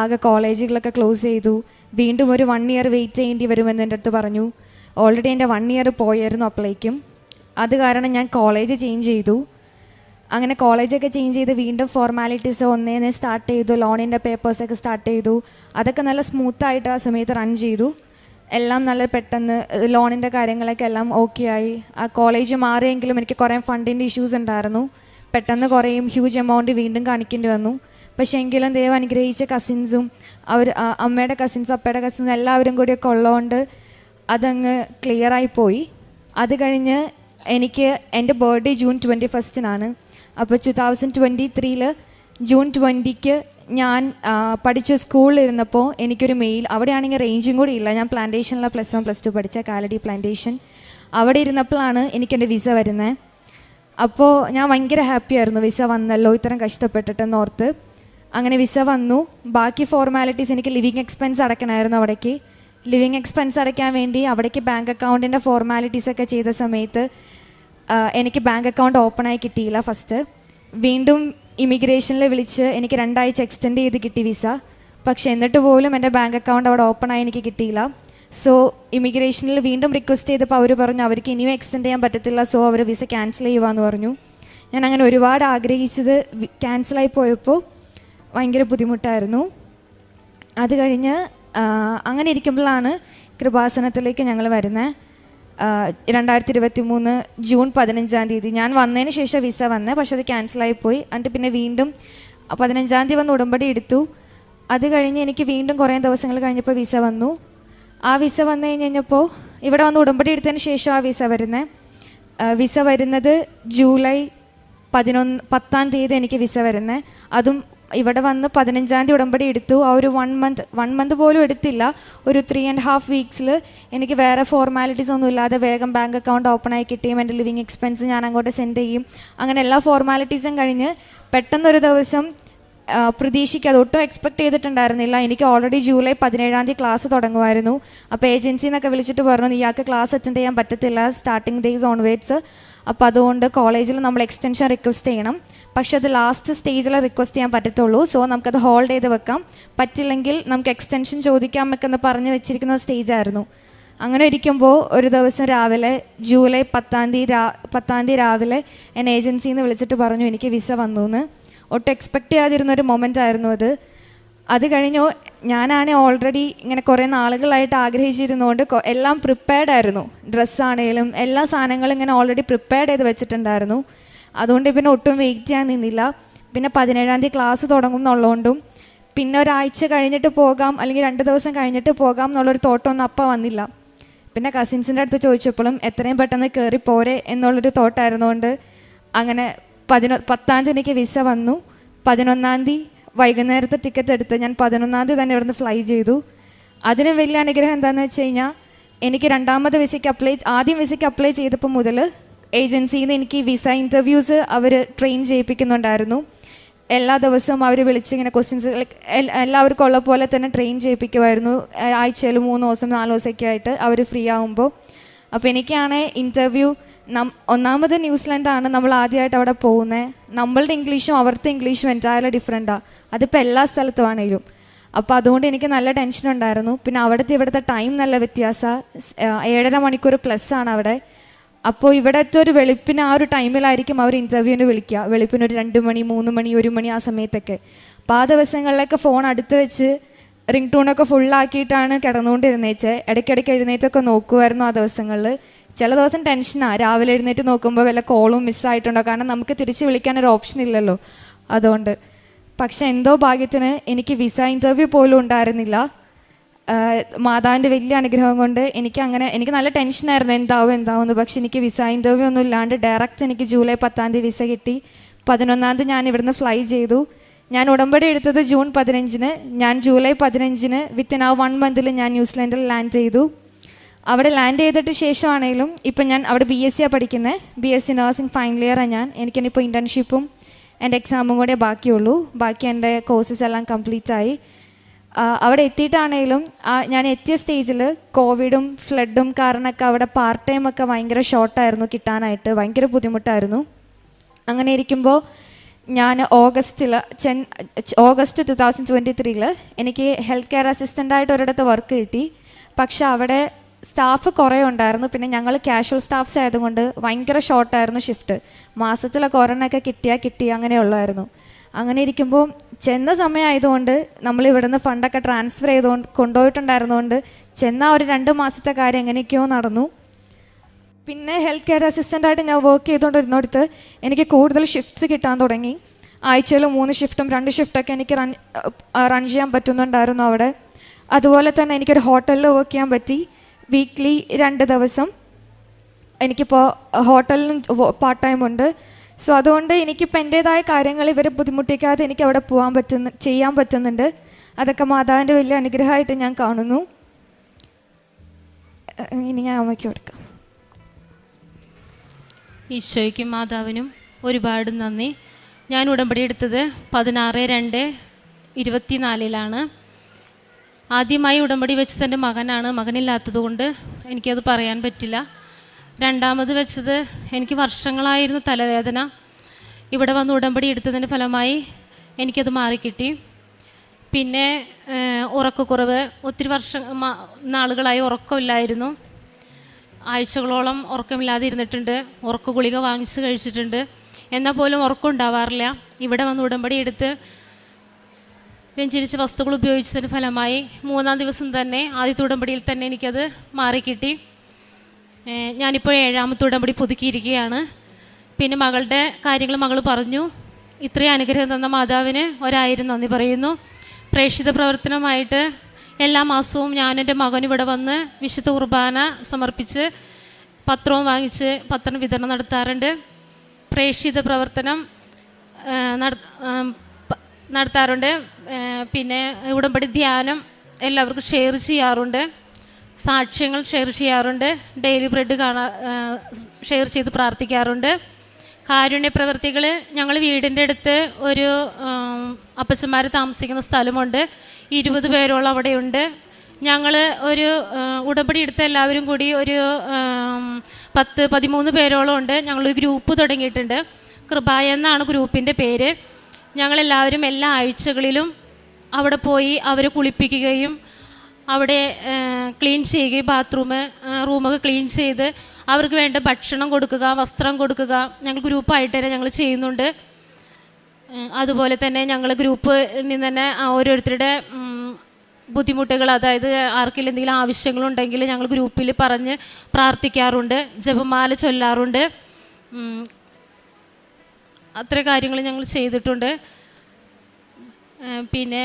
ആകെ കോളേജുകളൊക്കെ ക്ലോസ് ചെയ്തു. വീണ്ടും ഒരു 1 year വെയിറ്റ് ചെയ്യേണ്ടി വരുമെന്ന് എൻ്റെ അടുത്ത് പറഞ്ഞു. ഓൾറെഡി എൻ്റെ 1 year പോയായിരുന്നു അപ്പോഴേക്കും. അത് കാരണം ഞാൻ കോളേജ് ചേഞ്ച് ചെയ്തു. അങ്ങനെ കോളേജൊക്കെ ചേഞ്ച് ചെയ്ത് വീണ്ടും ഫോർമാലിറ്റീസ് ഒന്നേന്നെ സ്റ്റാർട്ട് ചെയ്തു. ലോണിൻ്റെ പേപ്പേഴ്സൊക്കെ സ്റ്റാർട്ട് ചെയ്തു. അതൊക്കെ നല്ല സ്മൂത്തായിട്ട് ആ സമയത്ത് റൺ ചെയ്തു. എല്ലാം നല്ല പെട്ടെന്ന് ലോണിൻ്റെ കാര്യങ്ങളൊക്കെ എല്ലാം ഓക്കെ ആയി. ആ കോളേജ് മാറിയെങ്കിലും എനിക്ക് കുറേ ഫണ്ടിൻ്റെ ഇഷ്യൂസ് ഉണ്ടായിരുന്നു. പെട്ടെന്ന് കുറേയും ഹ്യൂജ് എമൗണ്ട് വീണ്ടും കാണിക്കേണ്ടി വന്നു. പക്ഷേ എങ്കിലും ദൈവം അനുഗ്രഹിച്ച കസിൻസും അമ്മയുടെ കസിൻസും അപ്പയുടെ കസിൻസും എല്ലാവരും കൂടിയൊക്കെ ഉള്ളതുകൊണ്ട് അതങ്ങ് ക്ലിയറായി പോയി. അത് കഴിഞ്ഞ് എനിക്ക് എൻ്റെ ബർത്ത്ഡേ June 21 അപ്പോൾ 2023 June 20 ഞാൻ പഠിച്ച സ്കൂളിലിരുന്നപ്പോൾ എനിക്കൊരു മെയിൽ, അവിടെയാണെങ്കിൽ റേഞ്ചും കൂടി ഇല്ല. ഞാൻ പ്ലാന്റേഷനിലാണ് +1 +2 പഠിച്ച കാലടി പ്ലാന്റേഷൻ. അവിടെ ഇരുന്നപ്പോഴാണ് എനിക്കെൻ്റെ വിസ വരുന്നത്. അപ്പോൾ ഞാൻ ഭയങ്കര ഹാപ്പിയായിരുന്നു, വിസ വന്നല്ലോ ഇത്രയും കഷ്ടപ്പെട്ടിട്ടെന്ന് ഓർത്ത്. അങ്ങനെ വിസ വന്നു. ബാക്കി ഫോർമാലിറ്റീസ്, എനിക്ക് ലിവിങ് എക്സ്പെൻസ് അടയ്ക്കണമായിരുന്നു അവിടേക്ക്. ലിവിങ് എക്സ്പെൻസ് അടയ്ക്കാൻ വേണ്ടി അവിടേക്ക് ബാങ്ക് അക്കൗണ്ടിൻ്റെ ഫോർമാലിറ്റീസൊക്കെ ചെയ്ത സമയത്ത് എനിക്ക് ബാങ്ക് അക്കൗണ്ട് ഓപ്പണായി കിട്ടിയില്ല ഫസ്റ്റ്. വീണ്ടും ഇമിഗ്രേഷനിൽ വിളിച്ച് എനിക്ക് 2 ആഴ്ച എക്സ്റ്റെൻഡ് ചെയ്ത് കിട്ടി വിസ. പക്ഷേ എന്നിട്ട് പോലും എൻ്റെ ബാങ്ക് അക്കൗണ്ട് അവിടെ ഓപ്പണായി എനിക്ക് കിട്ടിയില്ല. സോ ഇമിഗ്രേഷനിൽ വീണ്ടും റിക്വസ്റ്റ് ചെയ്തപ്പോൾ അവർ പറഞ്ഞു അവർക്ക് ഇനിയും എക്സ്റ്റെൻഡ് ചെയ്യാൻ പറ്റത്തില്ല, സോ അവർ വിസ ക്യാൻസൽ ചെയ്യുവാന്ന് പറഞ്ഞു. ഞാൻ അങ്ങനെ ഒരുപാട് ആഗ്രഹിച്ചത് ക്യാൻസലായി പോയപ്പോൾ ഭയങ്കര ബുദ്ധിമുട്ടായിരുന്നു. അത് കഴിഞ്ഞ് അങ്ങനെ ഇരിക്കുമ്പോഴാണ് കൃപാസനത്തിലേക്ക് ഞങ്ങൾ വരുന്നത്. 2023 June 15 ഞാൻ വന്നതിന് ശേഷം വിസ വന്നത്, പക്ഷെ അത് ക്യാൻസലായിപ്പോയി. എന്നിട്ട് പിന്നെ വീണ്ടും 15 വന്ന് ഉടമ്പടി എടുത്തു. അത് കഴിഞ്ഞ് എനിക്ക് വീണ്ടും കുറേ ദിവസങ്ങൾ കഴിഞ്ഞപ്പോൾ വിസ വന്നു. ആ വിസ വന്നു കഴിഞ്ഞപ്പോൾ ഇവിടെ വന്ന് ഉടമ്പടി എടുത്തതിന് ശേഷം ആ വിസ വരുന്നത്. വിസ വരുന്നത് July 10 എനിക്ക് വിസ വരുന്നത്. അതും ഇവിടെ വന്ന് 15 ഉടമ്പടി എടുത്തു. ആ ഒരു 1 month പോലും എടുത്തില്ല. ഒരു 3.5 weeks എനിക്ക് വേറെ ഫോർമാലിറ്റീസ് ഒന്നും ഇല്ലാതെ വേഗം ബാങ്ക് അക്കൗണ്ട് ഓപ്പണായി കിട്ടിയും എൻ്റെ ലിവിങ് എക്സ്പെൻസ് ഞാൻ അങ്ങോട്ട് സെൻഡ് ചെയ്യും. അങ്ങനെ എല്ലാ ഫോർമാലിറ്റീസും കഴിഞ്ഞ് പെട്ടെന്നൊരു ദിവസം പ്രതീക്ഷിക്കാതെ, ഒട്ടും എക്സ്പെക്ട് ചെയ്തിട്ടുണ്ടായിരുന്നില്ല, എനിക്ക് ഓൾറെഡി July 17 ക്ലാസ് തുടങ്ങുമായിരുന്നു. അപ്പോൾ ഏജൻസിയിൽ നിന്നൊക്കെ വിളിച്ചിട്ട് പറഞ്ഞു ഇയാൾക്ക് ക്ലാസ് അറ്റൻഡ് ചെയ്യാൻ പറ്റത്തില്ല സ്റ്റാർട്ടിങ് ഡേയ്സ് ഓൺവേഡ്സ്. അപ്പോൾ അതുകൊണ്ട് കോളേജിൽ നമ്മൾ എക്സ്റ്റൻഷൻ റിക്വസ്റ്റ് ചെയ്യണം. പക്ഷേ അത് ലാസ്റ്റ് സ്റ്റേജിൽ റിക്വസ്റ്റ് ചെയ്യാൻ പറ്റത്തുള്ളൂ. സോ നമുക്കത് ഹോൾഡ് ചെയ്ത് വെക്കാം, പറ്റില്ലെങ്കിൽ നമുക്ക് എക്സ്റ്റൻഷൻ ചോദിക്കാം എന്നൊക്കെ പറഞ്ഞ് വെച്ചിരിക്കുന്ന സ്റ്റേജായിരുന്നു. അങ്ങനെ ഇരിക്കുമ്പോൾ ഒരു ദിവസം രാവിലെ July 10 രാവിലെ എന്നെ ഏജൻസിയിൽ നിന്ന് വിളിച്ചിട്ട് പറഞ്ഞു എനിക്ക് വിസ വന്നു എന്ന്. ഒട്ടും എക്സ്പെക്റ്റ് ചെയ്യാതിരുന്നൊരു മൊമെൻ്റ് ആയിരുന്നു അത്. അത് കഴിഞ്ഞു ഞാനാണ് ഓൾറെഡി ഇങ്ങനെ കുറേ നാളുകളായിട്ട് ആഗ്രഹിച്ചിരുന്നുകൊണ്ട് എല്ലാം പ്രിപ്പയർഡ് ആയിരുന്നു. ഡ്രസ്സാണേലും എല്ലാ സാധനങ്ങളും ഇങ്ങനെ ഓൾറെഡി പ്രിപ്പയർഡ് ചെയ്ത് വെച്ചിട്ടുണ്ടായിരുന്നു. അതുകൊണ്ട് പിന്നെ ഒട്ടും വെയിറ്റ് ചെയ്യാൻ നിന്നില്ല. പിന്നെ 17 ക്ലാസ് തുടങ്ങും എന്നുള്ളതുകൊണ്ടും പിന്നെ ഒരാഴ്ച കഴിഞ്ഞിട്ട് പോകാം അല്ലെങ്കിൽ 2 ദിവസം കഴിഞ്ഞിട്ട് പോകാം എന്നുള്ളൊരു തോട്ടമൊന്നും അപ്പം വന്നില്ല. പിന്നെ കസിൻസിൻ്റെ അടുത്ത് ചോദിച്ചപ്പോഴും എത്രയും പെട്ടെന്ന് കയറി പോരെ എന്നുള്ളൊരു തോട്ടായിരുന്നുകൊണ്ട് അങ്ങനെ 10 എനിക്ക് വിസ വന്നു. 11 വൈകുന്നേരത്തെ ടിക്കറ്റ് എടുത്ത് ഞാൻ 11 തന്നെ ഇവിടുന്ന് ഫ്ലൈ ചെയ്തു. അതിന് വലിയ അനുഗ്രഹം എന്താണെന്ന് വെച്ച് കഴിഞ്ഞാൽ എനിക്ക് ആദ്യം വിസയ്ക്ക് അപ്ലൈ ചെയ്തപ്പോൾ മുതൽ ഏജൻസിയിൽ നിന്ന് എനിക്ക് വിസ ഇൻ്റർവ്യൂസ് അവർ ട്രെയിൻ ചെയ്യിപ്പിക്കുന്നുണ്ടായിരുന്നു. എല്ലാ ദിവസവും അവർ വിളിച്ച് ഇങ്ങനെ ക്വസ്റ്റ്യൻസ് എല്ലാവർക്കും ഉള്ള പോലെ തന്നെ ട്രെയിൻ ചെയ്യിപ്പിക്കുമായിരുന്നു. ആഴ്ചയിൽ 3 ദിവസം 4 ദിവസമൊക്കെ ആയിട്ട് അവർ ഫ്രീ ആകുമ്പോൾ. അപ്പോൾ എനിക്കാണ് ഇൻ്റർവ്യൂ ഒന്നാമത് ന്യൂസിലാൻഡാണ് നമ്മൾ ആദ്യമായിട്ട് അവിടെ പോകുന്നത്. നമ്മളുടെ ഇംഗ്ലീഷും അവിടുത്തെ ഇംഗ്ലീഷും എൻറ്റയർലി ഡിഫറെൻറ്റാണ്. അതിപ്പോൾ എല്ലാ സ്ഥലത്തുമാണെങ്കിലും. അപ്പോൾ അതുകൊണ്ട് എനിക്ക് നല്ല ടെൻഷൻ ഉണ്ടായിരുന്നു. പിന്നെ ഇവിടുത്തെ ടൈം നല്ല വ്യത്യാസമാണ്. 7.5 മണിക്കൂർ പ്ലസ് ആണ് അവിടെ. അപ്പോൾ ഇവിടുത്തെ ഒരു വെളുപ്പിന് ആ ഒരു ടൈമിലായിരിക്കും അവർ ഇൻ്റർവ്യൂവിന് വിളിക്കുക. വെളുപ്പിനൊരു 2 മണി 3 മണി 1 മണി ആ സമയത്തൊക്കെ. അപ്പോൾ ആ ദിവസങ്ങളിലൊക്കെ ഫോൺ അടുത്ത് വെച്ച് റിംഗ് ടൂണൊക്കെ ഫുള്ളാക്കിയിട്ടാണ് കിടന്നുകൊണ്ടിരുന്നേച്ചത്. ഇടയ്ക്കിടയ്ക്ക് എഴുന്നേറ്റൊക്കെ നോക്കുമായിരുന്നു ആ ദിവസങ്ങളിൽ. ചില ദിവസം ടെൻഷനാണ്, രാവിലെ എഴുന്നേറ്റ് നോക്കുമ്പോൾ വല്ല കോളും മിസ്സായിട്ടുണ്ടോ, കാരണം നമുക്ക് തിരിച്ച് വിളിക്കാനൊരു ഓപ്ഷൻ ഇല്ലല്ലോ അതുകൊണ്ട്. പക്ഷെ എന്തോ ഭാഗ്യത്തിന് എനിക്ക് വിസ ഇൻ്റർവ്യൂ പോലും ഉണ്ടായിരുന്നില്ല. മാതാവിൻ്റെ വലിയ അനുഗ്രഹം കൊണ്ട് എനിക്ക് നല്ല ടെൻഷനായിരുന്നു എന്താവും. പക്ഷെ എനിക്ക് വിസ ഇൻ്റർവ്യൂ ഒന്നും ഇല്ലാണ്ട് ഡയറക്റ്റ് എനിക്ക് ജൂലൈ 10 വിസ കിട്ടി. 11 ഞാൻ ഇവിടുന്ന് ഫ്ലൈ ചെയ്തു. ഞാൻ ഉടമ്പടി എടുത്തത് ജൂൺ 15. ഞാൻ ജൂലൈ 15 വിത്തിൻ ആ 1 മന്തിൽ ഞാൻ ന്യൂസിലൻഡിൽ ലാൻഡ് ചെയ്തു. അവിടെ ലാൻഡ് ചെയ്തിട്ട് ശേഷമാണെങ്കിലും ഇപ്പം ഞാൻ അവിടെ BSc പഠിക്കുന്നത്. BSc നഴ്സിംഗ് ഫൈനൽ ഇയറാണ് എനിക്കിനിപ്പോൾ ഇൻറ്റേൺഷിപ്പും എൻ്റെ എക്സാമും കൂടെ ബാക്കിയുള്ളൂ. ബാക്കി എൻ്റെ കോഴ്സസ് എല്ലാം കംപ്ലീറ്റ് ആയി. അവിടെ എത്തിയിട്ടാണെങ്കിലും ഞാൻ എത്തിയ സ്റ്റേജിൽ കോവിഡും ഫ്ലഡും കാരണമൊക്കെ അവിടെ പാർട്ട് ടൈമൊക്കെ ഭയങ്കര ഷോർട്ടായിരുന്നു കിട്ടാനായിട്ട്, ഭയങ്കര ബുദ്ധിമുട്ടായിരുന്നു. അങ്ങനെ ഇരിക്കുമ്പോൾ ഞാൻ ഓഗസ്റ്റ് 2023 എനിക്ക് ഹെൽത്ത് കെയർ അസിസ്റ്റൻ്റായിട്ട് ഒരിടത്ത് വർക്ക് കിട്ടി. പക്ഷെ അവിടെ സ്റ്റാഫ് കുറേ ഉണ്ടായിരുന്നു. പിന്നെ ഞങ്ങൾ കാഷ്വൽ സ്റ്റാഫ്സ് ആയതുകൊണ്ട് ഭയങ്കര ഷോർട്ടായിരുന്നു ഷിഫ്റ്റ്. മാസത്തിലൊക്കെ ഒരെണ്ണമൊക്കെ കിട്ടി അങ്ങനെയുള്ളായിരുന്നു. അങ്ങനെ ഇരിക്കുമ്പോൾ ചെന്ന സമയമായതുകൊണ്ട് നമ്മൾ ഇവിടുന്ന് ഫണ്ടൊക്കെ ട്രാൻസ്ഫർ കൊണ്ടുപോയിട്ടുണ്ടായിരുന്നുകൊണ്ട് ചെന്ന ഒരു 2 മാസത്തെ കാര്യം എങ്ങനെയൊക്കെയോ നടന്നു. പിന്നെ ഹെൽത്ത് കെയർ അസിസ്റ്റൻ്റായിട്ട് ഞാൻ വർക്ക് ചെയ്തുകൊണ്ടിരുന്നിടത്ത് എനിക്ക് കൂടുതൽ ഷിഫ്റ്റ്സ് കിട്ടാൻ തുടങ്ങി. ആഴ്ചയിൽ 3 ഷിഫ്റ്റും 2 ഷിഫ്റ്റൊക്കെ എനിക്ക് റൺ ചെയ്യാൻ പറ്റുന്നുണ്ടായിരുന്നു അവിടെ. അതുപോലെ തന്നെ എനിക്കൊരു ഹോട്ടലിൽ വർക്ക് ചെയ്യാൻ പറ്റി. വീക്ക്ലി 2 ദിവസം എനിക്കിപ്പോൾ ഹോട്ടലിലും പാർട്ട് ടൈം ഉണ്ട്. സോ അതുകൊണ്ട് എനിക്കിപ്പോൾ എൻ്റേതായ കാര്യങ്ങൾ ഇവരെ ബുദ്ധിമുട്ടിക്കാതെ എനിക്ക് അവിടെ ചെയ്യാൻ പറ്റുന്നുണ്ട്. അതൊക്കെ മാതാവിൻ്റെ വലിയ അനുഗ്രഹമായിട്ട് ഞാൻ കാണുന്നു. ഇനി ഞാൻ അമ്മയ്ക്ക് കൊടുക്കാം. ഈശോയ്ക്കും മാതാവിനും ഒരുപാട് നന്ദി. ഞാൻ ഉടമ്പടി എടുത്തത് 16/2/24 ആദ്യമായി ഉടമ്പടി വെച്ചത് എൻ്റെ മകനാണ്. മകനില്ലാത്തതുകൊണ്ട് എനിക്കത് പറയാൻ പറ്റില്ല. രണ്ടാമത് വെച്ചത് എനിക്ക് വർഷങ്ങളായിരുന്നു തലവേദന. ഇവിടെ വന്ന് ഉടമ്പടി എടുത്തതിൻ്റെ ഫലമായി എനിക്കത് മാറിക്കിട്ടി. പിന്നെ ഉറക്കക്കുറവ്, ഒത്തിരി നാളുകളായി ഉറക്കമില്ലായിരുന്നു. ആഴ്ചകളോളം ഉറക്കമില്ലാതെ ഇരുന്നിട്ടുണ്ട്. ഉറക്ക ഗുളിക വാങ്ങിച്ച് കഴിച്ചിട്ടുണ്ട്. എന്നാൽ പോലും ഉറക്കം ഉണ്ടാവാറില്ല. ഇവിടെ വന്ന് ഉടമ്പടി എടുത്ത് വ്യഞ്ചരിച്ച വസ്തുക്കൾ ഉപയോഗിച്ചതിന് ഫലമായി 3-ാം ദിവസം തന്നെ ആദ്യത്തെ ഉടമ്പടിയിൽ തന്നെ എനിക്കത് മാറിക്കിട്ടി. ഞാനിപ്പോൾ 7ാമത്തെ ഉടമ്പടി പുതുക്കിയിരിക്കുകയാണ്. പിന്നെ മകളുടെ കാര്യങ്ങൾ മകൾ പറഞ്ഞു. ഇത്രയും അനുഗ്രഹം തന്ന മാതാവിന് 1000 നന്ദി പറയുന്നു. പ്രേക്ഷിത പ്രവർത്തനമായിട്ട് എല്ലാ മാസവും ഞാൻ എൻ്റെ മകനും ഇവിടെ വന്ന് വിശുദ്ധ കുർബാന സമർപ്പിച്ച് പത്രവും വാങ്ങിച്ച് പത്രം വിതരണം നടത്താറുണ്ട്. പ്രേക്ഷിത പ്രവർത്തനം നടത്താറുണ്ട്. പിന്നെ ഉടമ്പടി ധ്യാനം എല്ലാവർക്കും ഷെയർ ചെയ്യാറുണ്ട്. സാക്ഷ്യങ്ങൾ ഷെയർ ചെയ്യാറുണ്ട്. ഡെയിലി ബ്രെഡ് ഷെയർ ചെയ്ത് പ്രാർത്ഥിക്കാറുണ്ട്. കാരുണ്യ പ്രവർത്തികൾ ഞങ്ങൾ വീടിൻ്റെ അടുത്ത് ഒരു അപ്പച്ചന്മാർ താമസിക്കുന്ന സ്ഥലമുണ്ട്. 20 പേരോളം അവിടെയുണ്ട്. ഞങ്ങൾ ഒരു ഉടമ്പടി എടുത്ത എല്ലാവരും കൂടി ഒരു 10-13 പേരോളം ഉണ്ട്. ഞങ്ങളൊരു ഗ്രൂപ്പ് തുടങ്ങിയിട്ടുണ്ട്. കൃപായ എന്നാണ് ഗ്രൂപ്പിൻ്റെ പേര്. ഞങ്ങളെല്ലാവരും എല്ലാ ആഴ്ചകളിലും അവിടെ പോയി അവരെ കുളിപ്പിക്കുകയും അവിടെ ക്ലീൻ ചെയ്യുകയും റൂമൊക്കെ ക്ലീൻ ചെയ്ത് അവർക്ക് വേണ്ട ഭക്ഷണം കൊടുക്കുക, വസ്ത്രം കൊടുക്കുക ഞങ്ങൾ ഗ്രൂപ്പായിട്ട് തന്നെ ഞങ്ങൾ ചെയ്യുന്നുണ്ട്. അതുപോലെ തന്നെ ഞങ്ങൾ ഗ്രൂപ്പിൽ നിന്ന് തന്നെ ഓരോരുത്തരുടെ ബുദ്ധിമുട്ടുകൾ, അതായത് ആർക്കെങ്കിലും എന്തെങ്കിലും ആവശ്യങ്ങളുണ്ടെങ്കിൽ ഞങ്ങൾ ഗ്രൂപ്പിൽ പറഞ്ഞ് പ്രാർത്ഥിക്കാറുണ്ട്. ജപമാല ചൊല്ലാറുണ്ട്. അത്ര കാര്യങ്ങൾ ഞങ്ങൾ ചെയ്തിട്ടുണ്ട്. പിന്നെ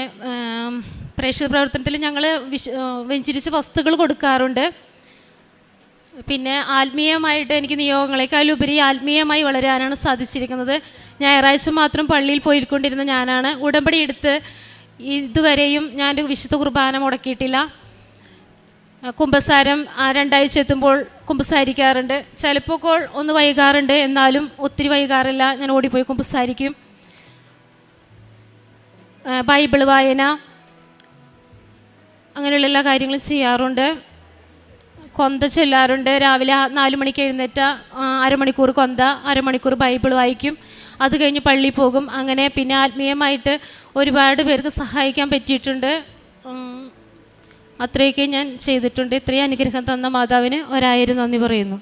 പ്രേക്ഷിത പ്രവർത്തനത്തിൽ ഞങ്ങൾ വെഞ്ചരിച്ച വസ്തുക്കൾ കൊടുക്കാറുണ്ട്. പിന്നെ ആത്മീയമായിട്ട് എനിക്ക് നിയോഗങ്ങളെക്കാളുപരി ആത്മീയമായി വളരാനാണ് സാധിച്ചിരിക്കുന്നത്. ഞായറാഴ്ച മാത്രം പള്ളിയിൽ പോയിക്കൊണ്ടിരുന്ന ഞാനാണ്. ഉടമ്പടി എടുത്ത് ഇതുവരെയും ഞാൻ വിശുദ്ധ കുർബാന മുടക്കിയിട്ടില്ല. കുമ്പസാരം 2 ആഴ്ച എത്തുമ്പോൾ കുമ്പസാരിക്കാറുണ്ട്. ചിലപ്പോൾ ഒന്ന് വൈകാറുണ്ട്, എന്നാലും ഒത്തിരി വൈകാറില്ല. ഞാൻ ഓടിപ്പോയി കുമ്പസാരിക്കും. ബൈബിൾ വായന അങ്ങനെയുള്ള എല്ലാ കാര്യങ്ങളും ചെയ്യാറുണ്ട്. കൊന്ത ചൊല്ലാറുണ്ട്. രാവിലെ 4 മണിക്ക് എഴുന്നേറ്റ അരമണിക്കൂർ കൊന്ത, അരമണിക്കൂർ ബൈബിൾ വായിക്കും. അത് കഴിഞ്ഞ് പള്ളിയിൽ പോകും. അങ്ങനെ പിന്നെ ആത്മീയമായിട്ട് ഒരുപാട് പേർക്ക് സഹായിക്കാൻ പറ്റിയിട്ടുണ്ട്. അത്രയൊക്കെ ഞാൻ ചെയ്തിട്ടുണ്ട്. ഇത്രയും അനുഗ്രഹം തന്ന മാതാവിന് 1000 നന്ദി പറയുന്നു.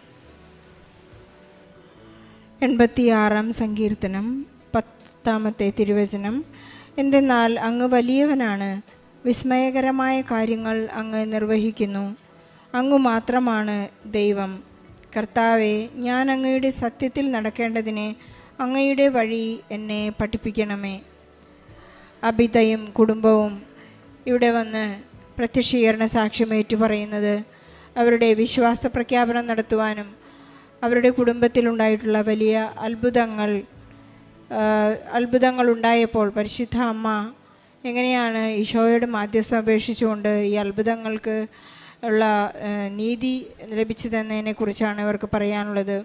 86-ാം സങ്കീർത്തനം 10-ാമത്തെ തിരുവചനം. എന്തെന്നാൽ അങ്ങ് വലിയവനാണ്, വിസ്മയകരമായ കാര്യങ്ങൾ അങ്ങ് നിർവഹിക്കുന്നു. അങ്ങ് മാത്രമാണ് ദൈവം. കർത്താവെ, ഞാൻ അങ്ങയുടെ സത്യത്തിൽ നടക്കേണ്ടതിന് അങ്ങയുടെ വഴി എന്നെ പഠിപ്പിക്കണമേ. അബിതയും കുടുംബവും ഇവിടെ വന്ന് പ്രത്യക്ഷീകരണ സാക്ഷ്യം ഏറ്റുപറയുന്നത് അവരുടെ വിശ്വാസ പ്രഖ്യാപനം നടത്തുവാനും അവരുടെ കുടുംബത്തിലുണ്ടായിട്ടുള്ള വലിയ അത്ഭുതങ്ങൾ ഉണ്ടായപ്പോൾ പരിശുദ്ധ അമ്മ എങ്ങനെയാണ് ഈശോയോട് മാധ്യസ്ഥം അപേക്ഷിച്ചുകൊണ്ട് ഈ അത്ഭുതങ്ങൾക്ക് ഉള്ള നീതി ലഭിച്ചതെന്നതിനെ കുറിച്ചാണ് ഇവർക്ക് പറയാനുള്ളത്.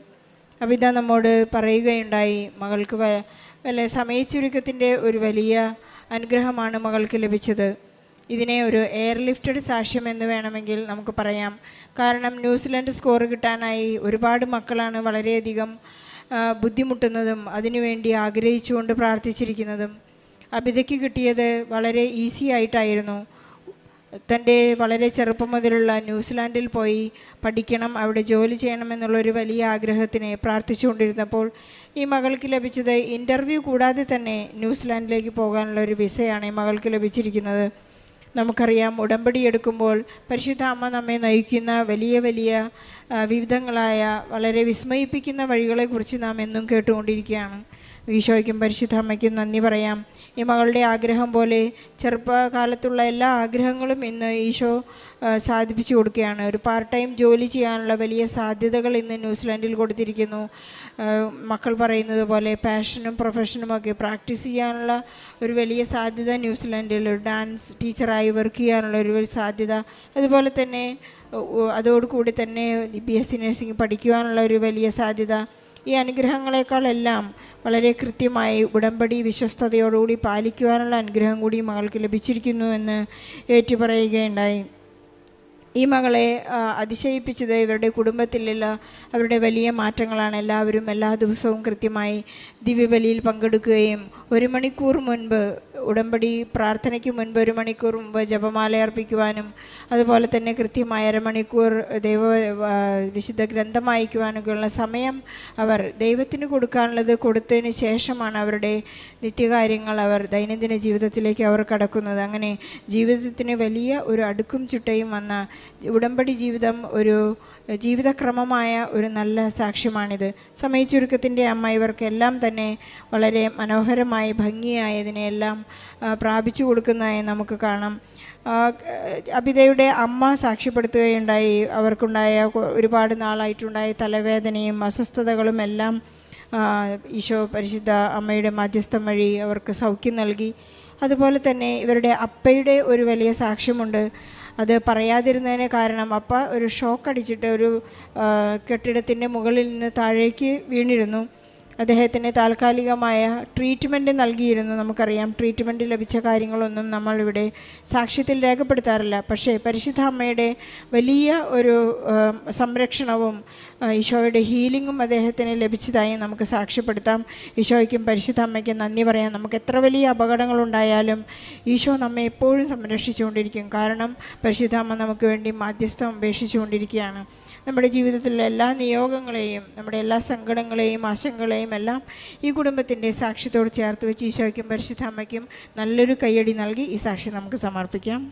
അബിത നമ്മോട് പറയുകയുണ്ടായി, മകൾക്ക് വല്ല സമയച്ചുരുക്കത്തിൻ്റെ ഒരു വലിയ അനുഗ്രഹമാണ് മകൾക്ക് ലഭിച്ചത്. ഇതിനെ ഒരു എയർലിഫ്റ്റഡ് സാക്ഷ്യം എന്ന് വേണമെങ്കിൽ നമുക്ക് പറയാം. കാരണം ന്യൂസിലൻഡ് സ്കോർ കിട്ടാനായി ഒരുപാട് മക്കളാണ് വളരെയധികം ബുദ്ധിമുട്ടുന്നതും അതിനുവേണ്ടി ആഗ്രഹിച്ചുകൊണ്ട് പ്രാർത്ഥിച്ചിരിക്കുന്നതും. അബിതയ്ക്ക് കിട്ടിയത് വളരെ ഈസി ആയിട്ടായിരുന്നു. തൻ്റെ വളരെ ചെറുപ്പം മുതലുള്ള ന്യൂസിലാൻഡിൽ പോയി പഠിക്കണം, അവിടെ ജോലി ചെയ്യണമെന്നുള്ളൊരു വലിയ ആഗ്രഹത്തിനെ പ്രാർത്ഥിച്ചുകൊണ്ടിരുന്നപ്പോൾ ഈ മകൾക്ക് ലഭിച്ചത് ഇൻ്റർവ്യൂ കൂടാതെ തന്നെ ന്യൂസിലാൻഡിലേക്ക് പോകാനുള്ള ഒരു വിസയാണ് ഈ മകൾക്ക് ലഭിച്ചിരിക്കുന്നത്. നമുക്കറിയാം, ഉടമ്പടി എടുക്കുമ്പോൾ പരിശുദ്ധ അമ്മ നമ്മെ നയിക്കുന്ന വലിയ വലിയ വിവിധങ്ങളായ വളരെ വിസ്മയിപ്പിക്കുന്ന വഴികളെക്കുറിച്ച് നാം എന്നും കേട്ടുകൊണ്ടിരിക്കുകയാണ്. ഈശോയ്ക്കും പരിശുദ്ധ അമ്മയ്ക്കും നന്ദി പറയാം. ഈ മകളുടെ ആഗ്രഹം പോലെ ചെറുപ്പകാലത്തുള്ള എല്ലാ ആഗ്രഹങ്ങളും ഇന്ന് ഈശോ സാധിപ്പിച്ചു കൊടുക്കുകയാണ്. ഒരു പാർട്ട് ടൈം ജോലി ചെയ്യാനുള്ള വലിയ സാധ്യതകൾ ഇന്ന് ന്യൂസിലാൻഡിൽ കൊടുത്തിരിക്കുന്നു. മക്കൾ പറയുന്നത് പോലെ പാഷനും പ്രൊഫഷനുമൊക്കെ പ്രാക്ടീസ് ചെയ്യാനുള്ള ഒരു വലിയ സാധ്യത ന്യൂസിലാൻഡിൽ, ഒരു ഡാൻസ് ടീച്ചറായി വർക്ക് ചെയ്യാനുള്ള ഒരു സാധ്യത, അതുപോലെ തന്നെ അതോടുകൂടി തന്നെ BSc നഴ്സിംഗ് പഠിക്കുവാനുള്ള ഒരു വലിയ സാധ്യത. ഈ അനുഗ്രഹങ്ങളെക്കാളെല്ലാം വളരെ കൃത്യമായി ഉടമ്പടി വിശ്വസ്തയോടുകൂടി പാലിക്കുവാനുള്ള അനുഗ്രഹം കൂടി മകൾക്ക് ലഭിച്ചിരിക്കുന്നുവെന്ന് ഏറ്റുപറയുകയുണ്ടായി. ഈ മകളെ അതിശയിപ്പിച്ചത് ഇവരുടെ കുടുംബത്തിലുള്ള അവരുടെ വലിയ മാറ്റങ്ങളാണ്. എല്ലാവരും എല്ലാ ദിവസവും കൃത്യമായി ദിവ്യബലിയിൽ പങ്കെടുക്കുകയും 1 മണിക്കൂർ മുൻപ്, ഉടമ്പടി പ്രാർത്ഥനയ്ക്ക് മുൻപ് 1 മണിക്കൂർ മുമ്പ് ജപമാല അർപ്പിക്കുവാനും അതുപോലെ തന്നെ കൃത്യമായ 1/2 മണിക്കൂർ വിശുദ്ധ ഗ്രന്ഥം വായിക്കുവാനൊക്കെയുള്ള സമയം അവർ ദൈവത്തിന് കൊടുക്കാനുള്ളത് കൊടുത്തതിന് ശേഷമാണ് അവരുടെ നിത്യകാര്യങ്ങൾ, അവർ ദൈനംദിന ജീവിതത്തിലേക്ക് അവർ കടക്കുന്നത്. അങ്ങനെ ജീവിതത്തിന് വലിയ ഒരു അടുക്കും ചിട്ടയും വന്ന ഉടമ്പടി ജീവിതം ഒരു ജീവിതക്രമമായ ഒരു നല്ല സാക്ഷ്യമാണിത്. സമയച്ചുരുക്കത്തിൻ്റെ അമ്മ ഇവർക്കെല്ലാം തന്നെ വളരെ മനോഹരമായി ഭംഗിയായതിനെല്ലാം പ്രാപിച്ചു കൊടുക്കുന്നതായി നമുക്ക് കാണാം. അബിതയുടെ അമ്മ സാക്ഷ്യപ്പെടുത്തുകയുണ്ടായി, അവർക്കുണ്ടായ ഒരുപാട് നാളായിട്ടുണ്ടായ തലവേദനയും അസ്വസ്ഥതകളും എല്ലാം ഈശോ പരിശുദ്ധ അമ്മയുടെ മധ്യസ്ഥം വഴി അവർക്ക് സൗഖ്യം നൽകി. അതുപോലെ തന്നെ ഇവരുടെ അപ്പയുടെ ഒരു വലിയ സാക്ഷ്യമുണ്ട്. അത് പറയാതിരുന്നതിന് കാരണം, അപ്പ ഒരു ഷോക്ക് അടിച്ചിട്ട് ഒരു കെട്ടിടത്തിൻ്റെ മുകളിൽ നിന്ന് താഴേക്ക് വീണിരുന്നു. അദ്ദേഹത്തിന് താൽക്കാലികമായ ട്രീറ്റ്മെൻറ്റ് നൽകിയിരുന്നു. നമുക്കറിയാം, ട്രീറ്റ്മെൻറ്റ് ലഭിച്ച കാര്യങ്ങളൊന്നും നമ്മളിവിടെ സാക്ഷ്യത്തിൽ രേഖപ്പെടുത്താറില്ല. പക്ഷേ പരിശുദ്ധ അമ്മയുടെ വലിയ ഒരു സംരക്ഷണവും ഈശോയുടെ ഹീലിങ്ങും അദ്ദേഹത്തിന് ലഭിച്ചതായി നമുക്ക് സാക്ഷ്യപ്പെടുത്താം. ഈശോയ്ക്കും പരിശുദ്ധ അമ്മയ്ക്കും നന്ദി പറയാം. നമുക്ക് എത്ര വലിയ അപകടങ്ങളുണ്ടായാലും ഈശോ നമ്മെ എപ്പോഴും സംരക്ഷിച്ചുകൊണ്ടിരിക്കും. കാരണം പരിശുദ്ധ അമ്മ നമുക്ക് വേണ്ടി മാധ്യസ്ഥം അപേക്ഷിച്ചുകൊണ്ടിരിക്കുകയാണ്. നമ്മുടെ ജീവിതത്തിലുള്ള എല്ലാ നിയോഗങ്ങളെയും, നമ്മുടെ എല്ലാ സങ്കടങ്ങളെയും ആശങ്കകളെയും എല്ലാം ഈ കുടുംബത്തിൻ്റെ സാക്ഷ്യത്തോട് ചേർത്ത് വെച്ച് ഈശോയ്ക്കും പരിശുദ്ധ അമ്മയ്ക്കും നല്ലൊരു കയ്യടി നൽകി ഈ സാക്ഷ്യം നമുക്ക് സമർപ്പിക്കാം.